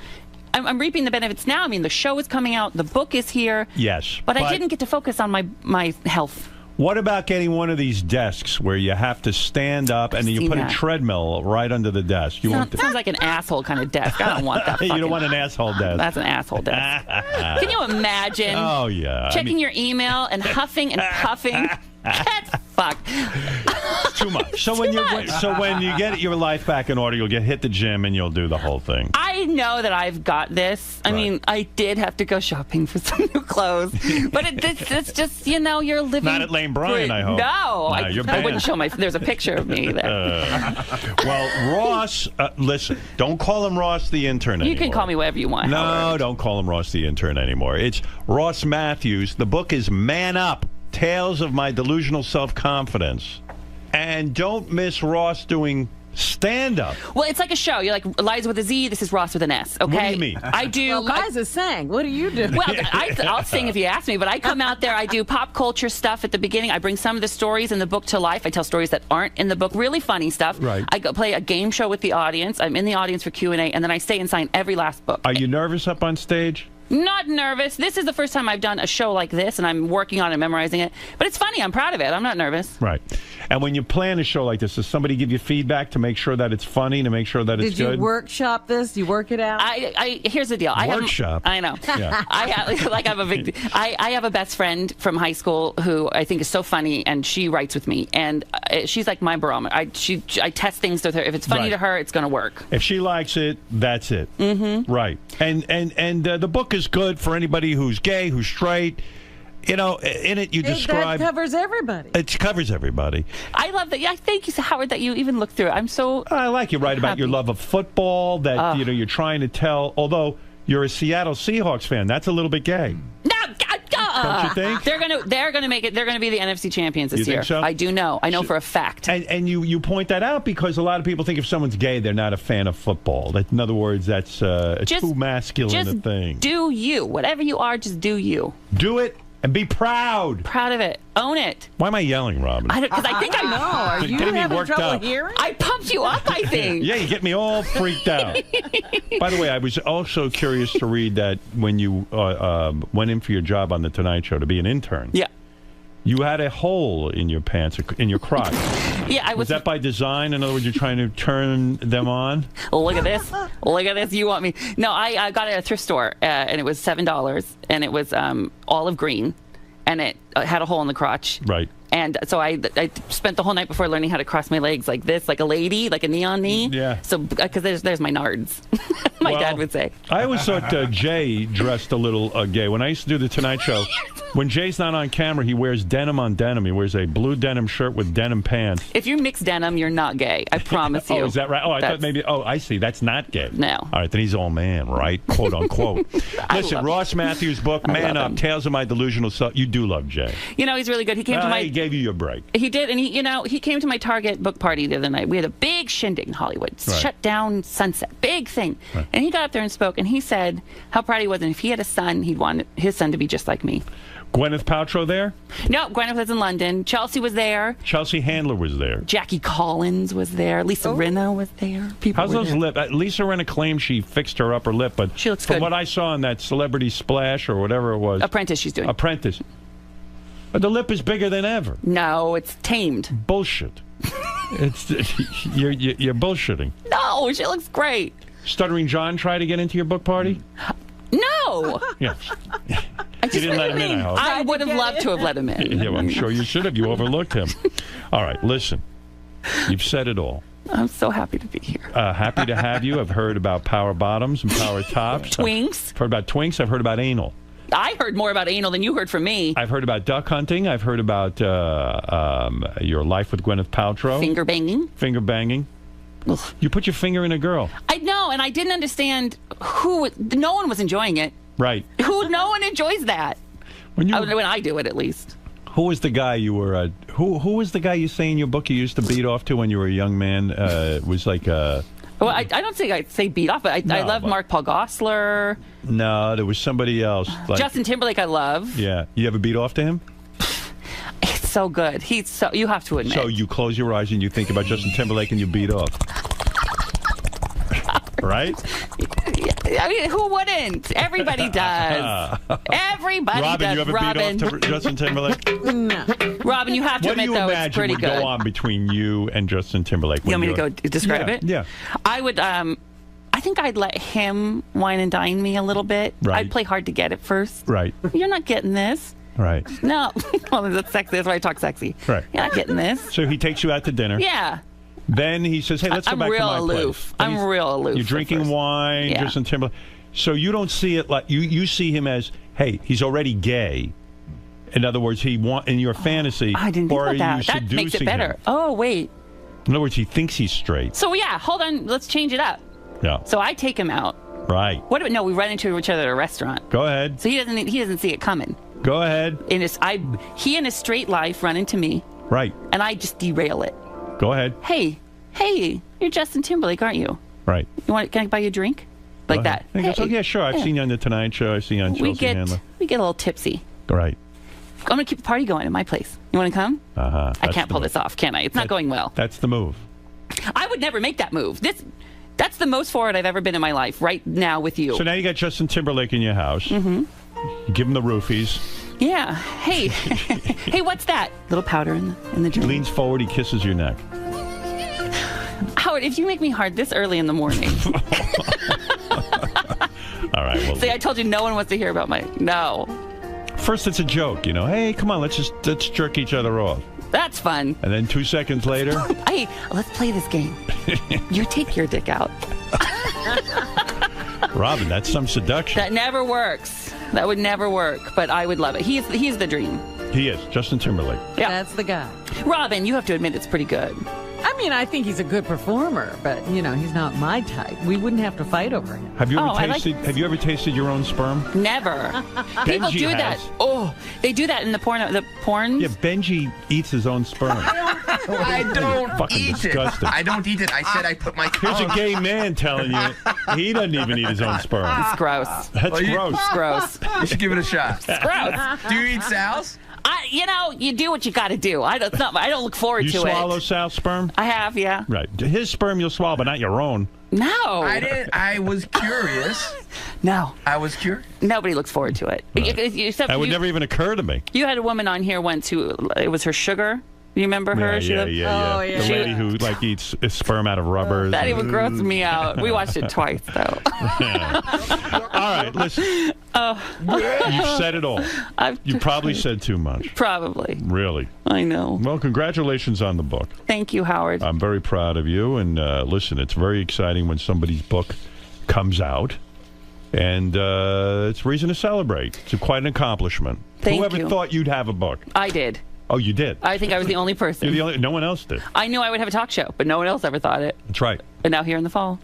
I'm reaping the benefits now. I mean, the show is coming out. The book is here. Yes. But I didn't get to focus on my health. What about getting one of these desks where you have to stand up and then you put a treadmill right under the desk? Sounds like an asshole kind of desk. I don't want that. You don't want an asshole desk. That's an asshole desk. Can you imagine? Oh, yeah. Checking your email and huffing and puffing. Get fucked. It's too much. So when you get your life back in order, you'll hit the gym and you'll do the whole thing. I know that I've got this. I mean, I did have to go shopping for some new clothes, but it's just you're living. Not at Lane Bryant, I hope. No, you're I wouldn't show There's a picture of me there. Well, Ross, listen, don't call him Ross the intern anymore. You can call me whatever you want. No, Howard. don't call him Ross the intern anymore. It's Ross Matthews. The book is Man Up, Tales of My Delusional Self-Confidence. And don't miss Ross doing stand-up. Well, it's like a show. You're like Liza with a Z. This is Ross with an S. Okay. What do you mean? I do. Well, Liza sang. What do you do? Well, I'll sing if you ask me. But I come out there. I do pop culture stuff at the beginning. I bring some of the stories in the book to life. I tell stories that aren't in the book. Really funny stuff. Right. I play a game show with the audience. I'm in the audience for Q&A, and then I stay and sign every last book. Are you nervous up on stage? Not nervous. This is the first time I've done a show like this, and I'm working on it, memorizing it. But it's funny. I'm proud of it. I'm not nervous. Right. And when you plan a show like this, does somebody give you feedback to make sure that it's funny, to make sure that it's good? Did you workshop this? You work it out? Here's the deal. Workshop? I know. Yeah. I have a best friend from high school who I think is so funny, and she writes with me. And she's like my barometer. I test things with her. If it's funny to her, it's going to work. If she likes it, that's it. Mm-hmm. Right. And the book is good for anybody who's gay, who's straight. In it you describe... That covers everybody. It covers everybody. I love that. Yeah, thank you, Howard, that you even looked through it. I'm so I like you write about your love of football, that you're trying to tell, although you're a Seattle Seahawks fan, that's a little bit gay. Don't you think? They're gonna make it. They're gonna be the NFC champions this year. Think so? I do know. I know for a fact. And you point that out because a lot of people think if someone's gay, they're not a fan of football. That, in other words, that's too masculine a thing. Do you. Whatever you are, just do you. Do it and be proud. Proud of it. Own it. Why am I yelling, Robin? Because I think I know. Are you having trouble hearing? I pumped you up, I think. Yeah, you get me all freaked out. By the way, I was also curious to read that when you went in for your job on The Tonight Show to be an intern. Yeah. You had a hole in your pants, in your crotch. Yeah, I was. Was that by design? In other words, you're trying to turn them on? Look at this. Look at this. You want me? No, I got it at a thrift store, and it was $7, and it was olive green, and it had a hole in the crotch. Right. And so I spent the whole night before learning how to cross my legs like this, like a lady, like a neon knee. Yeah. So, because there's my nards, my dad would say. I always thought Jay dressed a little gay. When I used to do The Tonight Show, when Jay's not on camera, he wears denim on denim. He wears a blue denim shirt with denim pants. If you mix denim, you're not gay. I promise you. Oh, is that right? Oh, I thought maybe. Oh, I see. That's not gay. No. All right, then he's all man, right? Quote unquote. Listen, Ross Matthews' book, Man Up, Tales of My Delusional Self. You do love Jay. Okay. You know, he's really good. He came to my. He gave you your break. He did, and he came to my Target book party the other night. We had a big shindig in Hollywood, Right. shut down Sunset, big thing. Right. And he got up there and spoke, and he said how proud he was, and if he had a son, he'd want his son to be just like me. Gwyneth Paltrow there? No, Gwyneth was in London. Chelsea was there. Chelsea Handler was there. Jackie Collins was there. Lisa Rinna was there. People How's were those there. lip? Lisa Rinna claims she fixed her upper lip, but she looks from good. what I saw in that Celebrity Splash or whatever it was. Apprentice she's doing. Apprentice. But the lip is bigger than ever. No, it's tamed. Bullshit. It's you're bullshitting. No, she looks great. Stuttering John tried to get into your book party? No. Yeah. I You didn't let him in, I hope. I would have loved to have let him in. Yeah, well, I'm sure you should have. You overlooked him. All right, listen. You've said it all. I'm so happy to be here. Happy to have you. I've heard about power bottoms and power tops. Twinks. I've heard about twinks. I've heard about anal. I heard more about anal than you heard from me. I've heard about duck hunting. I've heard about your life with Gwyneth Paltrow. Finger banging. Finger banging. You put your finger in a girl. I know, and I didn't understand who. No one was enjoying it. Right. No one enjoys that. When I do it, at least. Who was the guy you were? Who was the guy you say in your book you used to beat off to when you were a young man? Was like Well, I don't think I'd say beat off, but I love Mark Paul Gosselaar. No, there was somebody else. Like, Justin Timberlake, I love. Yeah, you ever beat off to him? He's so good. He's so. You have to admit. So you close your eyes and you think about Justin Timberlake and you beat off. Right? I mean, who wouldn't? Everybody does. Everybody Robin, does. you ever Robin. beat off to Justin Timberlake? No. Robin, you have to What do admit, you though, it's imagine pretty would good. go on between you and Justin Timberlake? You want me to you're- go describe it? Yeah. I would. I think I'd let him wine and dine me a little bit. Right. I'd play hard to get at first. Right. You're not getting this. Right. No. Well, that's sexy. That's why I talk sexy. Right. You're not getting this. So he takes you out to dinner. Yeah. Then he says, "Hey, let's go I'm back real to my aloof. place." I'm real aloof. You're drinking wine, Yeah. Justin Timberlake. So you don't see it like you see him as, "Hey, he's already gay." In other words, he want in your fantasy, I didn't think or about are that. you That seducing makes it better. him? Oh, wait. In other words, he thinks he's straight. So, yeah, hold on. Let's change it up. Yeah. So I take him out. Right. What? No, we run into each other at a restaurant. Go ahead. So he doesn't see it coming. Go ahead. He in his straight life run into me, Right. and I just derail it. Go ahead. Hey, you're Justin Timberlake, aren't you? Right. Can I buy you a drink? Go Like ahead. that. He goes, Hey. "Oh, yeah, sure. I've Yeah. seen you on the Tonight Show. I've seen you on We Chelsea Handler." get a little tipsy. Right. I'm gonna keep the party going at my place. You want to come? I can't pull this off, can I? It's not going well. That's the move. I would never make that move. That's the most forward I've ever been in my life. Right now with you. So now you got Justin Timberlake in your house. Mm-hmm. You give him the roofies. Yeah. Hey, hey, what's that? Little powder in the He drink. leans forward. He kisses your neck. Howard, if you make me hard this early in the morning. All right. Well, See, I told you no one wants to hear about my. No. first it's a joke. You know, hey, come on, let's jerk each other off. That's fun. And then 2 seconds later, Hey, let's play this game. You take your dick out. Robin, that's some seduction. That never works. That would never work, but I would love it. He's the dream. He is Justin Timberlake. Yeah. That's the guy. Robin, you have to admit it's pretty good. I mean, I think he's a good performer, but he's not my type. We wouldn't have to fight over him. Have you ever Oh, I like- tasted? Have you ever tasted your own sperm? Never. People Benji do that. has. Oh, they do that in the porn. The porn. Yeah, Benji eats his own sperm. I don't Fucking eat disgusting. it. I don't eat it. I said I put my Here's a tongue. gay man telling you he doesn't even eat his own sperm. It's gross. That's Well, gross. It's gross. You should give it a shot. It's gross. Do you eat Sal's? You do what you got to do. I don't look forward You to swallow it. Sal's sperm? I have, yeah. Right. His sperm you'll swallow, but not your own. No. I did. I was curious. No. I was curious. Nobody looks forward to it. Except That would you, never even occur to me. You had a woman on here once who it was her sugar. You remember her? Yeah. Oh, yeah. The lady who eats sperm out of rubbers. That even grosses me out. We watched it twice, though. All right, listen. You've said it all. You probably said too much. Probably. Really. I know. Well, congratulations on the book. Thank you, Howard. I'm very proud of you. And listen, it's very exciting when somebody's book comes out. And it's reason to celebrate. It's quite an accomplishment. Thank Whoever you. thought you'd have a book? I did. Oh, you did? I think I was the only person. You're the only. No one else did. I knew I would have a talk show, but no one else ever thought it. That's right. And now here in the fall.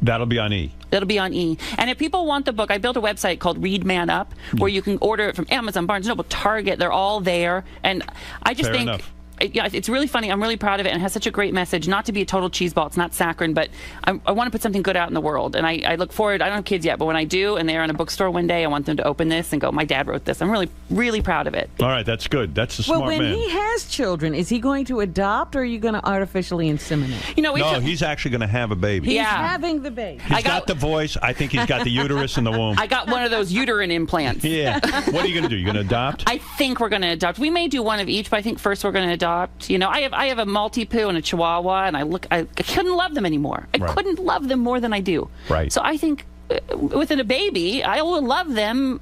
That'll be on E. It'll be on E. And if people want the book, I built a website called Read Man Up where you can order it from Amazon, Barnes & Noble, Target. They're all there. And I just Fair think... enough. Yeah, it's really funny. I'm really proud of it, and it has such a great message. Not to be a total cheeseball, it's not saccharine, but I want to put something good out in the world. And I look forward. I don't have kids yet, but when I do, and they're in a bookstore one day, I want them to open this and go, "My dad wrote this." I'm really, really proud of it. All right, that's good. That's a smart Well, when man. he has children, is he going to adopt or are you going to artificially inseminate? You know, No, he's actually going to have a baby. He's having the baby. He's got the voice. I think he's got the uterus in the womb. I got one of those uterine implants. Yeah. What are you going to do? You're going to adopt? I think we're going to adopt. We may do one of each, but I think first we're going to adopt. You know, I have a Maltipoo and a Chihuahua, and I couldn't love them anymore. I couldn't love them more than I do. Right. So I think within a baby, I will love them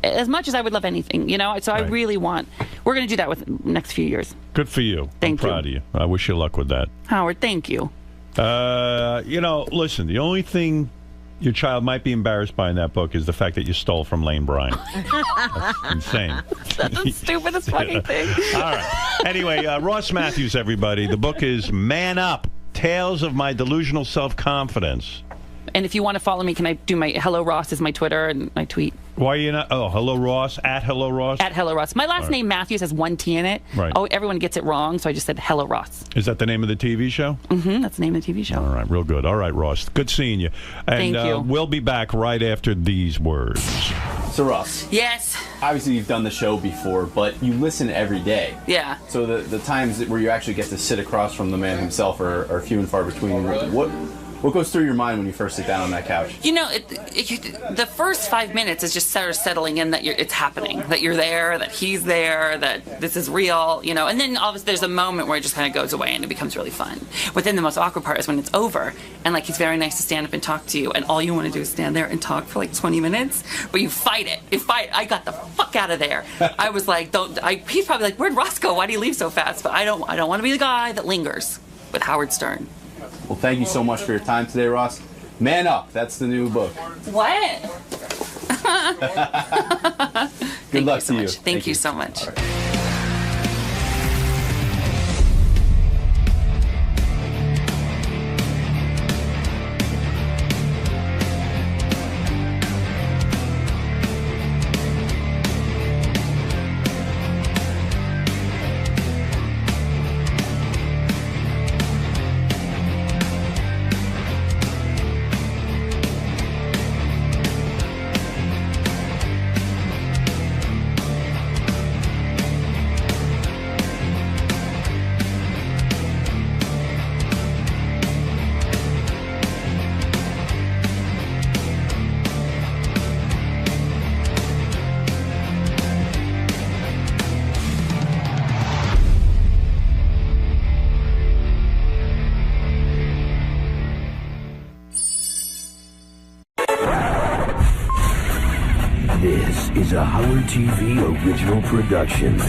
as much as I would love anything, you know? So I really want... We're going to do that within the next few years. Good for you. Thank I'm proud of you. I wish you luck with that. Howard, thank you. You know, listen, the only thing your child might be embarrassed by in that book is the fact that you stole from Lane Bryant. That's insane. That's the stupidest fucking thing. All right. Anyway, Ross Matthews, everybody. The book is Man Up, Tales of My Delusional Self-Confidence. And if you want to follow me, can I do my Hello Ross is my Twitter and my tweet? Why are you not? Oh, Hello Ross, at Hello Ross? At Hello Ross. My last name, Matthews, has one T in it. Right. Oh, everyone gets it wrong, so I just said Hello Ross. Is that the name of the TV show? Mm-hmm, that's the name of the TV show. All right, real good. All right, Ross. Good seeing you. And Thank you. We'll be back right after these words. So, Ross. Yes. Obviously, you've done the show before, but you listen every day. Yeah. So the times where you actually get to sit across from the man himself are few and far between. What goes through your mind when you first sit down on that couch? You know, the first 5 minutes is just sort of settling in that it's happening, that you're there, that he's there, that this is real, you know. And then obviously there's a moment where it just kind of goes away and it becomes really fun. But then the most awkward part is when it's over and like he's very nice to stand up and talk to you, and all you want to do is stand there and talk for like 20 minutes, but you fight it. I got the fuck out of there. I was like, he's probably like, where'd Ross go? Why did he leave so fast? But I don't want to be the guy that lingers with Howard Stern. Well, thank you so much for your time today, Ross. Man Up, that's the new book. What? Good luck to you. Thank you so much. This is a Howard TV original production.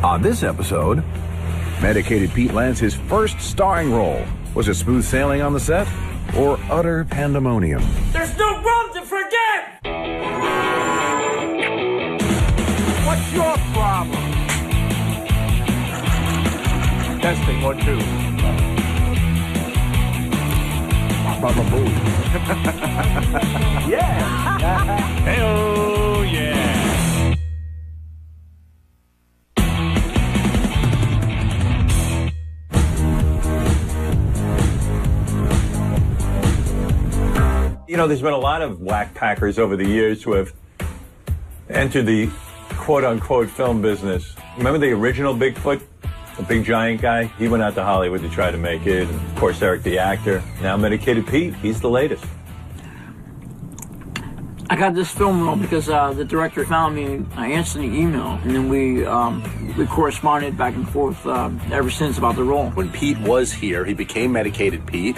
On this episode, Medicated Pete lands his first starring role. Was it smooth sailing on the set or utter pandemonium? There's no room to forget! What's your problem? Testing 1, 2. Baba Boo. Yeah. Hey-oh, yeah. You know, there's been a lot of whack packers over the years who have entered the quote-unquote film business. Remember the original Bigfoot? The big giant guy? He went out to Hollywood to try to make it. And of course, Eric the actor. Now Medicated Pete, he's the latest. I got this film role because the director found me. I answered the email, and then we corresponded back and forth ever since about the role. When Pete was here, he became Medicated Pete.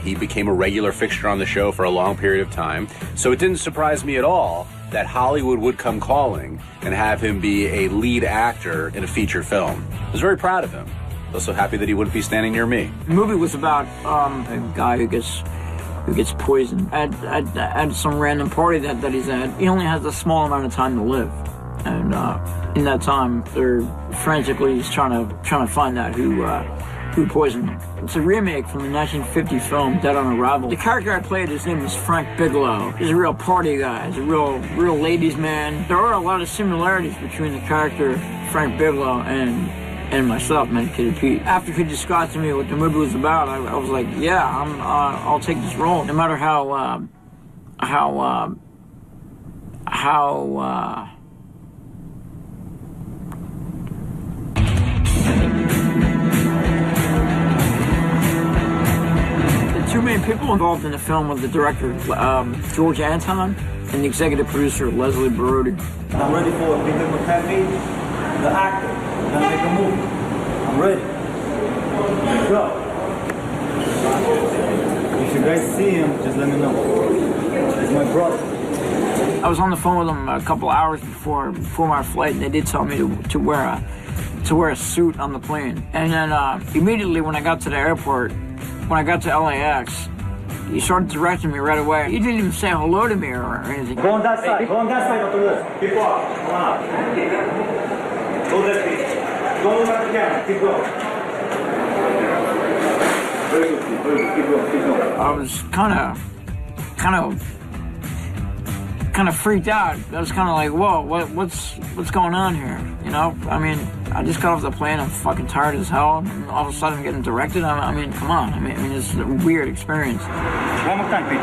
He became a regular fixture on the show for a long period of time. So it didn't surprise me at all that Hollywood would come calling and have him be a lead actor in a feature film. I was very proud of him. Also happy that he wouldn't be standing near me. The movie was about a guy who gets poisoned at some random party that he's at. He only has a small amount of time to live, and in that time, they're frantically trying to find out who Food Poisoning. It's a remake from the 1950 film Dead on Arrival. The character I played, his name is Frank Bigelow. He's a real party guy. He's a real ladies' man. There are a lot of similarities between the character Frank Bigelow and myself, Medicated Pete. After he described to me what the movie was about, I was like, yeah, I'll take this role, no matter how The two main people involved in the film were the director, George Anton, and the executive producer, Leslie Barodi. I'm ready for a Peter McCaffrey, the actor. I'm gonna make a movie. I'm ready. Go. If you guys see him, just let me know. He's my brother. I was on the phone with them a couple hours before my flight, and they did tell me to wear a suit on the plane. And then immediately when I got to the airport, when I got to LAX, he started directing me right away. He didn't even say hello to me or anything. Go on that side. Go on that side of the wall. Keep up. Come on up. Go that way. Don't look at the camera. Keep going. Very good. Very good. Keep going. Keep going. I was kind of freaked out. I was kind of like, whoa, what's going on here? You know, I mean, I just got off the plane. I'm fucking tired as hell. And all of a sudden, I'm getting directed. I mean, come on. I mean, it's a weird experience. One more time, Peter.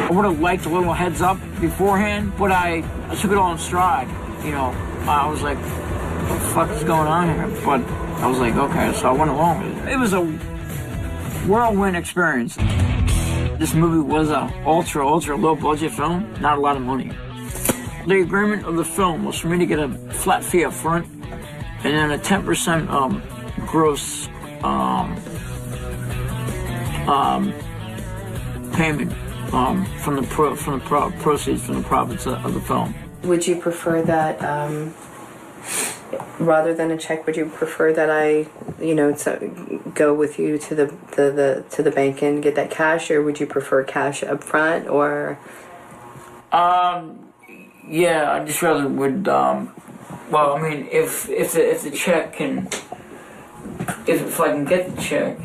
I would have liked a little heads up beforehand, but I took it all in stride. You know, I was like, what the fuck is going on here? But I was like, okay, so I went along with it. It was a whirlwind experience. This movie was a ultra low budget film, not a lot of money. The agreement of the film was for me to get a flat fee up front and then a 10% gross payment from the proceeds from the profits of the film. Would you prefer that rather than a check? Would you prefer that I, go with you to the bank and get that cash, or would you prefer cash up front, or? Yeah, I just rather would. Well, I mean, if the check can, if I can get the check,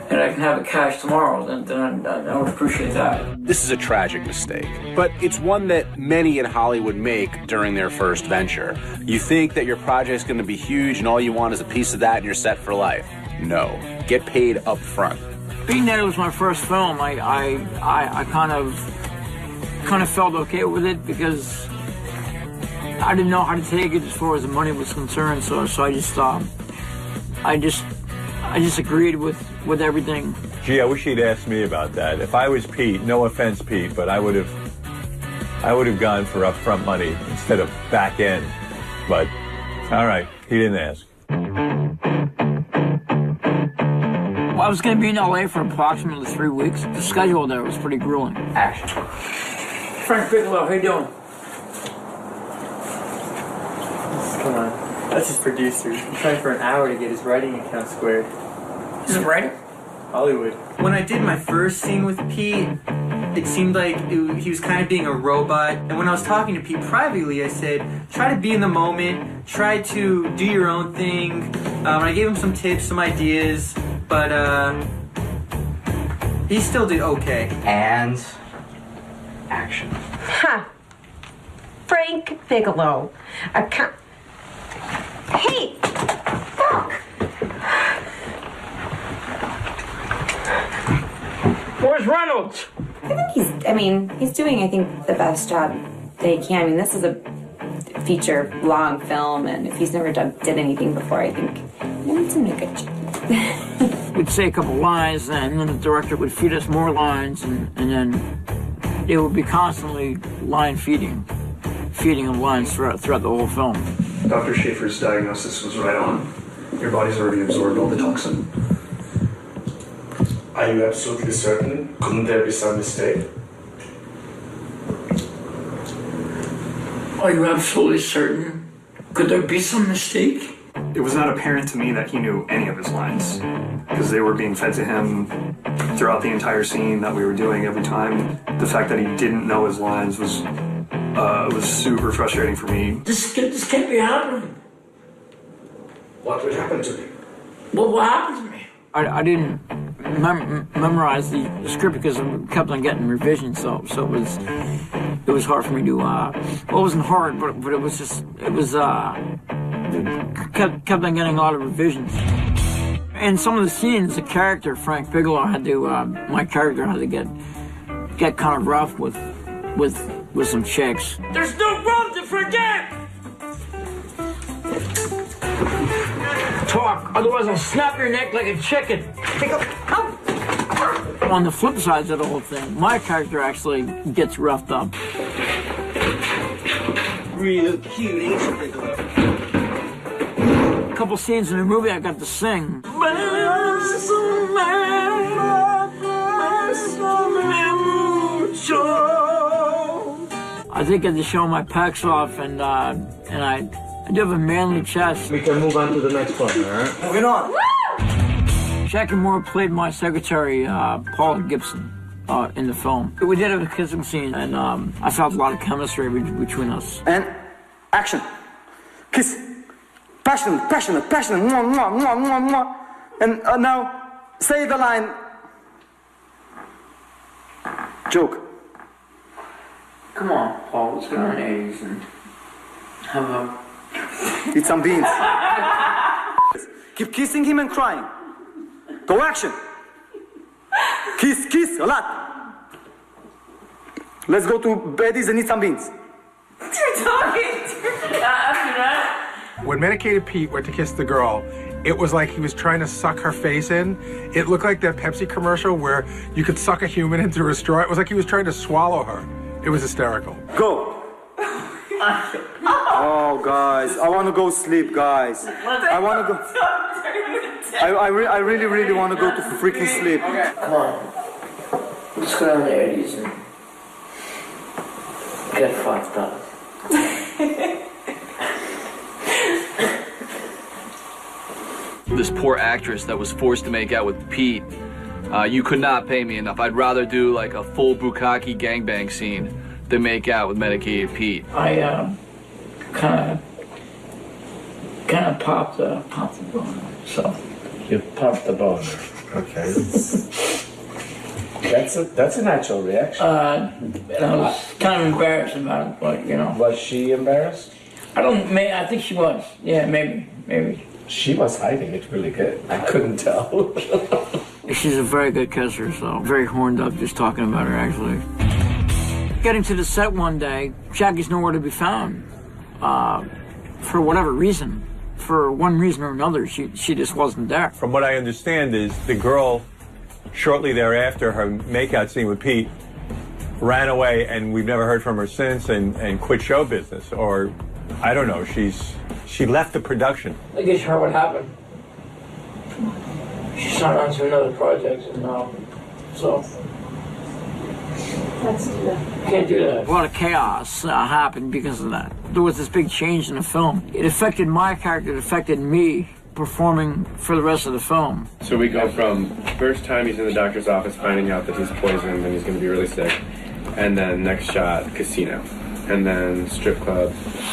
and I can have it cash tomorrow, then I would appreciate that. This is a tragic mistake, but it's one that many in Hollywood make during their first venture. You think that your project's going to be huge and all you want is a piece of that and you're set for life. No. Get paid up front. Being that it was my first film, I kind of felt okay with it because I didn't know how to take it as far as the money was concerned, so I just agreed with everything. Gee, I wish he'd asked me about that. If I was Pete, no offense, Pete, but I would have gone for upfront money instead of back end. But all right, he didn't ask. Well, I was going to be in LA for approximately 3 weeks. The schedule there was pretty grueling. Action. Frank Bigelow, how you doing? Come on. That's his producer. He's trying for an hour to get his writing account squared. Is it writing? Hollywood. When I did my first scene with Pete, it seemed like he was kind of being a robot. And when I was talking to Pete privately, I said, try to be in the moment, try to do your own thing. I gave him some tips, some ideas, but he still did okay. And action. Ha! Frank Bigelow. Hey! Fuck! Where's Reynolds? He's doing, I think, the best job that he can. I mean, this is a feature-long film, and if he's never did anything before, I think he's doing a good job. We'd say a couple lines, and then the director would feed us more lines, and then it would be constantly line feeding of lines throughout the whole film. Dr. Schaefer's diagnosis was right on. Your body's already absorbed all the toxin. Are you absolutely certain? Couldn't there be some mistake? Are you absolutely certain? Could there be some mistake? It was not apparent to me that he knew any of his lines because they were being fed to him throughout the entire scene that we were doing every time. The fact that he didn't know his lines was super frustrating for me. This can't be happening. What would happen to me? Well, what happened to me? I didn't memorize the script because I kept on getting revisions, so it was hard for me to. Well, it wasn't hard, but it was just kept on getting a lot of revisions. In some of the scenes, the character Frank Bigelow had to my character had to get kind of rough with some chicks. There's no room to forget! Talk, otherwise I'll snap your neck like a chicken. On the flip side of the whole thing, my character actually gets roughed up. Real cute, ain't you, Bigelow? A couple scenes in the movie I got to sing. I did get to show my pecs off, and I do have a manly chest. We can move on to the next one, all right? Moving on. Jackie Moore played my secretary, Paula Gibson, in the film. We did have a kissing scene, and I felt a lot of chemistry between us. And action. Kiss. Passionate. Mwah, mwah, mwah, mwah, mwah. And now, say the line. Joke. Come on, Paul, let's go on 80s and have a... Eat some beans. Keep kissing him and crying. Go action. Kiss, a lot. Let's go to Betty's and eat some beans. You're talking. After that. When Medicated Pete went to kiss the girl, it was like he was trying to suck her face in. It looked like that Pepsi commercial where you could suck a human in through a straw. It was like he was trying to swallow her. It was hysterical. Go. Oh, guys, I want to go sleep, guys. I want to go. I really want to go to freaking sleep. Okay. Come on. Let's go down the 80s and get fucked up. This poor actress that was forced to make out with Pete. You could not pay me enough. I'd rather do like a full bukkake gangbang scene than make out with Medicated Pete. I kind of popped the bone. So You popped the bone. Okay. That's a natural reaction. And I was kind of embarrassed about it, but you know. Was she embarrassed? I think she was. Yeah, maybe. She was hiding it really good. I couldn't tell. She's a very good kisser, so very horned up just talking about her, actually. Getting to the set one day, Jackie's nowhere to be found. For whatever reason. For one reason or another, she just wasn't there. From what I understand is the girl, shortly thereafter, her makeout scene with Pete, ran away, and we've never heard from her since, and quit show business. Or, I don't know, she left the production. I guess you heard what happened. She signed on to another project, and so... Can't do that. A lot of chaos happened because of that. There was this big change in the film. It affected my character, it affected me performing for the rest of the film. So we go from first time he's in the doctor's office finding out that he's poisoned and he's going to be really sick, and then next shot, casino, and then strip club,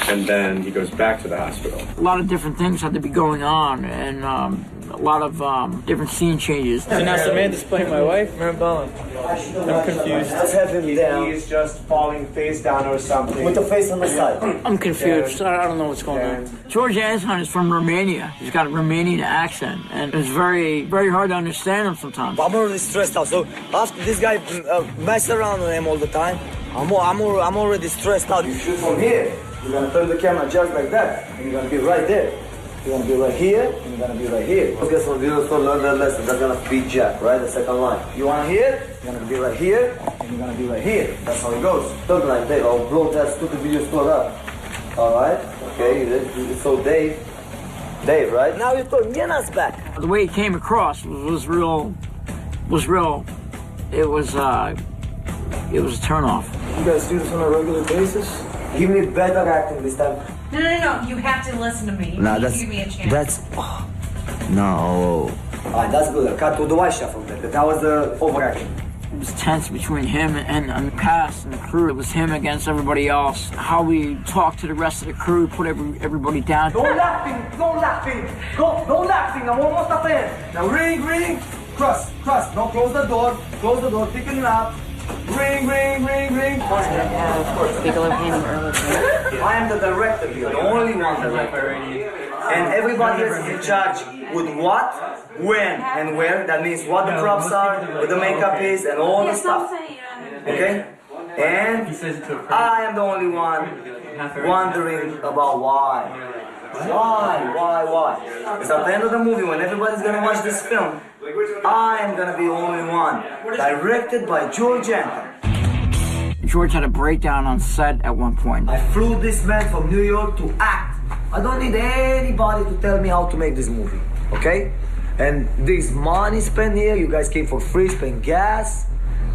and then he goes back to the hospital. A lot of different things had to be going on, and a lot of different scene changes. So now Samantha's playing my wife, Maribel. I'm confused. Let's have him down. He's just falling face down or something. With the face on the side. I'm confused. I don't know what's going on. George Anton is from Romania. He's got a Romanian accent, and it's very, very hard to understand him sometimes. I'm already stressed out. So after this guy mess around with him all the time, I'm already stressed out. You shoot from here. You're gonna turn the camera just like that, and you're gonna be right there. You're gonna be right here, and you're gonna be right here. Let's get some videos to learn that lesson. That's gonna be Jack, right? The second line. You wanna hear? You're gonna be right here, and you're gonna be right here. That's how it goes. Third line, Dave. I'll blow that stupid video stored up. Alright? Okay, so Dave, right? Now you're throwing Yena's back. The way it came across was real. It was a turnoff. You guys do this on a regular basis? Give me better acting this time. No. You have to listen to me. You Nah, need to that's give me a chance. that's no. Alright, that's good. Cut to the white shot from that. That was the overacting. It was tense between him and the cast and the crew. It was him against everybody else. How we talked to the rest of the crew, put everybody down. Don't laughing. Don't laughing. I'm almost up there. Now ring. Cross. Don't close the door. Picking it up. Ring. Speaker painting earlier. I am the director here, the only one director. And everybody else is in charge with what, when, and where. That means what the props are, what the makeup is, and all the stuff. Okay? And I am the only one wondering about why. Why? Because at the end of the movie, when everybody's gonna watch this film, I am gonna be the only one. Directed by George Anthony. George had a breakdown on set at one point. I flew this man from New York to act. I don't need anybody to tell me how to make this movie, okay? And this money spent here, you guys came for free, spent gas.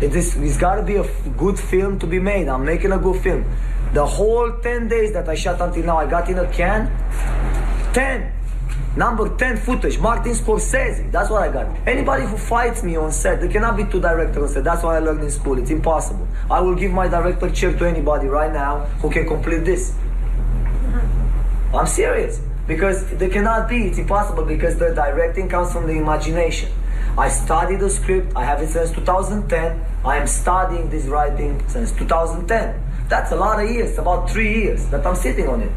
It's gotta be a good film to be made. I'm making a good film. The whole 10 days that I shot until now, I got in a can. 10. Number 10 footage, Martin Scorsese. That's what I got. Anybody who fights me on set, there cannot be two directors on set. That's what I learned in school. It's impossible. I will give my director chair to anybody right now who can complete this. I'm serious. Because there cannot be. It's impossible because the directing comes from the imagination. I studied the script. I have it since 2010. I am studying this writing since 2010. That's a lot of years, about 3 years that I'm sitting on it.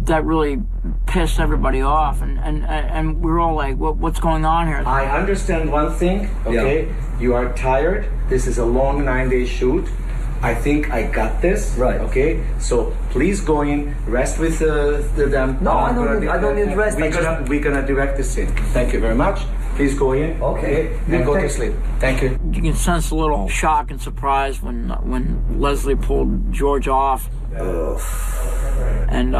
That really pissed everybody off, and we were all like, what's going on here? I understand one thing, okay? Yeah. You are tired. This is a long 9-day shoot. I think I got this. Right. Okay. So please go in, rest with them. No, I don't need rest. We're gonna direct the scene. Thank you very much. Please go in. Okay. And go to sleep. Thank you. You can sense a little shock and surprise when Leslie pulled George off. And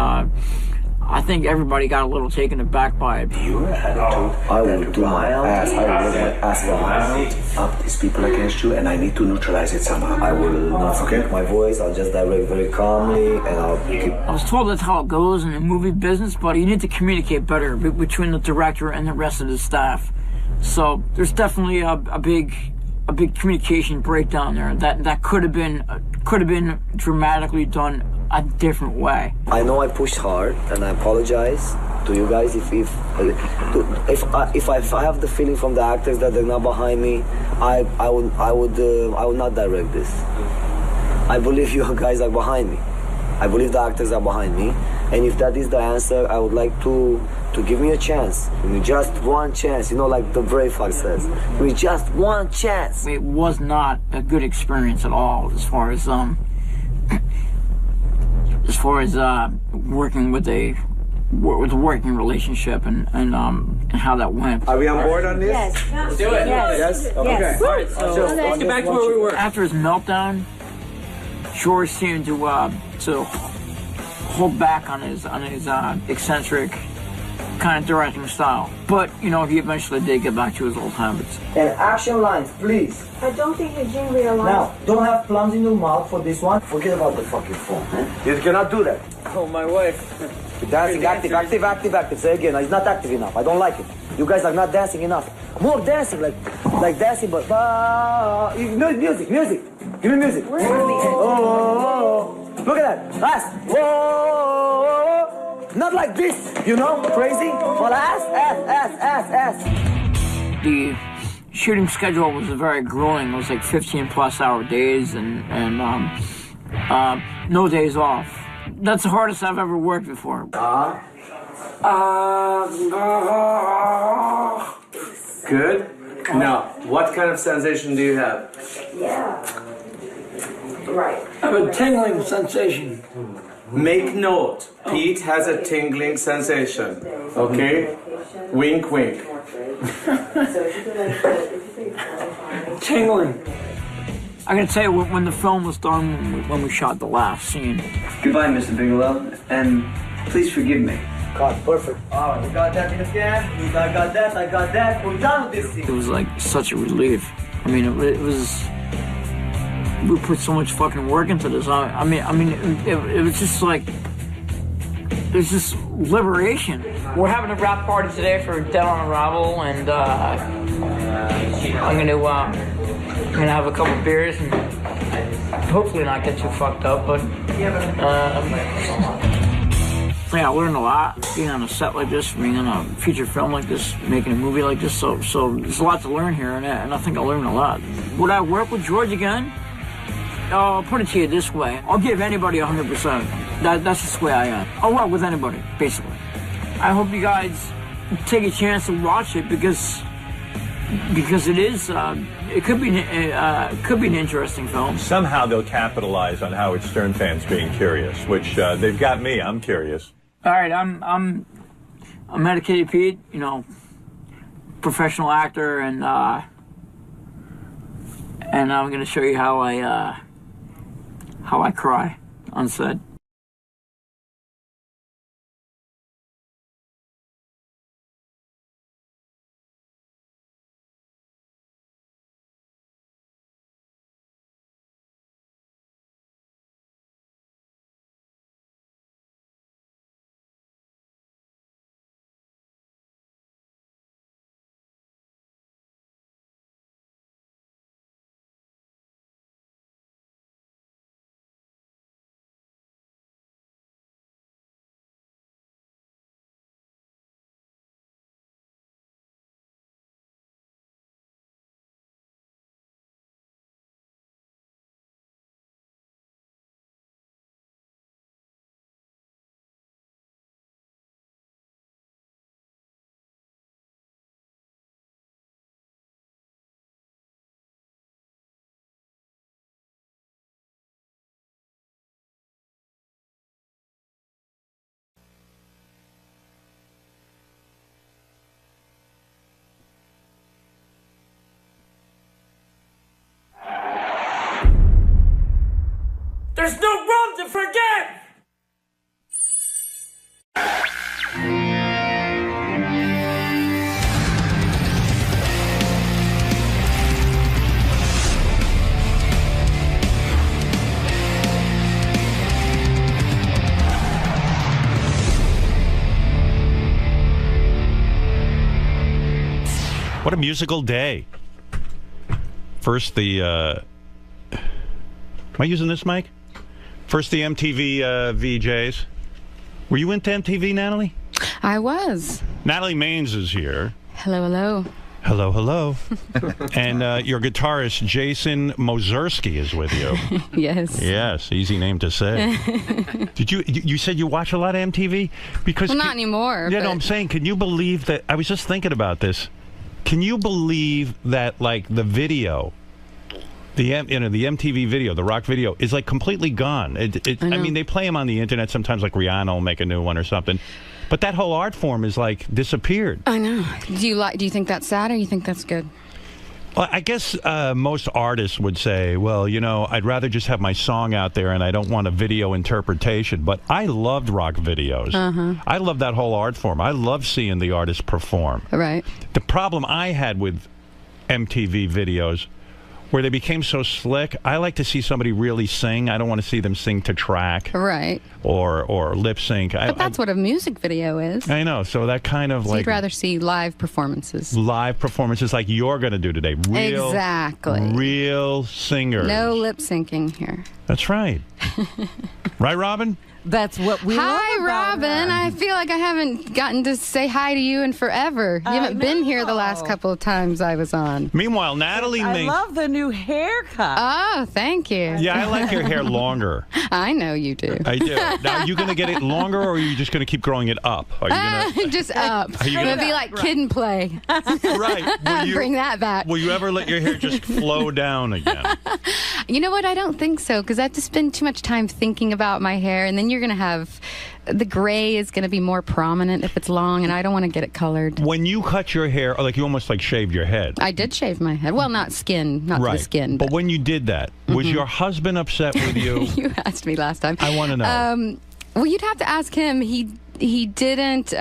I think everybody got a little taken aback by it. Your attitude, I will do my ass. I will get my ass up these people against you, and I need to neutralize it somehow. I will not speak my voice. I'll just direct very calmly, and I'll keep. I was told that's how it goes in the movie business, but you need to communicate better between the director and the rest of the staff. So there's definitely a big communication breakdown there that could have been dramatically done a different way. I know I pushed hard, and I apologize to you guys if I have the feeling from the actors that they're not behind me. I would not direct this. I believe you guys are behind me. I believe the actors are behind me, and if that is the answer, I would like to give me a chance. Give me just one chance, like the Braveheart says. Give me just one chance. It was not a good experience at all as far as working with a working relationship and how that went. Are we on board on this? Yes. Let's do it. Yes. Okay. Yes. All right. So let's get back to where we were. After his meltdown, George seemed to hold back on his eccentric kind of directing style. But, he eventually did get back to his old habits. And action lines, please. I don't think you're jingling a lot. Now, don't have plums in your mouth for this one. Forget about the fucking phone. You cannot do that. Oh, my wife. Dancing, active. Say again, it's not active enough. I don't like it. You guys are not dancing enough. More dancing, like dancing, but music. Give me music. Oh, look at that. Last. Whoa. Not like this, crazy. But ass. The shooting schedule was very grueling. It was like 15+ hour days and no days off. That's the hardest I've ever worked before. Good. Now, what kind of sensation do you have? Yeah. Right. I have a tingling sensation. Make note, Pete has a tingling sensation. Okay? Wink, wink. Tingling. I gotta tell you, when the film was done, when we shot the last scene. Goodbye, Mr. Bigelow, and please forgive me. God, perfect. All right, we got that in the can. I got that. We're done with this scene. It was like such a relief. I mean, it was. We put so much fucking work into this. I mean, it was just like there's this liberation. We're having a wrap party today for Dead on Arrival, and I'm gonna have a couple beers and hopefully not get too fucked up. But yeah, I learned a lot being on a set like this, being on a feature film like this, making a movie like this. So there's a lot to learn here, and I think I learned a lot. Would I work with George again? I'll put it to you this way. I'll give anybody 100%. That's just the way I am. I'll work with anybody, basically. I hope you guys take a chance to watch it because it is, it could be an interesting film. Somehow they'll capitalize on Howard Stern fans being curious, which they've got me. I'm curious. All right, I'm Medicated Pete, you know, professional actor, and I'm going to show you how I cry on set. There's no room to forget! What a musical day. First the, am I using this mic? First the MTV VJs. Were you into MTV, Natalie? I was. Natalie Maines is here. Hello, hello. Hello, hello. And your guitarist, Jason Mozerski, is with you. Yes. Yes, easy name to say. Did you said you watch a lot of MTV? Because well, not anymore. Yeah, no, I'm saying, can you believe that? I was just thinking about this. Can you believe that, like, the video, the MTV video, the rock video, is like completely gone? I mean, they play them on the internet sometimes, like Rihanna will make a new one or something. But that whole art form is like disappeared. I know. Do you think that's sad, or you think that's good? Well, I guess most artists would say, well, you know, I'd rather just have my song out there and I don't want a video interpretation. But I loved rock videos. I love that whole art form. I love seeing the artists perform. Right. The problem I had with MTV videos, where they became so slick, I like to see somebody really sing. I don't want to see them sing to track. Right. Or lip sync. But that's what a music video is. I know. So that kind of so like... you'd rather see live performances. Live performances like you're going to do today. Exactly. Real singers. No lip syncing here. That's right. Right, Robin? That's what we love Hi, about Robin. her. I feel like I haven't gotten to say hi to you in forever. You haven't been here the last couple of times I was on. Meanwhile, Natalie I love the new haircut. Oh, thank you. Yeah, I like your hair longer. I know you do. I do. Now, are you going to get it longer, or are you just going to keep growing it up? Are you gonna, just up. Are you I'm gonna- going to be like Kid and Play. Right. Will you, Bring that back. Will you ever let your hair just flow down again? You know what? I don't think so, because I have to spend too much time thinking about my hair, and then you're going to have... The gray is going to be more prominent if it's long, and I don't want to get it colored. When you cut your hair, like you almost like shaved your head. I did shave my head. Well, not skin, not to the skin. But when you did that, was your husband upset with you? You asked me last time. I want to know. Well, you'd have to ask him. He didn't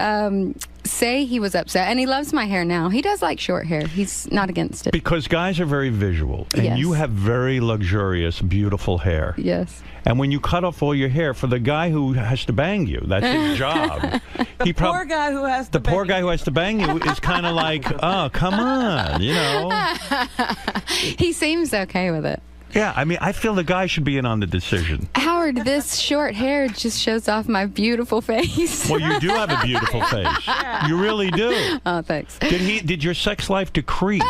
say he was upset, and he loves my hair now. He does like short hair. He's not against it. Because guys are very visual, and Yes. you have very luxurious, beautiful hair. Yes. And when you cut off all your hair, for the guy who has to bang you, that's his job. He Poor guy who has the poor guy who has to bang you is kind of like, oh, come on, you know. He seems okay with it. Yeah, I mean, I feel the guy should be in on the decision. Howard, this short hair just shows off my beautiful face. Well, you do have a beautiful face. You really do. Oh, thanks. Did your sex life decrease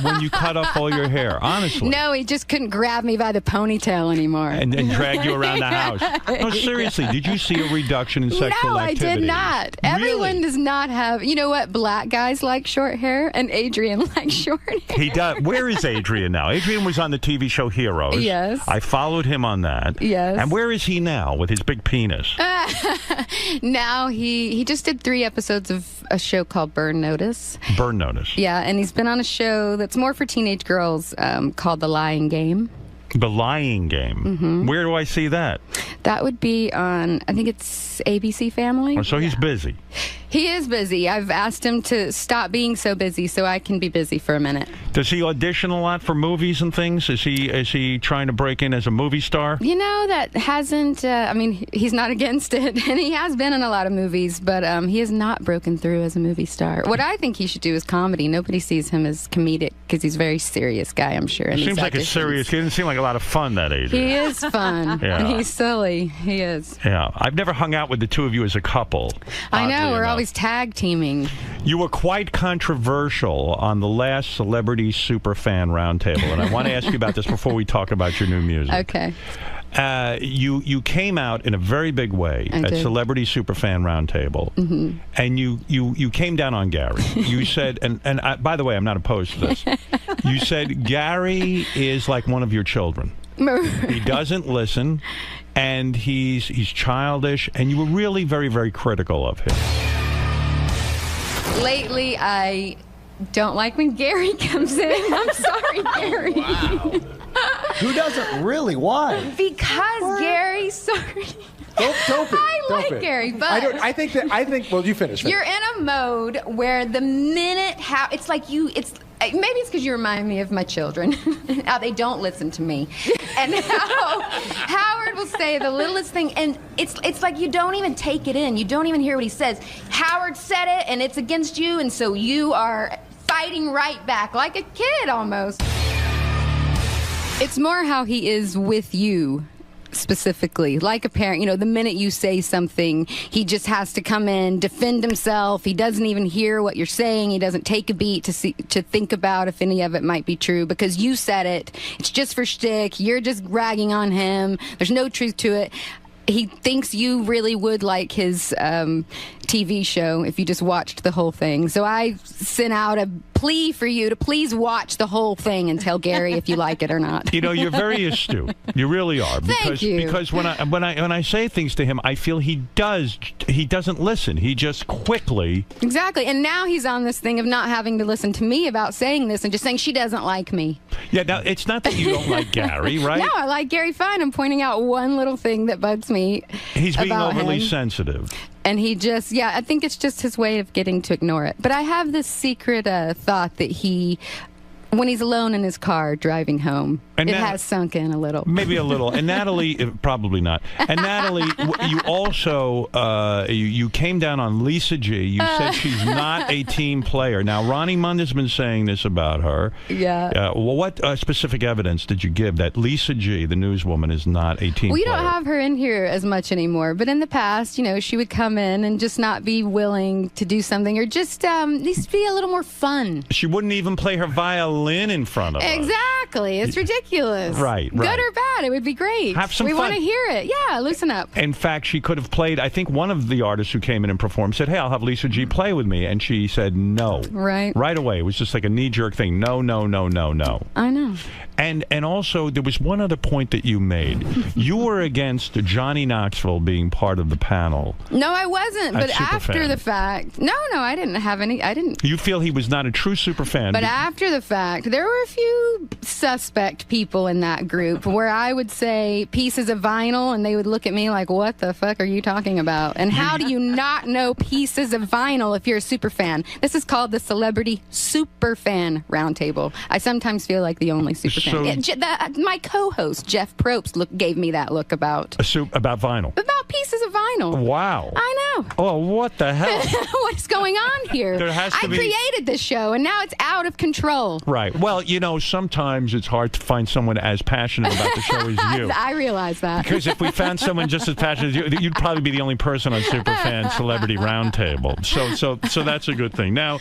when you cut off all your hair? Honestly. No, he just couldn't grab me by the ponytail anymore. And drag you around the house. No, seriously, did you see a reduction in sexual No, activity? I did not. Everyone does not have. You know what? Black guys like short hair, and Adrian likes short hair. He does. Where is Adrian now? Adrian was on the TV show Heroes. Yes. I followed him on that. Yes. And where is he now with his big penis? Now he just did 3 episodes of a show called Burn Notice. Burn Notice. Yeah, and he's been on a show that's more for teenage girls called The Lying Game. The Lying Game. Mhm. Where do I see that? That would be on, I think it's ABC Family. Oh, so he's busy. He is busy. I've asked him to stop being so busy so I can be busy for a minute. Does he audition a lot for movies and things? Is he trying to break in as a movie star? You know, that hasn't, I mean, he's not against it, and he has been in a lot of movies, but he has not broken through as a movie star. What I think he should do is comedy. Nobody sees him as comedic because he's a very serious guy, I'm sure. in He seems these like a auditions. serious. He doesn't seem like a lot of fun that age. He is fun, Yeah. and he's silly. He is. Yeah, I've never hung out with the two of you as a couple. I know, oddly we're enough. always tag teaming. You were quite controversial on the last Celebrity Superfan Roundtable, and I want to ask you about this before we talk about your new music. Okay. You came out in a very big way I at did. Celebrity Superfan Roundtable, and you came down on Gary. You said, and by the way, I'm not opposed to this. You said Gary is like one of your children. He doesn't listen, and he's childish, and you were really very, very critical of him. Lately, I don't like when Gary comes in. I'm sorry, Gary. Who doesn't really? Why? Because Gary, sorry. Don't be. I Don't like be. Gary, but I think. Well, you finish. you're in a mode where the minute it's like maybe it's because you remind me of my children, how they don't listen to me, and how Howard will say the littlest thing, and it's like you don't even take it in, you don't even hear what he says. Howard said it, and it's against you, and so you are fighting right back like a kid almost. It's more how he is with you. Specifically, like a parent, the minute you say something, he just has to come in, defend himself. He doesn't even hear what you're saying. He doesn't take a beat to think about if any of it might be true because you said it. It's just for shtick. You're just ragging on him. There's no truth to it. He thinks you really would like his TV show if you just watched the whole thing. So I sent out a plea for you to please watch the whole thing and tell Gary if you like it or not. You're very astute. You really are. Thank you. Because when I say things to him, I feel he doesn't listen. He just quickly. Exactly. And now he's on this thing of not having to listen to me about saying this and just saying she doesn't like me. Yeah, now it's not that you don't like Gary, right? No, I like Gary fine. I'm pointing out one little thing that bugs me. He's being about overly him. sensitive. And he just, I think it's just his way of getting to ignore it. But I have this secret thought that when he's alone in his car driving home, And it that- has sunk in a little. Maybe a little. And Natalie, probably not. And Natalie, you also, you came down on Lisa G. You said she's not a team player. Now, Ronnie Mund has been saying this about her. Yeah. Well, what specific evidence did you give that Lisa G., the newswoman, is not a team We player? don't have her in here as much anymore. But in the past, she would come in and just not be willing to do something or just needs to be a little more fun. She wouldn't even play her violin in front of us. Exactly. It's ridiculous. Right. Good or bad, it would be great. Have some we fun. want to hear it. Yeah, loosen up. In fact, she could have played, I think one of the artists who came in and performed said, hey, I'll have Lisa G play with me. And she said no. Right. Right away. It was just like a knee-jerk thing. No, no, no, no, no. I know. And also, there was one other point that you made. You were against Johnny Knoxville being part of the panel. No, I wasn't. At But after Superfan. the fact, no, I didn't have any. I didn't. You feel he was not a true superfan. But after the fact, there were a few suspect people in that group where I would say pieces of vinyl and they would look at me like, what the fuck are you talking about? And how do you not know pieces of vinyl if you're a super fan? This is called the Celebrity Super Fan Roundtable. I sometimes feel like the only super fan. My co-host, Jeff Probst, gave me that look about vinyl. About pieces of vinyl. Wow. I know. Oh, what the hell? What's going on here? There has to I be... created this show, and now it's out of control. Right. Well, you know, sometimes it's hard to find someone as passionate about the show as you. I realize that. Because if we found someone just as passionate as you, you'd probably be the only person on Superfan Celebrity Roundtable. So that's a good thing. Now,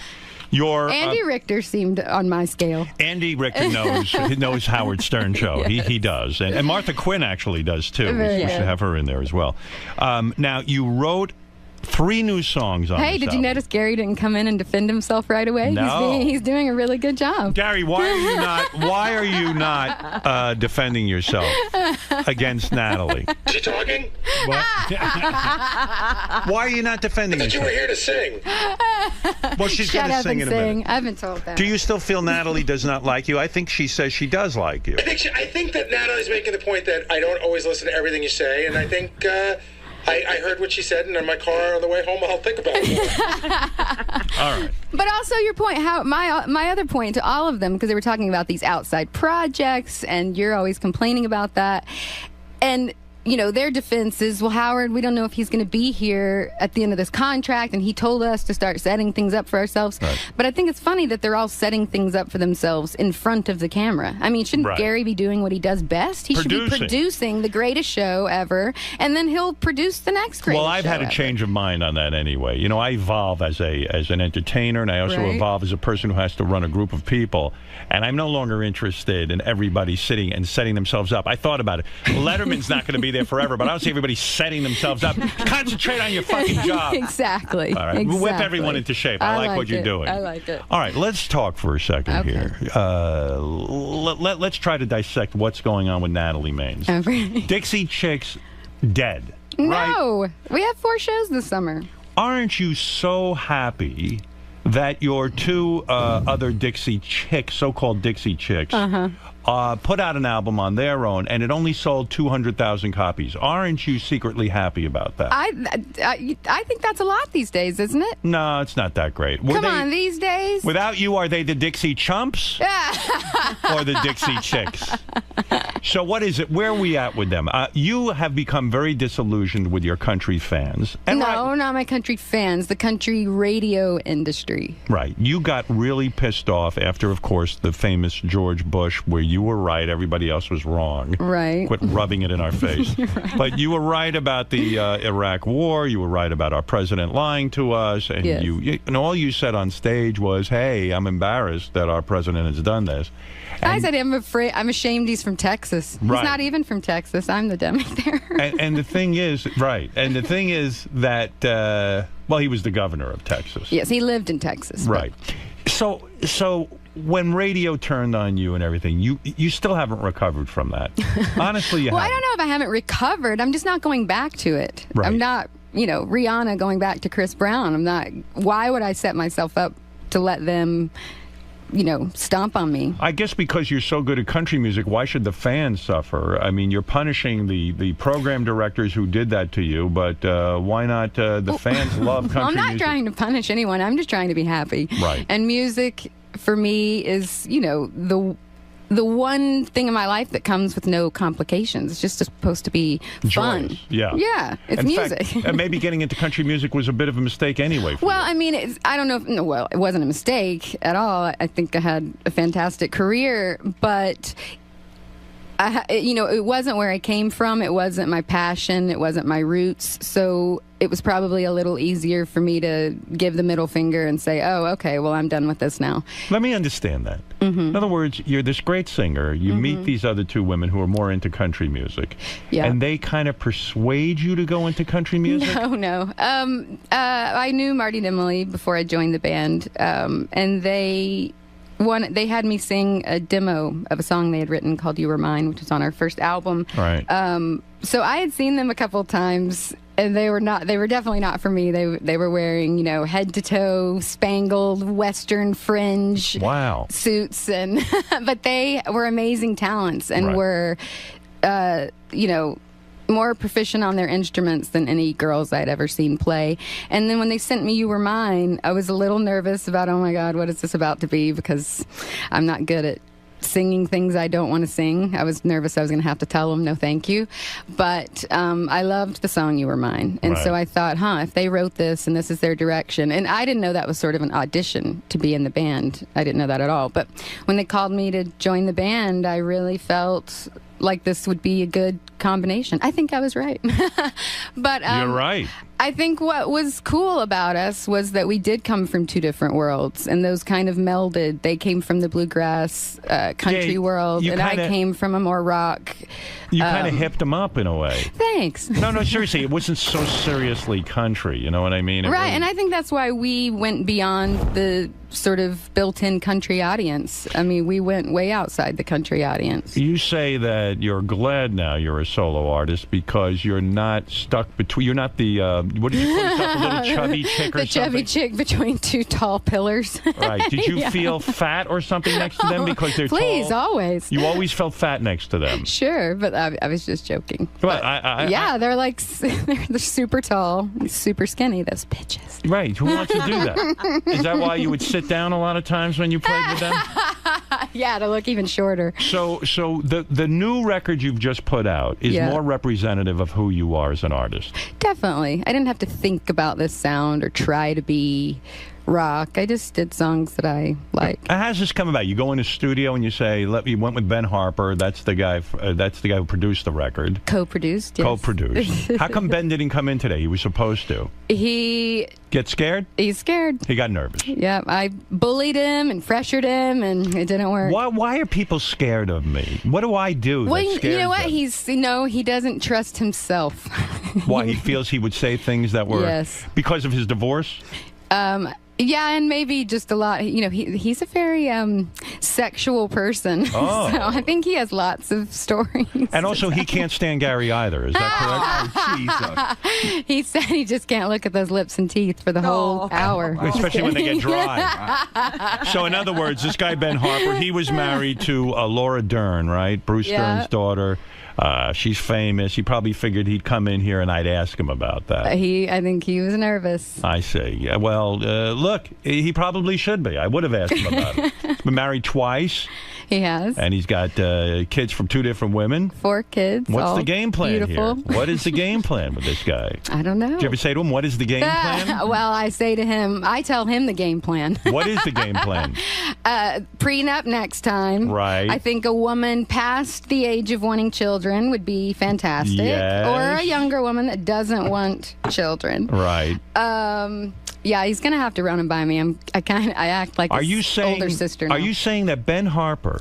Andy Richter seemed on my scale. Andy Richter knows Howard Stern show. Yes. He does. And Martha Quinn actually does, too. Very We should good. have her in there as well. Now, you wrote 3 new songs on Hey, this did you album. notice Gary didn't come in and defend himself right away? No. He's doing a really good job. Gary, why are you not defending yourself against Natalie? Is she talking? Why are you not defending I thought you yourself? were here to sing. Well, she's Shut going to up sing and in a sing. minute. I've been told that. Do you still feel Natalie does not like you? I think she says she does like you. I think that Natalie's making the point that I don't always listen to everything you say, and I think I heard what she said, and in my car on the way home, I'll think about it. All right. But also your point, how my other point to all of them, because they were talking about these outside projects, and you're always complaining about that, and you know, their defense is, well, Howard, we don't know if he's going to be here at the end of this contract, and he told us to start setting things up for ourselves. Right. But I think it's funny that they're all setting things up for themselves in front of the camera. I mean, shouldn't Right. Gary be doing what he does best? He should be producing the greatest show ever, and then he'll produce the next greatest Well, I've show had a ever. change of mind on that anyway. You know, I evolve as an entertainer, and I also Right. evolve as a person who has to run a group of people. And I'm no longer interested in everybody sitting and setting themselves up. I thought about it. Letterman's not going to be there forever, but I don't see everybody setting themselves up. Concentrate on your fucking job. Exactly. All right. Exactly. Whip everyone into shape. I like what you're it. doing. I like it. All right, let's talk for a second here. Let's try to dissect what's going on with Natalie Maines. Okay. Dixie Chicks dead. Right? No, we have 4 shows this summer. Aren't you so happy that your 2 other Dixie Chicks, so-called Dixie Chicks, put out an album on their own, and it only sold 200,000 copies? Aren't you secretly happy about that? I think that's a lot these days, isn't it? No, it's not that great. Come on, these days. Without you, are they the Dixie Chumps or the Dixie Chicks? So what is it? Where are we at with them? You have become very disillusioned with your country fans. And No, not my country fans. The country radio industry. Right. You got really pissed off after, of course, the famous George Bush, where you were right, everybody else was wrong. Right. Quit rubbing it in our face. Right. But you were right about the Iraq War. You were right about our president lying to us. And Yes. and all you said on stage was, hey, I'm embarrassed that our president has done this. I said I'm ashamed he's from Texas. Right. He's not even from Texas. I'm the dummy there. And the thing is, right, and the thing is that, well, he was the governor of Texas. Yes, he lived in Texas. Right. So when radio turned on you and everything, you still haven't recovered from that. Honestly, you Well, I haven't. don't know if I haven't recovered. I'm just not going back to it. Right. I'm not, Rihanna going back to Chris Brown. I'm not. Why would I set myself up to let them, stomp on me? I guess because you're so good at country music, why should the fans suffer? I mean, you're punishing the program directors who did that to you, but why not the fans love country I'm not music? trying to punish anyone. I'm just trying to be happy. Right. And music, for me, is, the one thing in my life that comes with no complications. It's just supposed to be fun. Joyous. Yeah. Yeah, it's In music. fact, and maybe getting into country music was a bit of a mistake anyway. Well, I mean, I don't know. Well, it wasn't a mistake at all. I think I had a fantastic career, but it wasn't where I came from. It wasn't my passion. It wasn't my roots. So it was probably a little easier for me to give the middle finger and say, oh, okay, well, I'm done with this now. Let me understand that. Mm-hmm. In other words, you're this great singer. You meet these other 2 women who are more into country music. Yeah. And they kind of persuade you to go into country music? No. I knew Marty Dimley before I joined the band, and they had me sing a demo of a song they had written called You Were Mine, which was on our first album. Right. So I had seen them a couple of times, And they were definitely not for me. They were wearing, head to toe spangled Western fringe suits, and but they were amazing talents and were, more proficient on their instruments than any girls I'd ever seen play. And then when they sent me You Were Mine, I was a little nervous about, oh my God, what is this about to be? Because I'm not good at singing things I don't want to sing. I was nervous I was going to have to tell them no thank you. But I loved the song You Were Mine. And so I thought, if they wrote this and this is their direction. And I didn't know that was sort of an audition to be in the band. I didn't know that at all. But when they called me to join the band, I really felt like this would be a good combination. I think I was right. But you're right. I think what was cool about us was that we did come from two different worlds, and those kind of melded. They came from the bluegrass country world, and I came from a more rock. You kind of hipped them up in a way. Thanks. No, seriously, it wasn't so seriously country. You know what I mean? Right, and I think that's why we went beyond the sort of built-in country audience. I mean, we went way outside the country audience. You say that you're glad now you're a solo artist because you're not stuck between. You're not the what did you call yourself? A little chubby chick or something? The chubby chick between two tall pillars. Right. Did you feel fat or something next to them because they're tall? Please, always. You always felt fat next to them. Sure, but I was just joking. Well, they're like they're super tall, super skinny. Those bitches. Right. Who wants to do that? Is that why you would sit down a lot of times when you played with them? Yeah, to look even shorter. So the new record you've just put out is more representative of who you are as an artist. Definitely. I didn't have to think about this sound or try to be rock. I just did songs that I like. How does this come about? You go in the studio and you say, you went with Ben Harper. That's the guy who produced the record. Co-produced, yes. Co-produced. How come Ben didn't come in today? He was supposed to. He... Get scared? He's scared. He got nervous. Yeah, I bullied him and pressured him, and it didn't work. Why are people scared of me? What do I do that scares you know what? them? He doesn't trust himself. Why? He feels he would say things that were... Yes. Because of his divorce? Yeah, and maybe just a lot. He's a very sexual person. Oh. So I think he has lots of stories. And also, he can't stand Gary either. Is that correct? Jesus. He said he just can't look at those lips and teeth for the whole hour. Especially when they get dry. So, in other words, this guy, Ben Harper, he was married to Laura Dern, right? Bruce Dern's daughter. She's famous. He probably figured he'd come in here and I'd ask him about that. I think he was nervous. I see. Yeah, well, look, he probably should be. I would have asked him about it. He's been married twice. He has. And he's got kids from 2 different women. 4 kids. What's the game plan beautiful. here? What is the game plan with this guy? I don't know. Did you ever say to him, what is the game plan? Well, I tell him the game plan. What is the game plan? Prenup next time. Right. I think a woman past the age of wanting children would be fantastic. Yes. Or a younger woman that doesn't want children. Right. Yeah, he's gonna have to run them by me. I act like his older sister now. Are you saying that Ben Harper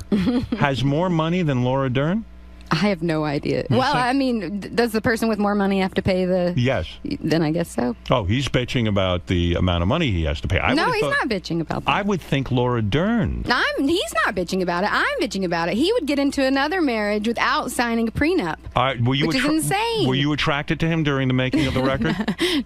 has more money than Laura Dern? I have no idea. I mean, does the person with more money have to pay the... Yes. Then I guess so. Oh, he's bitching about the amount of money he has to pay. No, he's not bitching about that. I would think Laura Dern. He's not bitching about it. I'm bitching about it. He would get into another marriage without signing a prenup, which is insane. Were you attracted to him during the making of the record?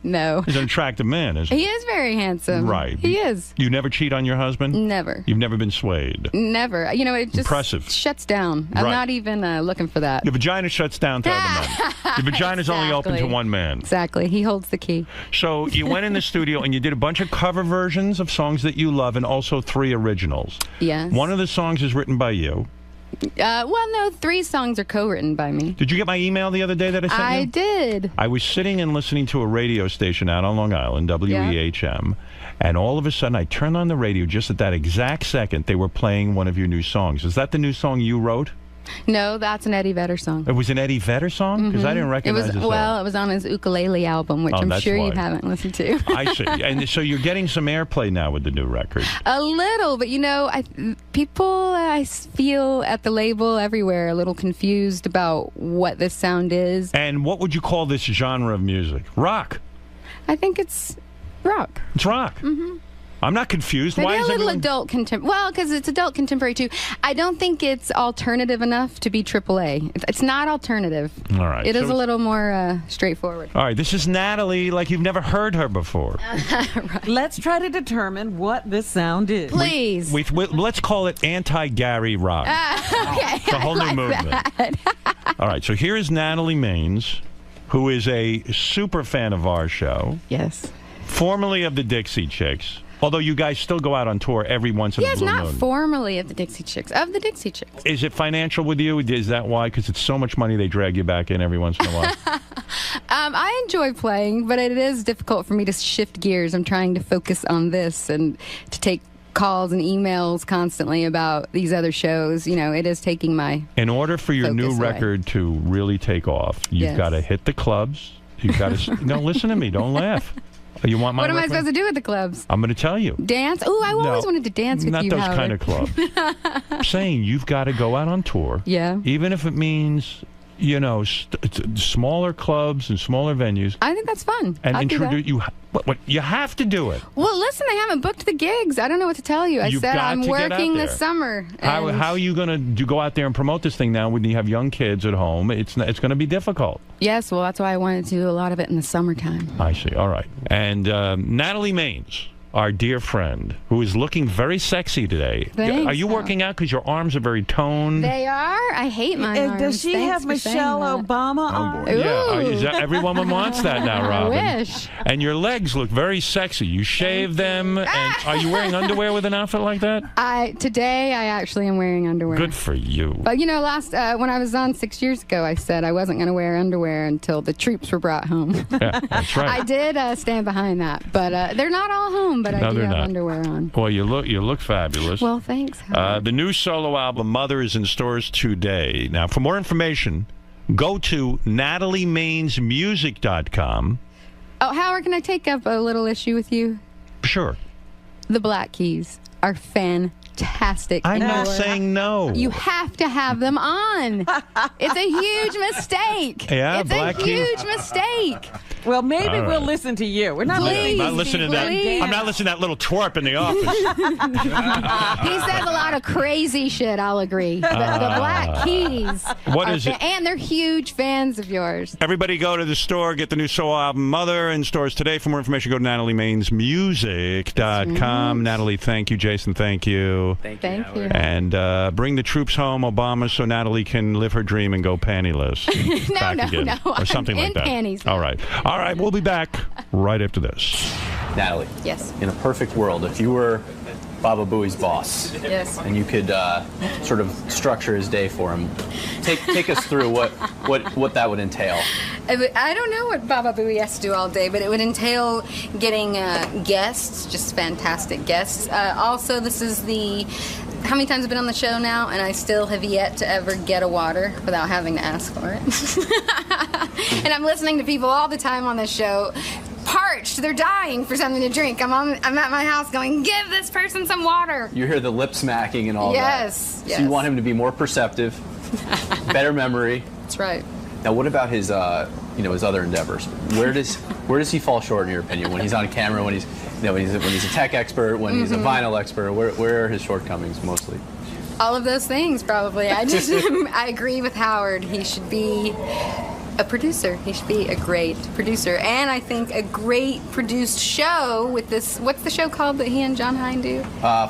No. He's an attractive man, isn't he? He is very handsome. Right. He is. You never cheat on your husband? Never. You've never been swayed? Never. It just Impressive. Shuts down. I'm not even looking for that. Your vagina shuts down to other men. Your vagina's only open to one man. Exactly. He holds the key. So you went in the studio and you did a bunch of cover versions of songs that you love and also 3 originals. Yes. One of the songs is written by you. Well, no, 3 songs are co-written by me. Did you get my email the other day that I sent you? I did. I was sitting and listening to a radio station out on Long Island, WEHM, and all of a sudden I turned on the radio just at that exact second. They were playing one of your new songs. Is that the new song you wrote? No, that's an Eddie Vedder song. It was an Eddie Vedder song? Because I didn't recognize it. It was on his ukulele album, which I'm sure you haven't listened to. I see. And so you're getting some airplay now with the new record. A little, but people I feel at the label everywhere a little confused about what this sound is. And what would you call this genre of music? Rock. I think it's rock. It's rock. Mm-hmm. I'm not confused. Maybe Why a is little everyone... adult contemporary. Well, because it's adult contemporary too. I don't think it's alternative enough to be AAA. It's not alternative. All right. It is so- a little more straightforward. All right, this is Natalie, like you've never heard her before. Let's try to determine what this sound is. Please. Let's call it anti-Gary rock. Okay. It's a whole new movement. All right, so here is Natalie Maines, who is a super fan of our show. Yes. Formerly of the Dixie Chicks. Although you guys still go out on tour every once in a Yes, blue not moon. formally of the Dixie Chicks. Of the Dixie Chicks. Is it financial with you? Is that why? Because it's so much money they drag you back in every once in a while. I enjoy playing, but it is difficult for me to shift gears. I'm trying to focus on this and to take calls and emails constantly about these other shows. You know, it is taking my In order for your new focus away. record to really take off, you've Yes. got to hit the clubs. You've got to... No, listen to me. Don't laugh. You want my What am I record? supposed to do with the clubs? I'm going to tell you. Dance? Oh, I always No, wanted to dance with not you, those Howard. kind of clubs. I'm saying you've got to go out on tour. Yeah. Even if it means, you know, smaller clubs and smaller venues. I think that's fun. And I'll do that. introduce you. What? You have to do it. Well, listen, I haven't booked the gigs. I don't know what to tell you. I You've said got I'm to get out working there. this summer. How and- are you going to go out there and promote this thing now when you have young kids at home? It's going to be difficult. Yes, well, that's why I wanted to do a lot of it in the summertime. I see. All right. And Natalie Maines, our dear friend, who is looking very sexy today. Thanks, Are you working out because your arms are very toned? They are? I hate my arms. Does she Thanks have for saying Michelle that. Obama arms? Yeah, every woman wants that now, Robin. I wish. And your legs look very sexy. You shave them. And are you wearing underwear with an outfit like that? Today I actually am wearing underwear. Good for you. But you know, when I was on 6 years ago, I said I wasn't going to wear underwear until the troops were brought home. Yeah, that's right. I did stand behind that, but they're not all home. But No, I do they're have not. underwear on. Well, you look fabulous. Well, thanks. The new solo album, Mother, is in stores today. Now, for more information, go to nataliemainsmusic.com. Oh, Howard, can I take up a little issue with you? Sure. The Black Keys are fantastic. I'm and not you're- saying no. You have to have them on. It's a huge mistake. Yeah, it's Black a Keys. huge mistake. Well, maybe All we'll right. listen to you. We're not Please, listening to I'm not listening to that little twerp in the office. He says a lot of crazy shit, I'll agree. The Black Keys. What are is it? And they're huge fans of yours. Everybody go to the store, get the new solo album, Mother, in stores today. For more information, go to nataliemainsmusic.com. Natalie, thank you. Jason, thank you. Thank you. And bring the troops home, Obama, so Natalie can live her dream and go pantyless. Back no, again, no. or something I'm like that. in panties. All right. All right, we'll be back right after this. Natalie. Yes. In a perfect world, if you were Baba Booey's boss, Yes. and you could sort of structure his day for him, take us through what that would entail. I don't know what Baba Booey has to do all day, but it would entail getting guests, just fantastic guests. Also, this is how many times I've been on the show now, and I still have yet to ever get a water without having to ask for it. And I'm listening to people all the time on this show, parched, they're dying for something to drink. I'm at my house going, give this person some water. You hear the lip smacking and all Yes, that. yes. So you want him to be more perceptive, better memory. That's right. Now, what about his other endeavors? Where does he fall short in your opinion? When he's on camera, when he's a tech expert, when he's a vinyl expert, where are his shortcomings mostly? All of those things, probably. I agree with Howard. He should be a producer. He should be a great producer. And I think a great produced show with this, what's the show called that he and John Hine do?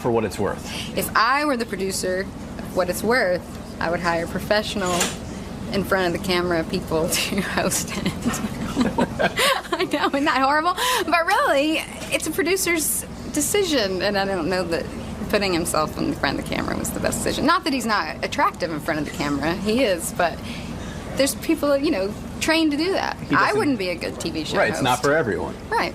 For What It's Worth. If I were the producer of What It's Worth, I would hire professional in front of the camera people to host it. I know, isn't that horrible? But really, it's a producer's decision, and I don't know that putting himself in front of the camera was the best decision. Not that he's not attractive in front of the camera, he is, but there's people, trained to do that. I wouldn't be a good TV show Right, host. it's not for everyone. Right.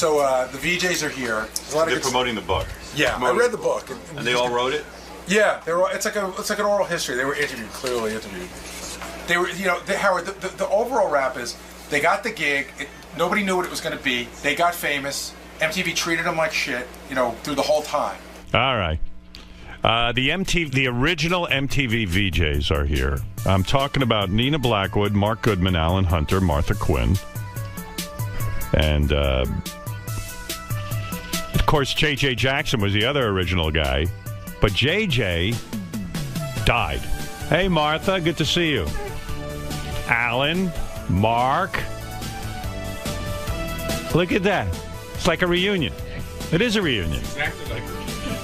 So the VJs are here. There's a lot of They're good promoting the book. Yeah, I read the book. And they all wrote it? Yeah, they were. It's like an oral history. They were interviewed, clearly interviewed. They were, Howard. The overall wrap is they got the gig. Nobody knew what it was going to be. They got famous. MTV treated them like shit, through the whole time. All right. The original MTV VJs are here. I'm talking about Nina Blackwood, Mark Goodman, Alan Hunter, Martha Quinn, and of course J.J. Jackson was the other original guy, but J.J. died. Hey, Martha, good to see you. Alan, Mark. Look at that. It's like a reunion. It is a reunion. Exactly like a reunion.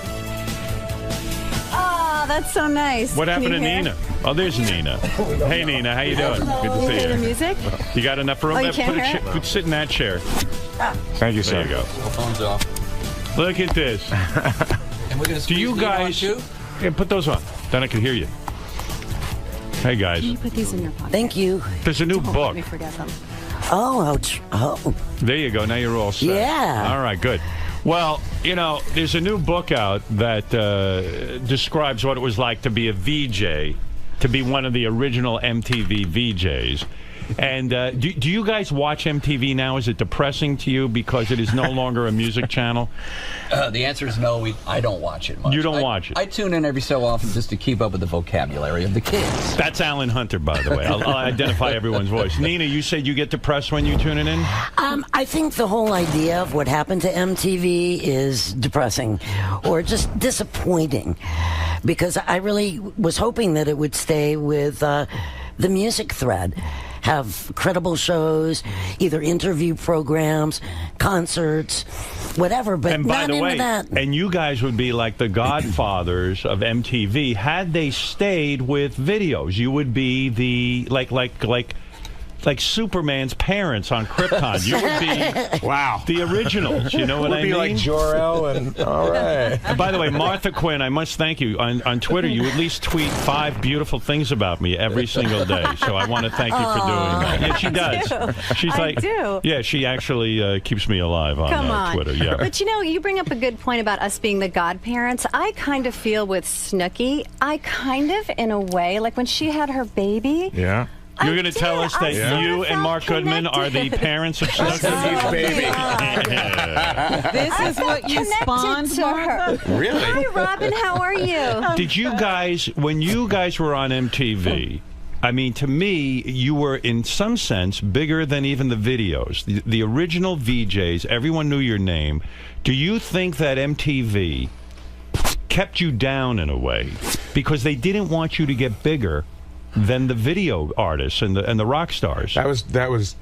Oh, that's so nice. What happened to Can you hear? Nina? Oh, there's Nina. Hey, Nina, how you doing? Good to see you. Hear the music? You got enough room? Oh, you can't hear it? Sit in that chair. Thank you, sir. There you go. Phone's off. Look at this. And we're gonna Do you guys... Yeah, put those on. Then I can hear you. Hey, guys. Can you put these in your pocket? Thank you. There's a new Don't book. let me forget them. Oh. There you go. Now you're all set. Yeah. All right, good. Well, there's a new book out that describes what it was like to be a VJ, to be one of the original MTV VJs. And do you guys watch MTV now? Is it depressing to you because it is no longer a music channel? The answer is no. I don't watch it much. You don't watch it? I tune in every so often just to keep up with the vocabulary of the kids. That's Alan Hunter, by the way. I'll identify everyone's voice. Nina, you said you get depressed when you tune it in? I think the whole idea of what happened to MTV is depressing or just disappointing because I really was hoping that it would stay with the music thread. Have credible shows, either interview programs, concerts, whatever, but and by not the into way, that. And you guys would be like the godfathers of MTV had they stayed with videos. You would be the like Superman's parents on Krypton. You would be the originals. You know what I mean? Would be like Jor-El and all right. And by the way, Martha Quinn, I must thank you. On Twitter, you at least tweet 5 beautiful things about me every single day. So I want to thank you for doing that. Yeah, she does. She's I like, do. Yeah, she actually keeps me alive on Come on. Twitter. Yeah. But you bring up a good point about us being the godparents. I kind of feel with Snooki, in a way, like when she had her baby. Yeah. You're going to tell us that you and Mark Goodman are the parents of Snooki? Baby. This is what you spawned, to her. Really? Hi, Robin. How are you? Did you guys, when you guys were on MTV, I mean, to me, you were in some sense bigger than even the videos. The original VJs, everyone knew your name. Do you think that MTV kept you down in a way because they didn't want you to get bigger than the video artists and the rock stars? That was,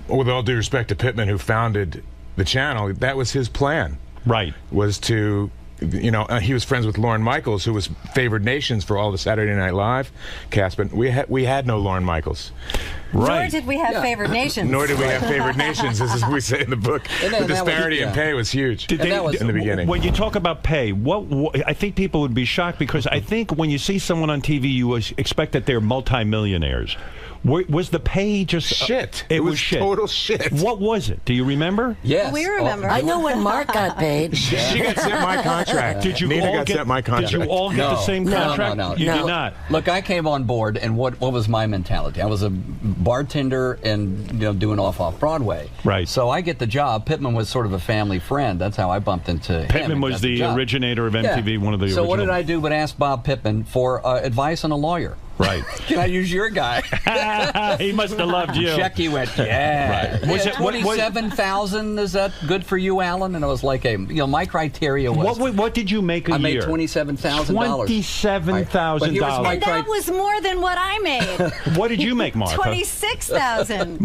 with all due respect to Pittman, who founded the channel, that was his plan. Right. Was to, he was friends with Lorne Michaels, who was favored nations for all the Saturday Night Live cast, but we had no Lorne Michaels. Right. Nor did we have favored nations. Nor did we have favored nations, as we say in the book. The disparity in pay was huge in the beginning. When you talk about pay, what I think people would be shocked because I think when you see someone on TV, you expect that they're multimillionaires. Was the pay just shit? It was shit. Total shit. What was it? Do you remember? Yes. We remember. I know when Mark got paid. She got sent my contract. Nina got sent my contract. Did you all get the same contract? No. You did not. Look, I came on board, and what was my mentality? I was a bartender and doing off Broadway. Right. So I get the job. Pittman was sort of a family friend. That's how I bumped into him. Pittman was the originator of MTV, one of the original. So what did I do but ask Bob Pittman for advice on a lawyer? Right. Can I use your guy? He must have loved you. Jackie went, yeah. Right. Was it 27,000? Is that good for you, Alan? And I was like, my criteria was. What did you make a year? I made $27,000. $27,000. And that was more than what I made. What did you make, Martha? $26,000.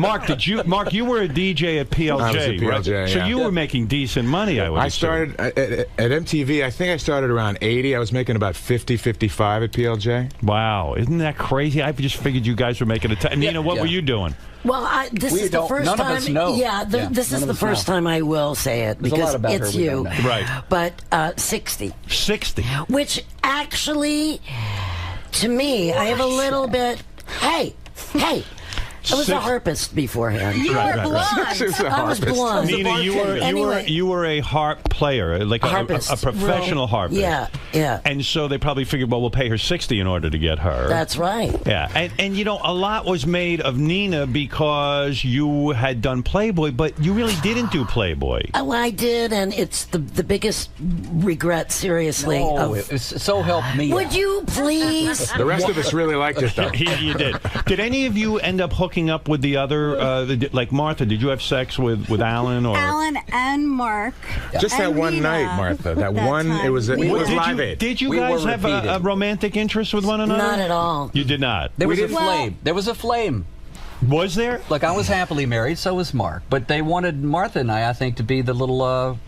Mark, you were a DJ at PLJ, I was at PLJ, right? yeah. So you were making decent money, I would assume. started at MTV. I think I started around 80. I was making about 50, 55 at PLJ. Wow, isn't that crazy? I just figured you guys were making a ton. Nina, what were you doing? Well, this is the first time. None of us know. This is the first time I will say it because it's you. Right. But 60. 60. Which actually, to me, I have a little bit. Hey. I was a harpist beforehand. You were blonde. She's a I was harpist. blonde. Nina, you were a harp player, like a Harpist. professional harpist. Yeah. And so they probably figured, well, we'll pay her $60 in order to get her. That's right. Yeah, and you know, a lot was made of Nina because you had done Playboy, but you really didn't do Playboy. Oh, I did, and it's the biggest regret, seriously. Oh, so help me. Would you please? The rest of us really liked it, though. You did. Did any of you end up hooking up with the other, like Martha? Did you have sex with Alan or Alan and Mark? Just and that one Nina. night, Martha. That one. time. It was Live Aid. Did you guys have a romantic interest with one another? Not at all. You did not. There was a flame. There was a flame. Was there? Look, I was happily married, so was Mark. But they wanted Martha and I think, to be the little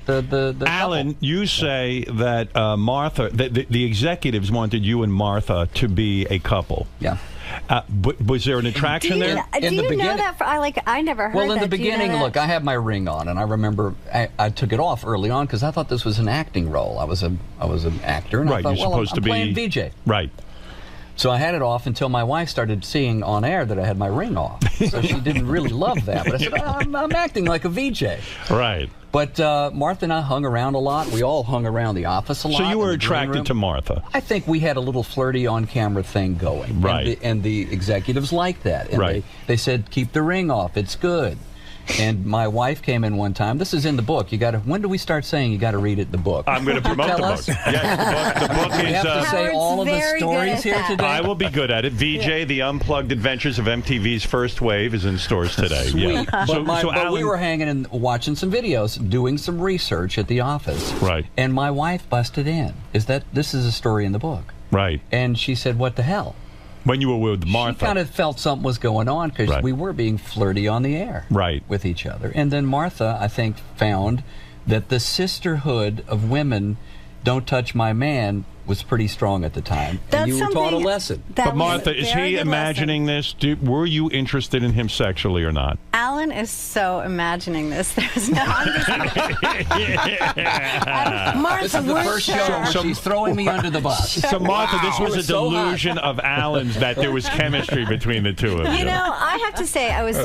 the Alan, couple. you say that Martha, the executives wanted you and Martha to be a couple. Yeah. But was there an attraction there? Do you know that? I never heard that. Well, in the Do you know beginning, that? look, I had my ring on, and I remember I took it off early on because I thought this was an acting role. I was an actor, and Right, I thought, you're supposed I'm to be playing VJ. Right. So I had it off until my wife started seeing on air that I had my ring off. So she didn't really love that. But I said, I'm acting like a VJ. Right. But Martha and I hung around a lot. We all hung around the office a lot. So you were in the green attracted room. to Martha. I think we had a little flirty on-camera thing going. Right. And the executives liked that. And Right. they said, keep the ring off. It's good. And my wife came in one time. This is in the book. When do we start saying you got to read it in the book? I'm going to promote the Tell book. us. Yes, the book We is. have to say all of the very good stories at here that. today. I will be good at it. VJ, The Unplugged Adventures of MTV's First Wave, is in stores today. Sweet. Yeah. But, but we Alan, were hanging and watching some videos, doing some research at the office. Right. And my wife busted in. This is a story in the book. Right. And she said, what the hell? When you were with Martha. She kind of felt something was going on because Right. we were being flirty on the air Right. with each other. And then Martha, I think, found that the sisterhood of women, don't touch my man, was pretty strong at the time. That's and you were taught a something- lesson. That But was Martha, a is very he good imagining this? Were you interested in him sexually or not? Alan is so imagining this. There's no. Martha, This is the we're first sure. show where she's throwing me under the bus. So, Martha, this Wow. was It a was so hot. delusion of Alan's that there was chemistry between the two of you. You know, I have to say, I was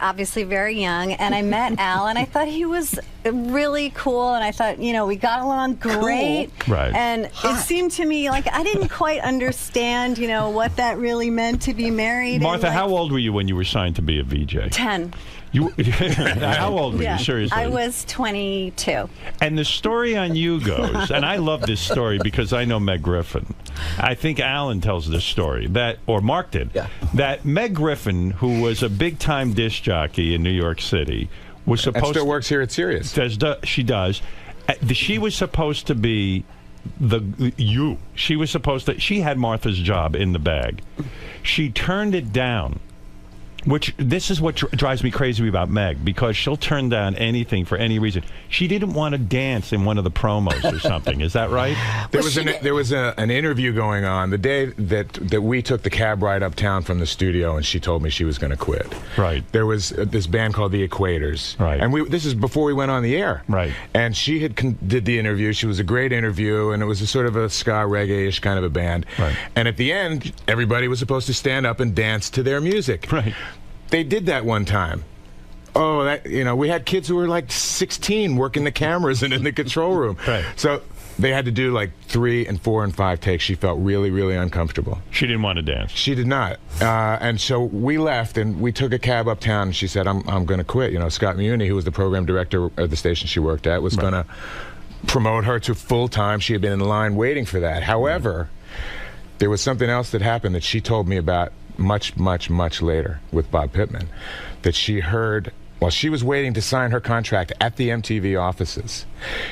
obviously very young, and I met Al, and I thought he was really cool, and I thought, we got along great. Right. And it seemed to me like I didn't quite understand, what that really meant to be married. Martha, and, how old were you when you were signed to be a VJ? 10. You, how old were you, seriously? I was 22. And the story on you goes, and I love this story because I know Meg Griffin. I think Alan tells this story, or Mark did, that Meg Griffin, who was a big-time disc jockey in New York City, was supposed and still works here at Sirius. She does. She was supposed to be She was supposed to. She had Martha's job in the bag. She turned it down. Which, this is what drives me crazy about Meg, because she'll turn down anything for any reason. She didn't want to dance in one of the promos or something. Is that right? There was an interview going on the day that we took the cab ride uptown from the studio, and she told me she was going to quit. Right. There was this band called the Equators. Right. And this is before we went on the air. Right. And she did the interview. She was a great interview, and it was a sort of a ska reggae-ish kind of a band. Right. And at the end, everybody was supposed to stand up and dance to their music. Right. They did that one time. Oh, we had kids who were like 16 working the cameras and in the control room. Right. So they had to do like 3 and 4 and 5 takes. She felt really, really uncomfortable. She didn't want to dance. She did not. And so we left, and we took a cab uptown, and she said, I'm going to quit. Scott Muni, who was the program director of the station she worked at, was going to promote her to full-time. She had been in line waiting for that. However, there was something else that happened that she told me about much, much, much later with Bob Pittman, that she heard while she was waiting to sign her contract at the MTV offices.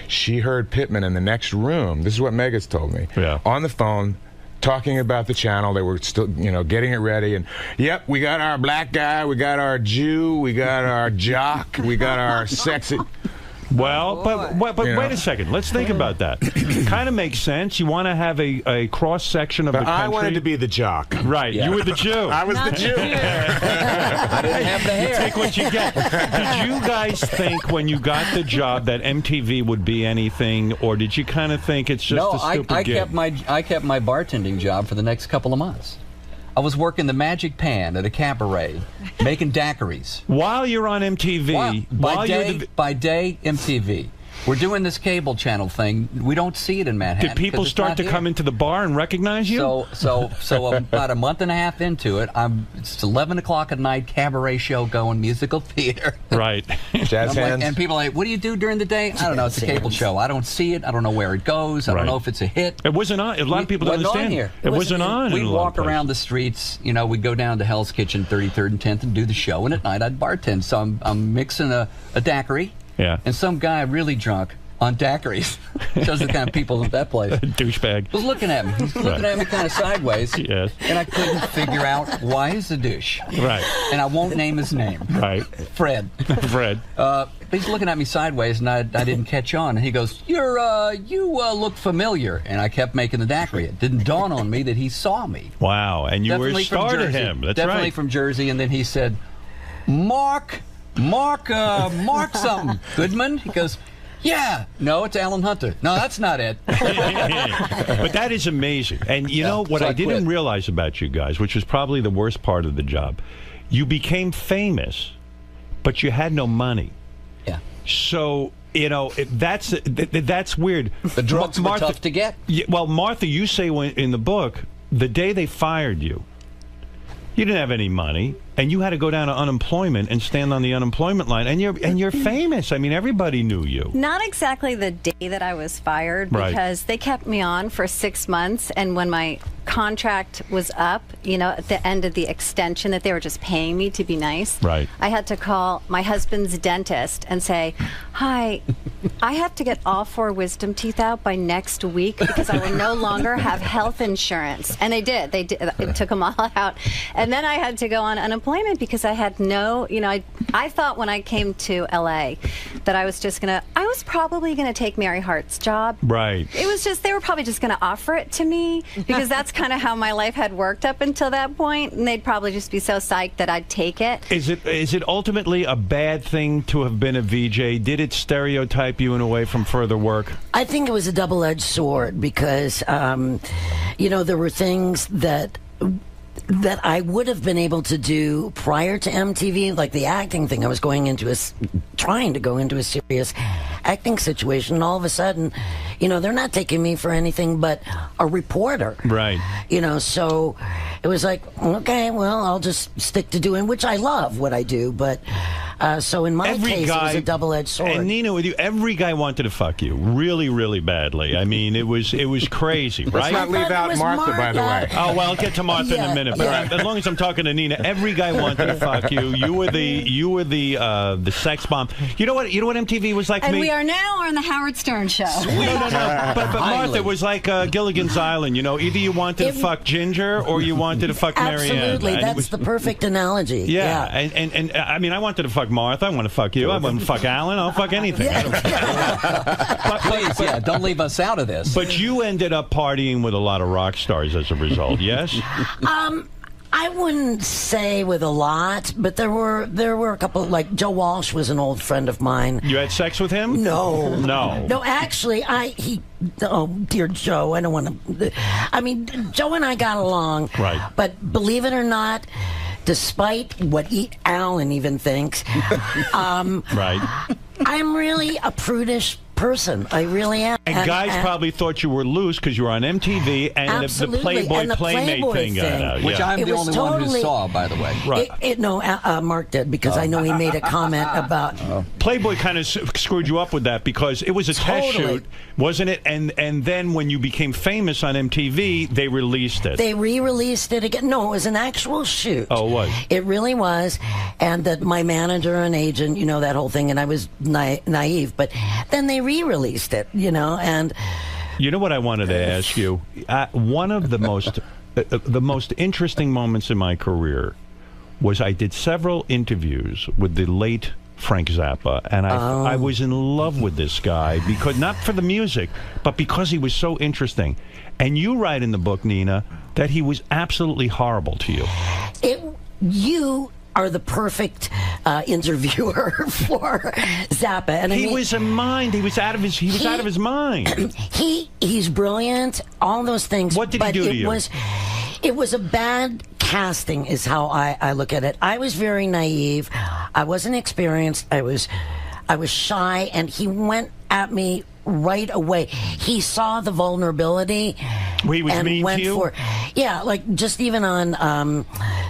She heard Pittman in the next room, this is what Meg has told me, on the phone, talking about the channel. They were still, getting it ready, and yep, we got our black guy, we got our Jew, we got our jock, we got our sexy. Well, but wait a second. Let's think about that. Kind of makes sense. You want to have a cross-section of the country. I wanted to be the jock. Right. Yeah. You were the Jew. I was the Jew. I didn't have the hair. You take what you get. Did you guys think when you got the job that MTV would be anything, or did you kind of think it's just a stupid gig? I kept my bartending job for the next couple of months. I was working the Magic Pan at a cabaret, making daiquiris. While you're on MTV, By day, MTV. We're doing this cable channel thing. We don't see it in Manhattan. Did people start to come into the bar and recognize you? So about a month and a half into it, it's 11 o'clock at night, cabaret show going, musical theater. Right. Jazz hands. And people are like, what do you do during the day? I don't know. It's a cable show. I don't see it. I don't know where it goes. I don't know if it's a hit. It wasn't on. A lot of people don't understand. Here. It wasn't on. We'd walk around the streets. You know, we'd go down to Hell's Kitchen, 33rd and 10th, and do the show. And at night, I'd bartend. So I'm mixing a daiquiri. Yeah. And some guy really drunk on daiquiris. Shows the kind of people at that place. Douchebag. Was looking at me. He's looking at me kind of sideways. Yes. And I couldn't figure out why he's a douche. Right. And I won't name his name. Right. Fred. Fred. But he's looking at me sideways, and I didn't catch on. And he goes, you look familiar. And I kept making the daiquiri. It didn't dawn on me that he saw me. Wow. And you were started him. That's Definitely right. from Jersey. And then he said, Mark something. Goodman? He goes, yeah. No, it's Alan Hunter. No, that's not it. But that is amazing. And you know what I didn't realize about you guys, which was probably the worst part of the job, you became famous, but you had no money. Yeah. So, you know, that's weird. The drugs were tough to get. Well, Martha, you say in the book, the day they fired you, you didn't have any money, and you had to go down to unemployment and stand on the unemployment line, and you're famous. I mean, everybody knew you. Not exactly the day that I was fired, because they kept me on for 6 months, and when my contract was up, you know, at the end of the extension that they were just paying me to be nice, right, I had to call my husband's dentist and say, hi, I have to get all 4 wisdom teeth out by next week because I will no longer have health insurance. And they did. It took them all out. And then I had to go on unemployment because I had no, you know, I thought when I came to LA that I was probably going to take Mary Hart's job. Right. It was just, they were probably just going to offer it to me because that's kind of how my life had worked up until that point, and they'd probably just be so psyched that I'd take it. Is it ultimately a bad thing to have been a VJ? Did it stereotype you in a way from further work? I think it was a double-edged sword because, you know, there were things that I would have been able to do prior to MTV, like the acting thing. I was trying to go into a serious acting situation, and all of a sudden, you know, they're not taking me for anything but a reporter. Right. You know, so it was like, okay, well, I'll just stick to doing, which I love what I do, but so in my case, it was a double-edged sword. And Nina, with you, every guy wanted to fuck you really, really badly. I mean, it was crazy, right? Let's not leave out Martha, by the way. Oh, well, I'll get to Martha in a minute. But as long as I'm talking to Nina, every guy wanted to fuck you. You were the sex bomb. You know what MTV was like? And we are now on the Howard Stern show. No. But Martha, it was like Gilligan's Island. You know, either you wanted to fuck Ginger or you wanted to fuck Marianne. Absolutely, that's the perfect analogy. Yeah. And I mean, I wanted to fuck Martha. I want to fuck you. I want to fuck Alan. I'll fuck anything. Please, don't leave us out of this. But you ended up partying with a lot of rock stars as a result. Yes. I wouldn't say with a lot, but there were a couple. Like Joe Walsh was an old friend of mine. You had sex with him? No, actually, oh dear Joe, I don't want to. I mean, Joe and I got along, right? But believe it or not, despite what Alan even thinks, right, I'm really a prudish person. I really am. And guys probably thought you were loose because you were on MTV and the Playboy Playmate thing got out. Which I'm the only one who saw, by the way. Right. No, Mark did, because I know he made a comment about... Playboy kind of screwed you up with that because it was a test shoot, wasn't it? And then when you became famous on MTV, they released it. They re-released it again. No, it was an actual shoot. Oh, it was? It really was. And that my manager and agent, you know, that whole thing, and I was naive, but then they re-released it, you know, and... You know what I wanted to ask you? One of the most interesting moments in my career was I did several interviews with the late Frank Zappa, and I was in love with this guy, because not for the music, but because he was so interesting. And you write in the book, Nina, that he was absolutely horrible to you. You are the perfect interviewer for Zappa, and he was a mind. He was out of his mind. He's brilliant. All those things. What did he do to you? It was a bad casting is how I look at it. I was very naive. I wasn't experienced. I was shy, and he went at me right away. He saw the vulnerability. He was and mean went to you? for, yeah, like just even on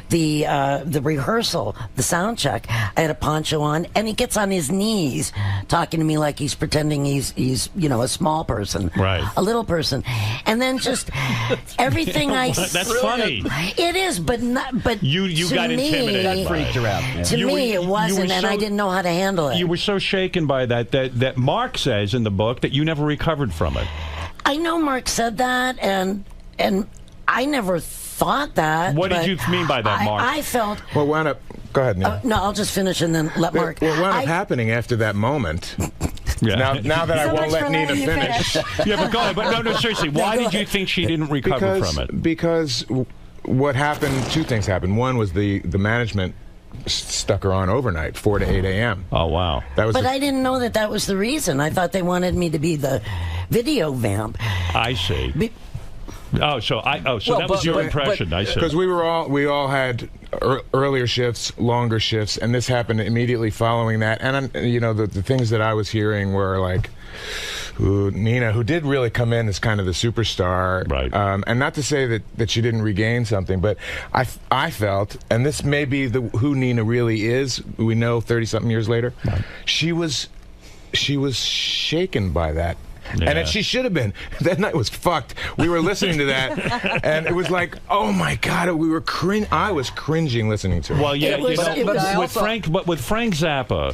the rehearsal, the sound check, I had a poncho on, and he gets on his knees talking to me like he's pretending he's a small person, right, a little person, and then just everything I That's funny. It is, but you got intimidated. That freaked you out. Yeah. To me, it wasn't, and I didn't know how to handle it. You were so shaken by that Mark says in the book that you never recovered from it. I know Mark said that, and I never thought that. What did you mean by that, Mark? I felt. Well, wound up. Go ahead, Neil. No, I'll just finish and then let Mark. What wound up happening after that moment? Yeah. Now that I won't let Nina finish. Yeah, but go ahead. But no, seriously. Why did you think she didn't recover from it? Because what happened? Two things happened. One was the management stuck her on overnight, 4 to 8 a.m. Oh, wow. That was. But I didn't know that was the reason. I thought they wanted me to be the video vamp. I see. So that was your impression. I see. Because we all had earlier shifts, longer shifts, and this happened immediately following that. And the things that I was hearing were like, Nina, who did really come in as kind of the superstar, right? And not to say that she didn't regain something, but I felt, and this may be who Nina really is. We know 30-something years later, right. She was shaken by that. Yeah. And she should have been. That night was fucked. We were listening to that, and it was like, oh my God, we were I was cringing listening to it. Well, yeah, with Frank Zappa,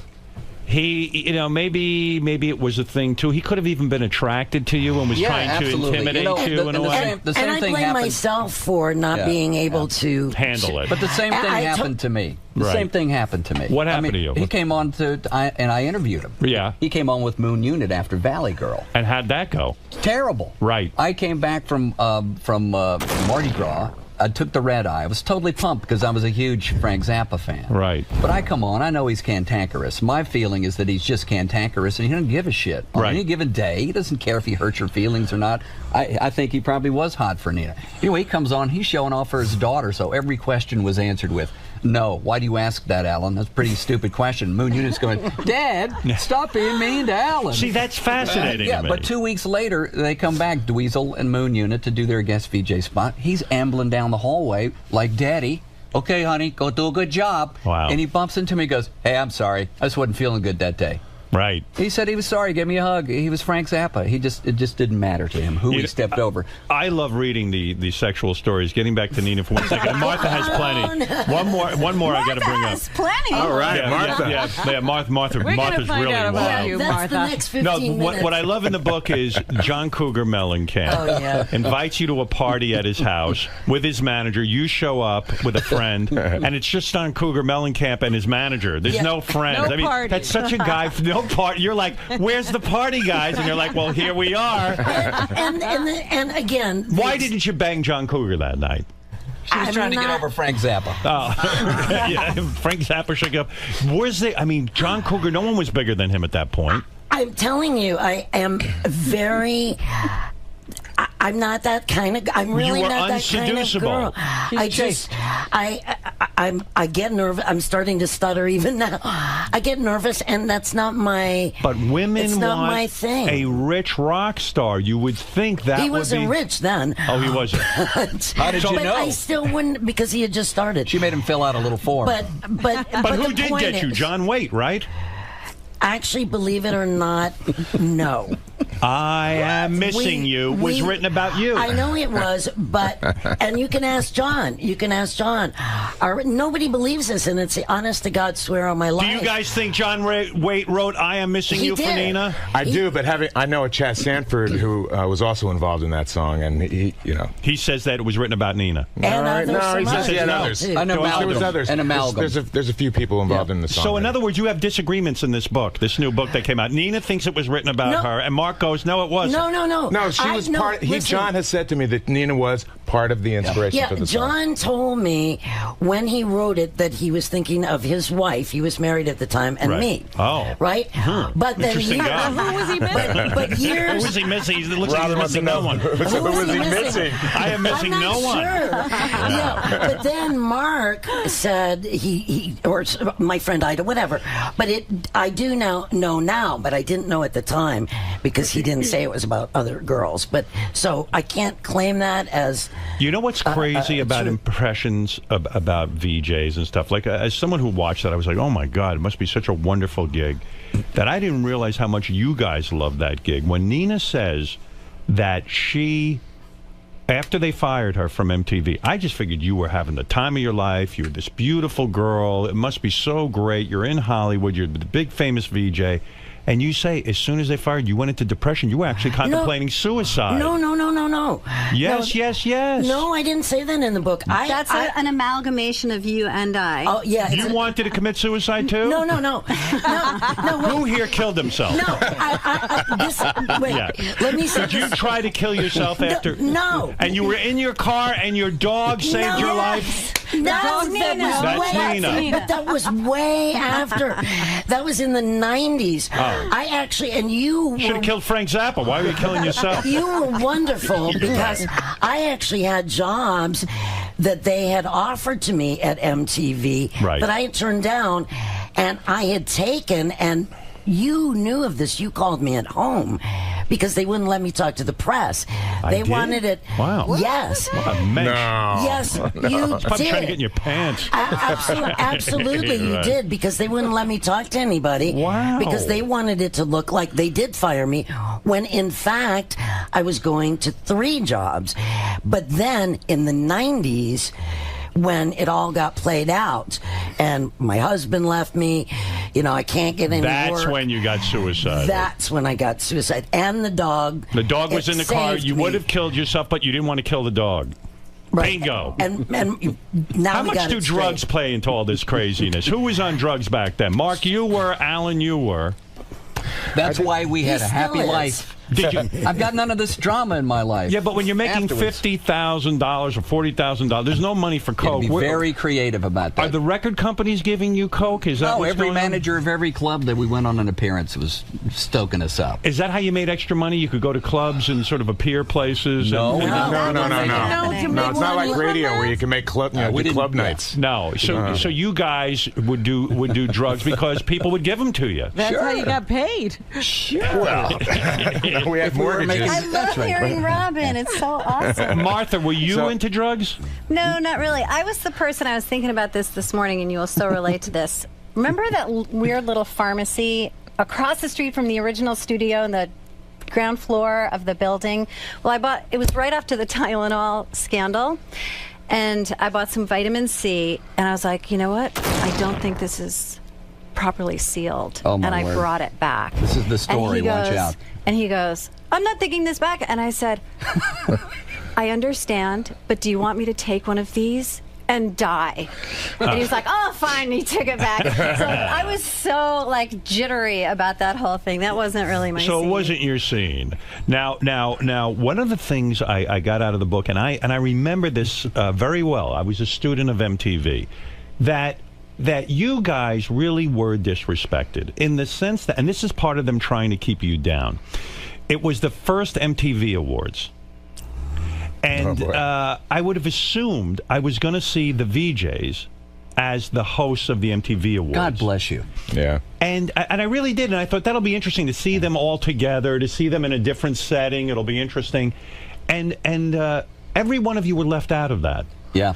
he, maybe it was a thing too. He could have even been attracted to you and was trying to intimidate you in a way. And I blame myself for not being able to handle it. But the same thing happened to me. The same thing happened to me. What happened to you? He came on and I interviewed him. Yeah. He came on with Moon Unit after Valley Girl. And how'd that go? Terrible. Right. I came back from Mardi Gras. I took the red eye. I was totally pumped because I was a huge Frank Zappa fan. Right. But I come on. I know he's cantankerous. My feeling is that he's just cantankerous and he doesn't give a shit. On any given day, he doesn't care if he hurts your feelings or not. I think he probably was hot for Nina. Anyway, he comes on. He's showing off for his daughter, so every question was answered with, no. Why do you ask that, Alan? That's a pretty stupid question. Moon Unit's going, Dad, stop being mean to Alan. See, that's fascinating to me. But 2 weeks later, they come back, Dweezil and Moon Unit, to do their guest VJ spot. He's ambling down the hallway like, Daddy, okay, honey, go do a good job. Wow. And he bumps into me and goes, hey, I'm sorry. I just wasn't feeling good that day. Right. He said he was sorry. Give me a hug. He was Frank Zappa. It just didn't matter to him who he stepped over. I love reading the sexual stories. Getting back to Nina for 1 second. Martha has plenty. One more I got to bring up. Plenty. All right, Martha. Martha's really about you, That's Martha. the next 15 minutes. What I love in the book is John Cougar Mellencamp invites you to a party at his house with his manager. You show up with a friend, and it's just John Cougar Mellencamp and his manager. There's no friends. No party. That's such a guy. No party. You're like, where's the party, guys? And you're like, well, here we are. And again, why didn't you bang John Cougar that night? She was trying to get over Frank Zappa. Oh, yeah, Frank Zappa should go. John Cougar, no one was bigger than him at that point. I'm telling you, I am very. I'm not that kind of. I'm really not that kind of girl. I get nervous. I'm starting to stutter even now. I get nervous, and that's not my. But women it's not my thing. A rich rock star. You would think that he wasn't rich then. Oh, he wasn't. How did you know? I still wouldn't because he had just started. She made him fill out a little form. But who did get you? John Waite, right? Actually, believe it or not, no. I Am Missing You was written about you. I know it was, but, and you can ask John. Nobody believes this, and it's the honest to God swear on my life. Do you guys think John Waite wrote I Am Missing You for Nina? I do, but I know a Chad Sanford who was also involved in that song, and he says that it was written about Nina. And others. I know there was others. An amalgam. There's a few people involved in the song. So in other words, you have disagreements in this book, this new book that came out. Nina thinks it was written about her, and Mark goes, no, it wasn't. No. No, she was part. John has said to me that Nina was part of the inspiration for the song. John told me when he wrote it that he was thinking of his wife. He was married at the time, and me. Oh. Right? But then Interesting guy. who was he missing? But years... Who was he missing? He looks like Robin he's wants to missing know. no one. Who was he missing? I am missing I'm no not one. sure. Yeah, but then Mark said he or my friend Ida, whatever. But I do know now, but I didn't know at the time because he didn't say it was about other girls. But so I can't claim that as. You know what's crazy about impressions about VJs and stuff? Like, as someone who watched that, I was like, oh my God, it must be such a wonderful gig that I didn't realize how much you guys love that gig. When Nina says that after they fired her from MTV, I just figured you were having the time of your life. You're this beautiful girl. It must be so great. You're in Hollywood. You're the big famous VJ. And you say, as soon as they fired you, went into depression. You were actually contemplating suicide. No. Yes, yes. No, I didn't say that in the book. That's an amalgamation of you and I. Oh, yeah. You wanted to commit suicide, too? No. Who here killed himself? No, wait. Yeah. Let me say Did you try to kill yourself after? No. And you were in your car and your dog saved your life? That's Nina. That's Nina. But that was way after. That was in the 90s. Oh. I actually, and you should have killed Frank Zappa. Why were you killing yourself? You were wonderful because I actually had jobs that they had offered to me at MTV that I had turned down, and I had taken, and you knew of this. You called me at home because they wouldn't let me talk to the press. They wanted it. Wow. Yes. What a mensch. No. Yes, you It's probably did. trying to get in your pants. Absolutely, you did, because they wouldn't let me talk to anybody. Wow. Because they wanted it to look like they did fire me, when in fact I was going to 3 jobs. But then in the 90s, when it all got played out and my husband left me, I can't get any That's work. when you got suicide. That's when I got suicide. And the dog. The dog was in the car. You would have killed yourself, but you didn't want to kill the dog. Right. Bingo. And now How we much got do it drugs straight. play into all this craziness? Who was on drugs back then? Mark, you were. Alan, you were. That's why we had a happy life. Did you? I've got none of this drama in my life. Yeah, but when you're making $50,000 or $40,000, there's no money for coke. Be very creative about that. Are the record companies giving you coke? Is that no, what's every going manager of every club that we went on an appearance was stoking us up. Is that how you made extra money? You could go to clubs and sort of appear places? No. No, it's not like radio where you can make club nights. No, so you guys would do drugs because people would give them to you. That's how you got paid. Sure. Well, we had mortgages. I love hearing Robin. It's so awesome. Martha, were you into drugs? No, not really. I was the person, I was thinking about this morning, and you will so relate to this. Remember that weird little pharmacy across the street from the original studio in the ground floor of the building? Well, it was right after the Tylenol scandal, and I bought some vitamin C, and I was like, you know what? I don't think this is properly sealed. Oh, my and I word. brought it back. This is the story. Watch out. And he goes, I'm not taking this back. And I said, I understand, but do you want me to take one of these and die? And he's like, oh, fine. And he took it back. So I was so jittery about that whole thing. That wasn't really my scene. So it wasn't your scene. Now, one of the things I got out of the book, and I remember this very well. I was a student of MTV. That you guys really were disrespected in the sense that, and this is part of them trying to keep you down. It was the first MTV Awards. And I would have assumed I was going to see the VJs as the hosts of the MTV Awards. God bless you. Yeah. And I really did. And I thought that'll be interesting to see them all together, to see them in a different setting. It'll be interesting. And every one of you were left out of that. Yeah.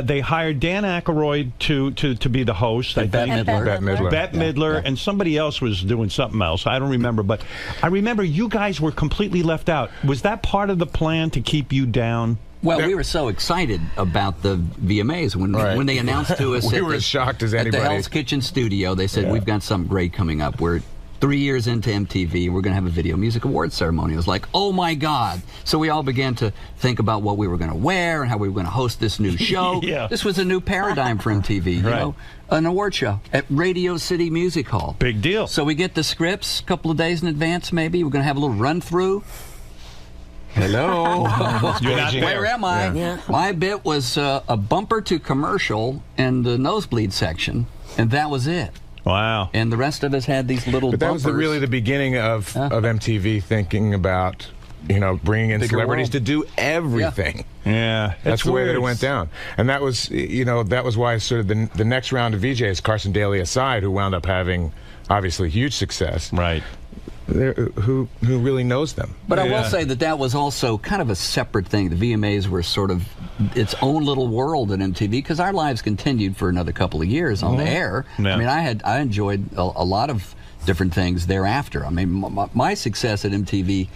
They hired Dan Aykroyd to be the host. I think. Bette Midler, and somebody else was doing something else. I don't remember, but I remember you guys were completely left out. Was that part of the plan to keep you down? Well, we were so excited about the VMAs when they announced to us. We were as shocked as anybody. At the Hell's Kitchen studio, they said, we've got something great coming up. We're 3 years into MTV, we're going to have a Video Music Awards ceremony. It was like, oh my God. So we all began to think about what we were going to wear and how we were going to host this new show. Yeah. This was a new paradigm for MTV, you know, an award show at Radio City Music Hall. Big deal. So we get the scripts a couple of days in advance, maybe. We're going to have a little run through. Hello. You're not there. Where am I? Yeah. My bit was a bumper to commercial in the nosebleed section, and that was it. Wow. And the rest of us had these little But that was bumpers. really the beginning of MTV thinking about, bringing in Bigger celebrities world. to do everything. Yeah. That's the way that it weird. went down. And that was, that was why sort of the next round of VJs, Carson Daly aside, who wound up having obviously huge success. Right. Who really knows them. But I will say that was also kind of a separate thing. The VMAs were sort of its own little world at MTV because our lives continued for another couple of years on the air. Yeah. I mean, I enjoyed a lot of different things thereafter. I mean, my success at MTV.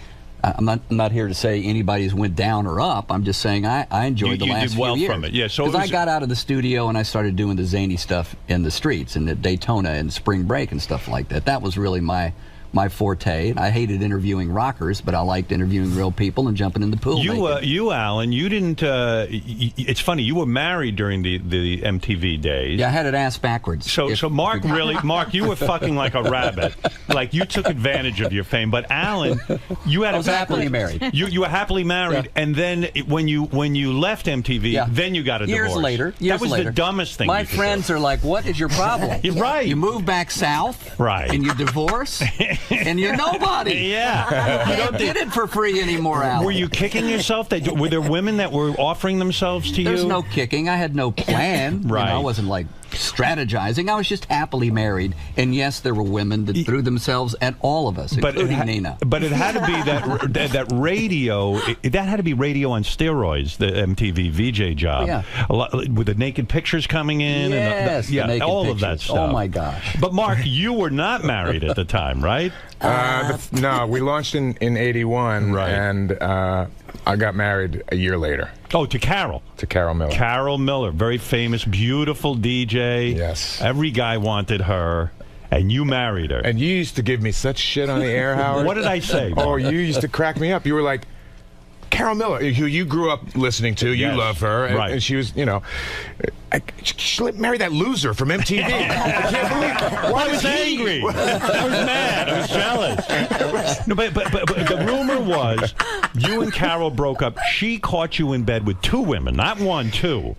I'm not here to say anybody's went down or up. I'm just saying I enjoyed the You last did well few years. from it. Yeah, so it because I was- got out of the studio and I started doing the zany stuff in the streets and at Daytona and Spring Break and stuff like that. That was really my forte. I hated interviewing rockers, but I liked interviewing real people and jumping in the pool. You, Alan, you didn't. It's funny. You were married during the MTV days. Yeah, I had it ass backwards. So Mark, you were fucking like a rabbit. Like you took advantage of your fame. But Alan, you had I was happily married. You were happily married, and then when you left MTV, then you got a Years divorce. later. That was the dumbest thing. My you could friends do. are like, "What is your problem?" You're right. You move back south, right, and you divorce, and you're nobody. Yeah. You don't get it for free anymore, Alan. Were you kicking yourself? Were there women that were offering themselves to you? There's no kicking. I had no plan. Right. I wasn't like strategizing. I was just happily married. And yes, there were women that threw themselves at all of us, including Nina. But it had to be that radio. That had to be radio on steroids. The MTV VJ job. Yeah. A lot, with the naked pictures coming in. Yes, and the naked all pictures. of that stuff. Oh my gosh. But Mark, you were not married at the time, right? No, we launched in 81, Right. and I got married a year later. Oh, to Carol. To Carol Miller. Carol Miller, very famous, beautiful DJ. Yes. Every guy wanted her, and you married her. And you used to give me such shit on the air, Howard. What did I say? Oh, you used to crack me up. You were like, Carol Miller, who you grew up listening to, you Yes. love her, and, Right. and she was, she married that loser from MTV. I can't believe. Why I was angry. I was mad. I was jealous. No, but the rumor was you and Carol broke up. She caught you in bed with two women, not one, two.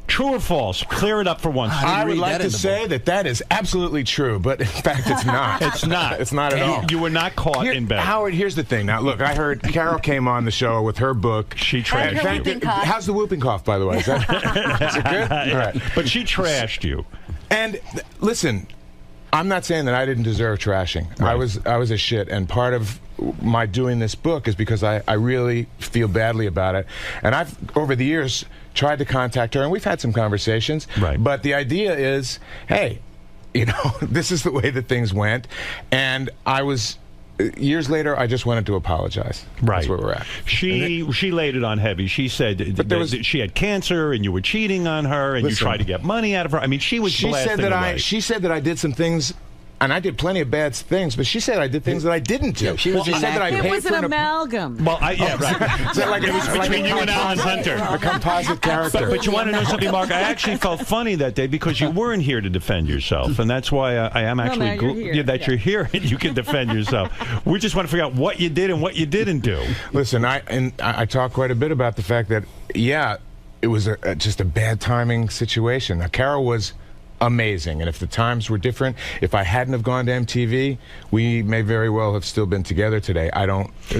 True or false? Clear it up for once. I would like to say that is absolutely true, but in fact, it's not. It's not. It's not at all. You were not caught in bed. Howard, here's the thing. Now, look, I heard Carol came on the show with her book. She trashed And you. whooping cough. How's the whooping cough, by the way? Is it good? All right. But she trashed you. And listen, I'm not saying that I didn't deserve trashing. Right. I was a shit, and part of my doing this book is because I really feel badly about it. And I've, over the years, tried to contact her, and we've had some conversations. Right. But the idea is, hey, this is the way that things went. And I was, years later, I just wanted to apologize. Right. That's where we're at. She laid it on heavy. She said that she had cancer and you were cheating on her and you tried to get money out of her. I mean, she was blasting away. She said that I did some things, and I did plenty of bad things, but she said I did things that I didn't do. She was said that I It paid was for an amalgam. Well, yeah, right. So like It was between you and Alan Hunter. A composite character. But you want to know something, Mark? I actually felt funny that day because you weren't here to defend yourself, and that's why I am actually now you're here. that you're here and you can defend yourself. We just want to figure out what you did and what you didn't do. Listen, I talk quite a bit about the fact that, yeah, it was just a bad timing situation. Now, Carol was amazing, and if the times were different, if I hadn't have gone to MTV, we may very well have still been together today.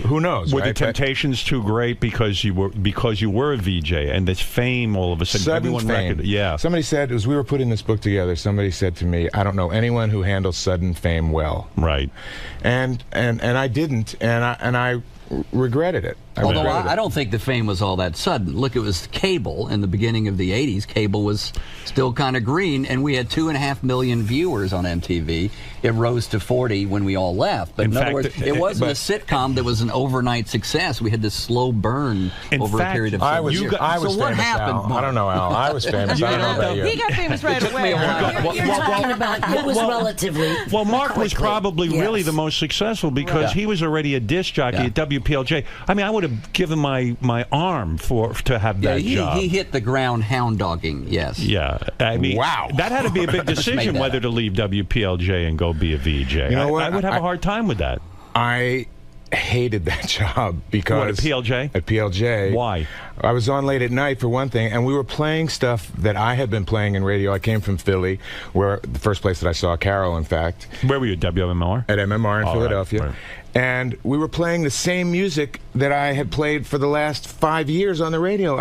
Who knows? Were the right? temptations too great because you were a VJ and this fame all of a sudden everyone fame. yeah. Somebody said, as we were putting this book together, somebody said to me, I don't know anyone who handles sudden fame well. Right. And I didn't, and I regretted it. Although I don't think the fame was all that sudden. Look, it was cable in the beginning of the 80s. Cable was still kind of green, and we had 2.5 million viewers on MTV. It rose to 40 when we all left. But in other words, it wasn't a sitcom that was an overnight success. We had this slow burn over a period of time. I was so famous, what happened, Al. Mark? I don't know, Al. I was famous. I don't know about you. He got famous right away. You're talking about it was relatively. Well, Mark was quickly. probably really the most successful because he was already a disc jockey at WPLJ. I mean, I would have given my arm to have that job. He hit the ground hound dogging, yes. Yeah. I mean, wow. That had to be a big decision whether to leave WPLJ and go be a VJ. You know what? I would have a hard time with that. I hated that job because What, at PLJ? At PLJ. Why? I was on late at night for one thing, and we were playing stuff that I had been playing in radio. I came from Philly, where the first place that I saw Carol, in fact. Where were you, WMMR? At MMR in Oh, Philadelphia. right. And we were playing the same music that I had played for the last 5 years on the radio.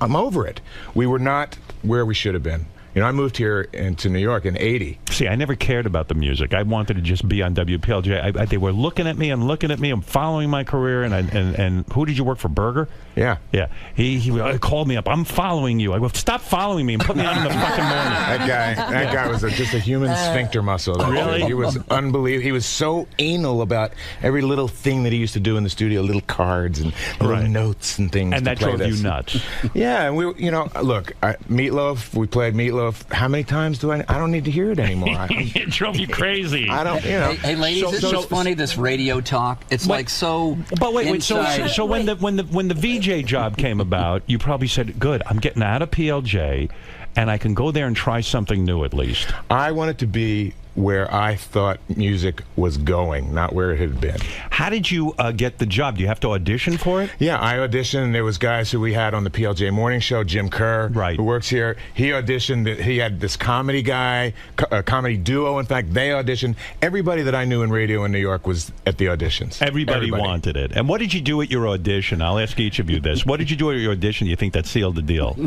I'm over it. We were not where we should have been. You know, I moved here into New York in '80. See, I never cared about the music. I wanted to just be on WPLJ. They were looking at me and looking at me. I'm following my career. And who did you work for, Berger? Yeah. Yeah. He called me up. I'm following you. I go, stop following me and put me on in the fucking morning. That guy was just a human sphincter muscle. Really? He was unbelievable. He was so anal about every little thing that he used to do in the studio, little cards and little notes and things. And that drove you nuts. Yeah, and we, you know, look, Meatloaf. We played Meatloaf. How many times do I don't need to hear it anymore. It drove you crazy. I don't, you know. Hey, ladies, it's just funny, this radio talk. It's like so. But wait, inside. so when the VJ job came about, you probably said, "Good, I'm getting out of PLJ, and I can go there and try something new at least." I wanted to be where I thought music was going, not where it had been. How did you get the job? Do you have to audition for it? Yeah, I auditioned. There was guys who we had on the PLJ Morning Show, Jim Kerr, who works here. He auditioned. He had this comedy guy, a comedy duo. In fact, they auditioned. Everybody that I knew in radio in New York was at the auditions. Everybody wanted it. And what did you do at your audition? I'll ask each of you this. What did you do at your audition you think that sealed the deal?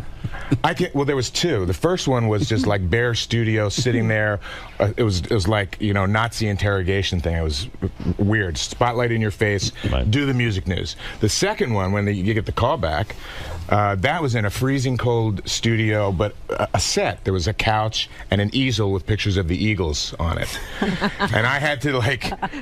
Well, there was two. The first one was just like bare studio, sitting there. It was like, you know, Nazi interrogation thing. It was weird. Spotlight in your face. Do the music news. The second one, when you get the call back, that was in a freezing cold studio, but a set. There was a couch and an easel with pictures of the Eagles on it, and I had to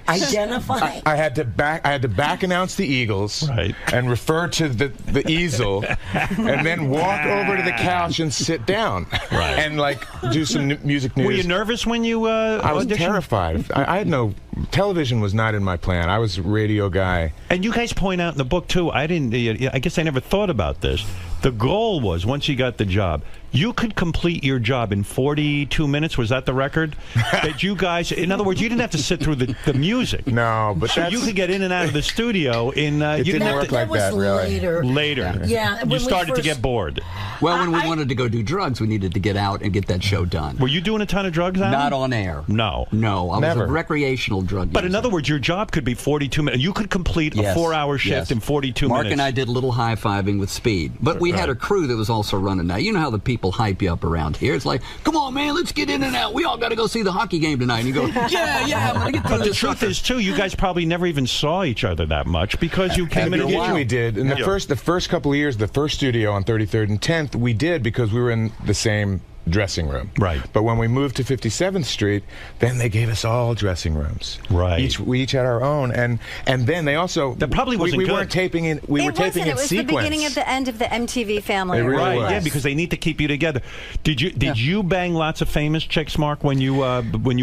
identify. I had to back announce the Eagles, and refer to the easel, and then walk over to the couch and sit down, and like do some music news. Were you nervous when you I was auditioned? terrified. I had no television was not in my plan. I was a radio guy. And you guys point out in the book too. I guess I never thought about this. The goal was, once you got the job, you could complete your job in 42 minutes. Was that the record? That you guys, in other words, you didn't have to sit through the music. No, but so you could get in and out of the studio in. It you didn't work like that, really. Later. Yeah. You started to get bored. Well, when we wanted to go do drugs, we needed to get out and get that show done. Were you doing a ton of drugs, Alan? Not on air. No. No, I was a recreational drug But user. in other words, your job could be 42 minutes. You could complete a 4-hour shift in 42 Mark minutes. and I did a little high-fiving with speed. But we had a crew that was also running that. You know how the people hype you up around here? It's like, come on, man, let's get in and out. We all got to go see the hockey game tonight. And you go, yeah, I'm going to get through But the truth is, too, you guys probably never even saw each other that much because you came in. We did. In the first couple of years, the first studio on 33rd and 10th, we did because we were in the same dressing room. Right. But when we moved to 57th Street, then they gave us all dressing rooms. Right. We each had our own, and then they also that probably wasn't we good. weren't taping in. We were taping in It was sequence. the beginning of the end of the MTV family. It really right, was. yeah, because they need to keep you together. Did you bang lots of famous chicks, Mark, when you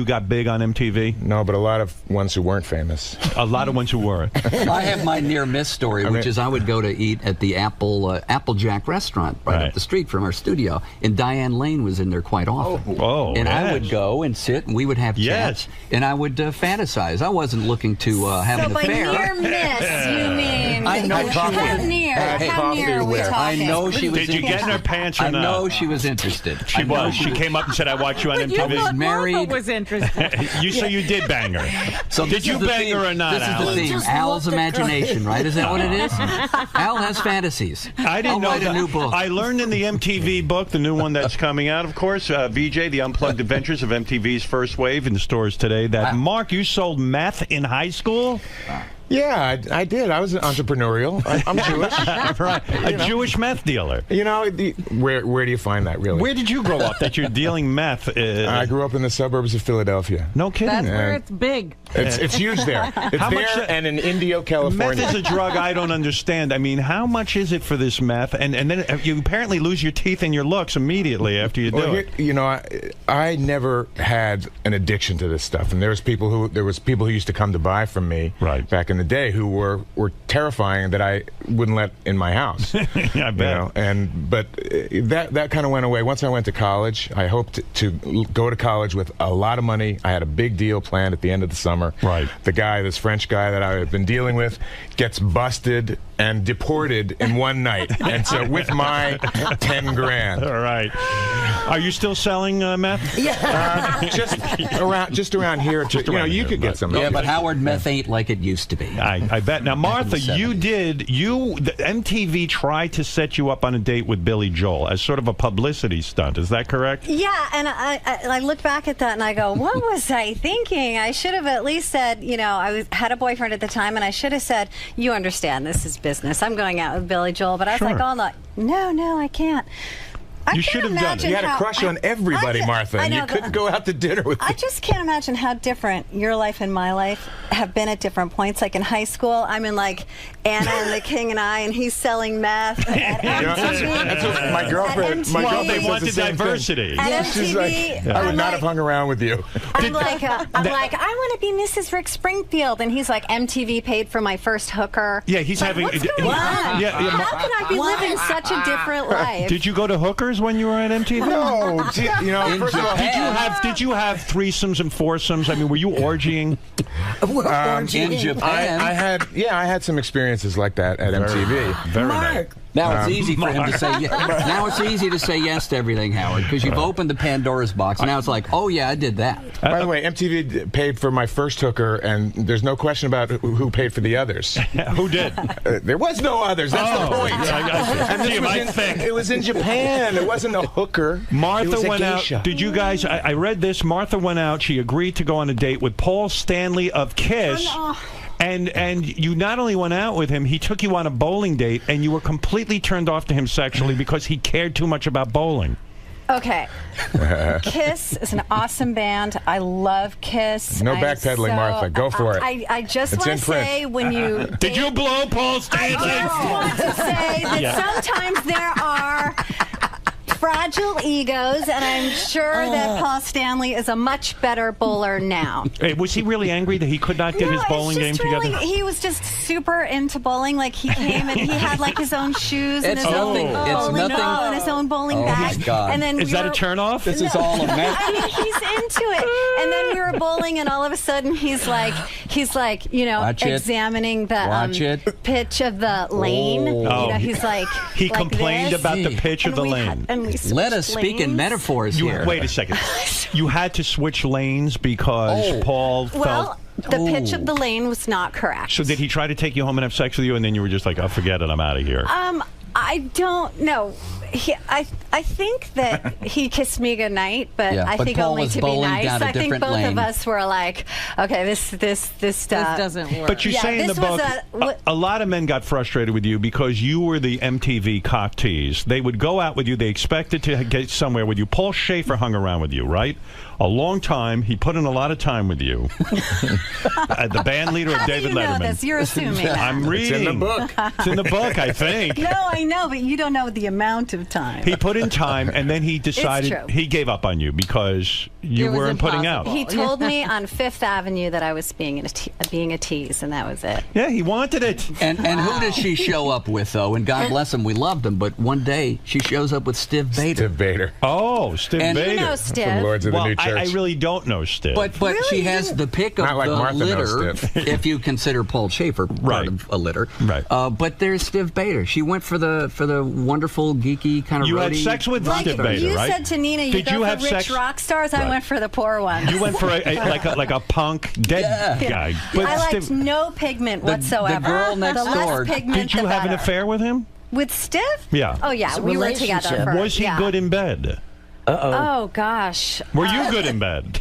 got big on MTV? No, but a lot of ones who weren't famous. A lot of ones who weren't. I have my near miss story, which is I would go to eat at the Applejack restaurant right up the street from our studio, and Diane Lane was in there quite often. And I would go and sit, and we would have chats, and I would fantasize. I wasn't looking to have an affair. So by near miss, you mean I know how near? How near are we talking? I know she was. Did you get in her pants or I not? know she was interested. She was. She came up and said, "I watch you on MTV." You thought married. was interested. So you did bang her. So did you bang her or not, This is Alan? the theme. Al's imagination, right? Is that what it is? Al has fantasies. I didn't know write that. a new book. I learned in the MTV book, the new one that's coming out, of course, VJ, The Unplugged Adventures of MTV's First Wave, in the stores today, that, Mark, you sold meth in high school? Yeah, I did. I was entrepreneurial. I'm Jewish. Right. A Jewish meth dealer. You know, where do you find that, really? Where did you grow up that you're dealing meth? I grew up in the suburbs of Philadelphia. No kidding. That's where it's big. It's huge there. It's How there much, and in Indio, California. Meth is a drug I don't understand. I mean, how much is it for this meth? And then you apparently lose your teeth and your looks immediately after you do it. You know, I never had an addiction to this stuff, and there was people who used to come to buy from me back in in the day who were terrifying that I wouldn't let in my house. Yeah, I bet. But that kind of went away. Once I went to college, I hoped to go to college with a lot of money. I had a big deal planned at the end of the summer. Right. This French guy that I had been dealing with, gets busted and deported in one night. And so with my 10 grand. All right. Are you still selling meth? Yeah. Just around here. You could get some. Yeah, but Howard, meth ain't like it used to be. I bet. Now, Martha, the MTV tried to set you up on a date with Billy Joel as sort of a publicity stunt. Is that correct? Yeah, and I look back at that and I go, what was I thinking? I should have at least said, I had a boyfriend at the time, and I should have said, you understand, this is business. I'm going out with Billy Joel. But I was like, no, I can't. You should have done it. You had a crush on everybody, Martha, and you couldn't go out to dinner with me. I just can't imagine how different your life and my life have been at different points. Like in high school, I'm in like Anna and the King and I, and he's selling meth. That's what my girlfriend. They wanted diversity. At MTV, she's like, I would not have hung around with you. I'm like, I want to be Mrs. Rick Springfield, and he's like, MTV paid for my first hooker. Yeah, he's having. What's going on? How can I be living such a different life? Did you go to hookers when you were at MTV? No. First of all, did you have threesomes and foursomes? I mean, were you orgying? In Japan. I had some experiences like that at MTV. Very nice. Now it's easy for him to say yes. Now it's easy to say yes to everything, Howard, because you've opened the Pandora's box. Now it's like, oh yeah, I did that. By the way, MTV paid for my first hooker, and there's no question about who paid for the others. Who did? There was no others. That's the point. It was in Japan. It wasn't a hooker. Martha went out. Did you guys? I read this. Martha went out. She agreed to go on a date with Paul Stanley of Kiss. And you not only went out with him, he took you on a bowling date, and you were completely turned off to him sexually because he cared too much about bowling. Okay. Kiss is an awesome band. I love Kiss. No backpedaling, Martha. Go for it. I just want to say when you... Did you blow Paul Stanley? I just want to say that sometimes there are fragile egos, and I'm sure that Paul Stanley is a much better bowler now. Hey, was he really angry that he could not get his bowling game together? He was just super into bowling. Like he came and he had like his own shoes and his own bowling ball and his own bowling bag. And then is that a turnoff? This is all a mess. I mean, he's into it. And then we were bowling, and all of a sudden he's like, examining the pitch of the lane. He's like, he complained about the pitch of the lane. Let us speak in metaphors here. Wait a second. You had to switch lanes because Paul felt... the pitch of the lane was not correct. So did he try to take you home and have sex with you, and then you were just like, oh, forget it, I'm out of here? I don't know. I think that he kissed me goodnight, but I think Paul only was to be nice. down a I think different both lane. of us were like, okay, this doesn't work. But you say in the book, a lot of men got frustrated with you because you were the MTV cock tease. They would go out with you. They expected to get somewhere with you. Paul Schaefer hung around with you, right? A long time. He put in a lot of time with you. The band leader of David Letterman. Know this? You're assuming that. I'm reading. It's in the book. It's in the book, I think. No, I know, but you don't know the amount of time. He put in time, and then he decided he gave up on you because you weren't putting out. He told me on Fifth Avenue that I was being a tease, and that was it. Yeah, he wanted it. And who does she show up with, though? And God bless him, we loved him. But one day, she shows up with Stiv Bader. Stiv Bader. Oh, Stiv Bader. You know Stiv. From Lords of the New Church. I really don't know Stiv. But really? She has the pick of like the Martha litter, if you consider Paul Schaefer part of a litter. Right. But there's Stiv Bader. She went for the wonderful, geeky kind of You had sex with Stiv Bader, you right? said to Nina, you Did go you for have rich sex? rock stars. I went for the poor ones. You went for like a punk dead guy. But I liked no pigment whatsoever. The girl next door. Did you have an affair with him? With Stiv? Yeah. Oh yeah, we were together. Was he good in bed? Oh gosh. Were you good in bed?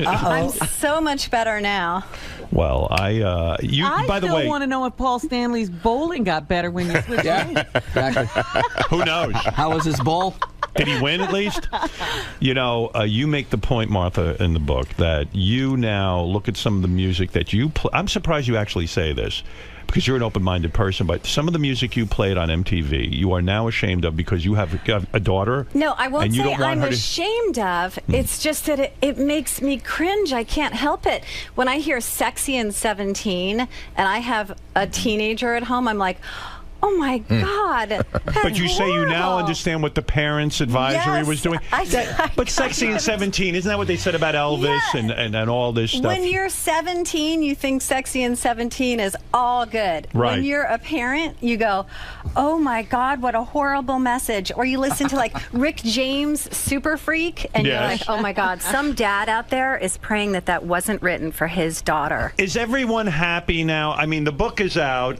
I'm so much better now. Well, by the way, I still want to know if Paul Stanley's bowling got better when you switched lanes. Exactly. Who knows? How was his bowl? Did he win at least? You know, you make the point, Martha, in the book that you now look at some of the music that you play. I'm surprised you actually say this, because you're an open-minded person, but some of the music you played on MTV, you are now ashamed of because you have a daughter. No, I won't and you say don't want I'm her to... ashamed of. It's just that it makes me cringe. I can't help it. When I hear Sexy and 17 and I have a teenager at home, I'm like, oh my God. But you say you now understand what the parents' advisory was doing. But Sexy and 17, isn't that what they said about Elvis and all this stuff? When you're 17, you think Sexy and 17 is all good. Right. When you're a parent, you go, oh my God, what a horrible message. Or you listen to like Rick James, Super Freak, and you're like, oh my God, some dad out there is praying that that wasn't written for his daughter. Is everyone happy now? I mean, the book is out,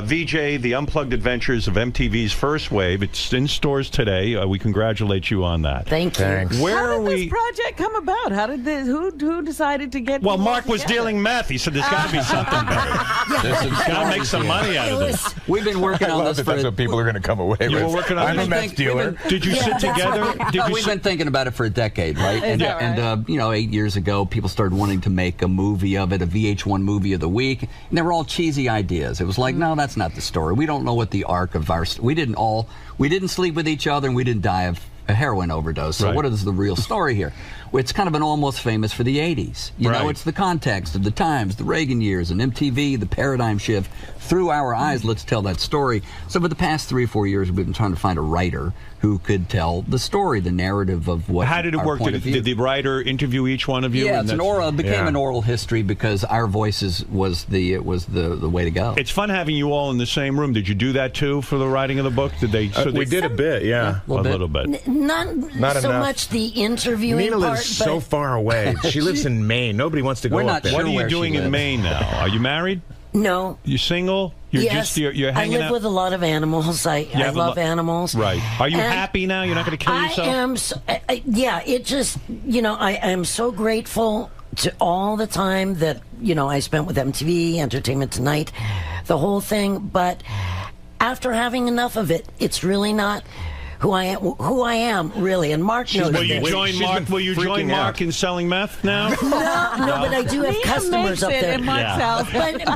VJ, The Unplugged Adventures of MTV's First Wave. It's in stores today. We congratulate you on that. Thank you. Thanks. Where How are did we? this project come about? How did this? Who decided to get? Well, people Mark was together? dealing meth. He said there's got to be something better. Got to make some money out of this. We've been working on this for. That's what people are going to come away with. You were working on I'm this? a meth dealer. Did you sit together? We've been thinking about it for a decade, right? And, you know, 8 years ago, people started wanting to make a movie of it, a VH1 movie of the week, and they were all cheesy ideas. It was like, no, that's not the story. We don't know what the arc of our. We didn't sleep with each other, and we didn't die of a heroin overdose. So what is the real story here? Well, it's kind of an almost famous for the 80s. You know, it's the context of the times, the Reagan years, and MTV, the paradigm shift. Through our eyes, let's tell that story. So for the past 3 or 4 years, we've been trying to find a writer who could tell the story, the narrative of what. How did it work? Did the writer interview each one of you? Yeah, it became an oral history because our voices was the way to go. It's fun having you all in the same room. Did you do that too for the writing of the book? Did they? We did a bit, yeah. A little bit. Not so enough. much the interviewing Nina part, lives so far away. She lives in Maine. Nobody wants to go up there. What are you doing in Maine now? Are you married? No. You single? You're yes, you're hanging I live out? with a lot of animals. I love animals. Right. Are you And happy now? You're not going to kill yourself? I am. Yeah. It just, I am so grateful to all the time that I spent with MTV, Entertainment Tonight, the whole thing. But after having enough of it, it's really not who I am really. And Mark knows Will you this. join Mark? Will you join Mark in selling meth now? No, but I do have customers up there. In Mark's house. But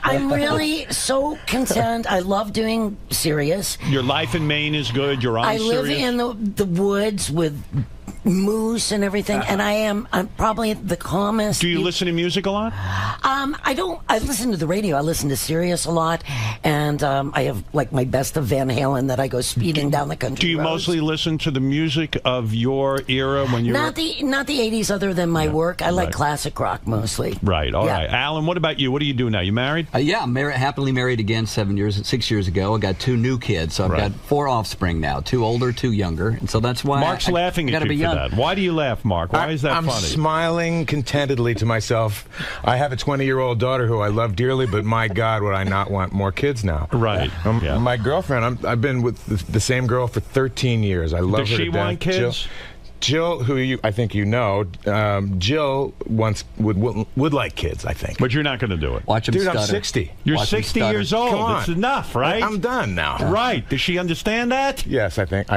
I'm really so content. I love doing Sirius. Your life in Maine is good. You're on I live Sirius? in the woods with moose and everything, and I'm probably the calmest. Do you listen to music a lot? I don't. I listen to the radio. I listen to Sirius a lot, and I have like my best of Van Halen that I go speeding down the country. Do you roads. mostly listen to the music of your era when you not the 80s? Other than my work, I like classic rock mostly. Right. All right. Alan, what about you? What do you do now? You married? Yeah, I'm happily married again 6 years ago. I got 2 new kids, so I've got 4 offspring now, 2 older, 2 younger, and so that's why Mark's laughing at you for that. Why do you laugh, Mark? Why is that I'm funny? smiling contentedly to myself. I have a 20-year-old daughter who I love dearly, but my God, would I not want more kids now? Right. My girlfriend, I've been with the same girl for 13 years. I love Does her she to death. want kids? Jill, who I think you know, Jill once would like kids, I think. But you're not going to do it. Watch him Dude, stutter. I'm 60. You're Watch him 60 stutter. years old. Come on. It's enough, right? I'm done now. Right. Does she understand that? Yes, I think.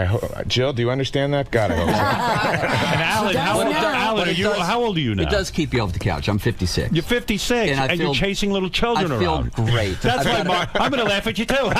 Jill, do you understand that? God, I hope so. And Alan, how old are you now? It does keep you off the couch. I'm 56. You're 56, and you're chasing little children around. I feel great. That's why, Mark. I'm going to laugh at you, too.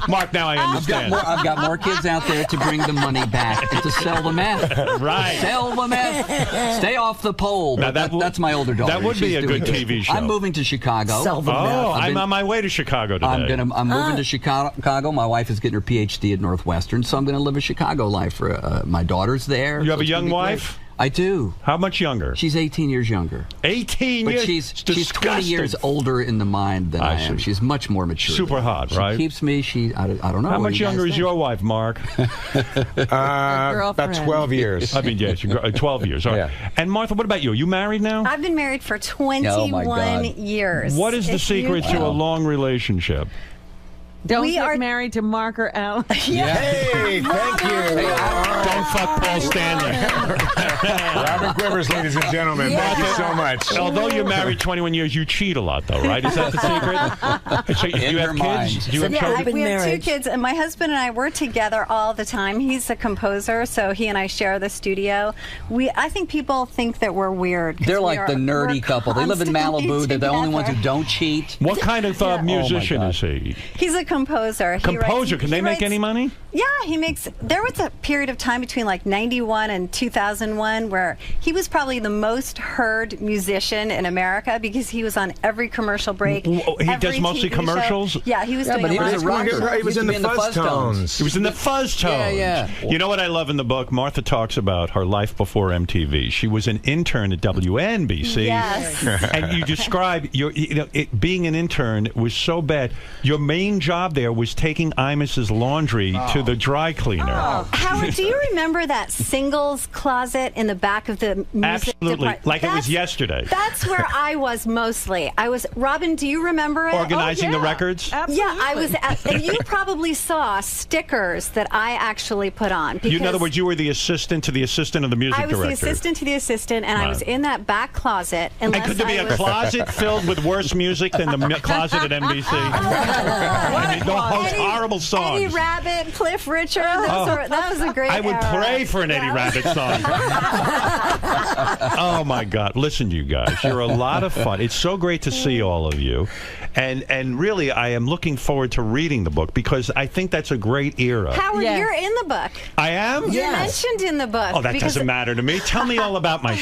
Mark, now I understand. I've got more kids out there to bring the money back and to sell the meth. Right. Sell the meth. Stay off the pole. Now, That's my older daughter. That would be a good TV show. I'm moving to Chicago. Sell the meth. I'm on my way to Chicago today. I'm moving to Chicago. My wife is getting her PhD at Northwestern, so I'm going to live a Chicago life. For my daughter's there. You have so a young wife? I do. How much younger? She's 18 years younger. 18 years? But she's 20 years older in the mind than I am. She's much more mature. Super hot, right? She keeps me. I don't know. How much younger is your wife, Mark? About 12 years. I mean, yes, 12 years. All right. Yeah. And Martha, what about you? Are you married now? I've been married for 21 years. What is the secret to a long relationship? Don't get married to Mark or Alan. Hey, thank you. Don't fuck Paul Stanley. Martha Quivers, ladies and gentlemen. Thank you so much. Although you're married 21 years, you cheat a lot, though, right? Is that the secret? So, do you have kids? Do you have children? We have 2 kids, and my husband and I work together all the time. He's a composer, so he and I share the studio. I think people think that we're weird. They're like the nerdy couple. They live in Malibu. They're the only ones who don't cheat. What kind of musician is he? He's a composer. Composer? Can they make any money? Yeah, he makes. There was a period of time between like 91 and 2001 where he was probably the most heard musician in America because he was on every commercial break. He does mostly commercials? Show. Yeah, he was doing but a lot of commercials. He was in the Fuzz Tones. He was in the Fuzz Tones. Yeah. You know what I love in the book? Martha talks about her life before MTV. She was an intern at WNBC. Yes. And you describe being an intern was so bad. Your main job there was taking Imus's laundry to the dry cleaner. Howard, do you remember that singles closet in the back of the music Absolutely. department? Like it was yesterday. That's where I was mostly. Robin, do you remember it? Organizing the records? Absolutely. Yeah, I was and you probably saw stickers that I actually put on. In other words, you were the assistant to the assistant of the music director. I was the assistant to the assistant, and I was in that back closet. And could there be a closet filled with worse music than the closet at NBC? Those horrible songs. Eddie Rabbit, Cliff Richard. That was a great I would pray for an Eddie Rabbit song. Oh, my God. Listen, you guys, you're a lot of fun. It's so great to see all of you. And really, I am looking forward to reading the book because I think that's a great era. Howard, you're in the book. I am? You're mentioned in the book. Oh, that doesn't matter to me. Tell me all about my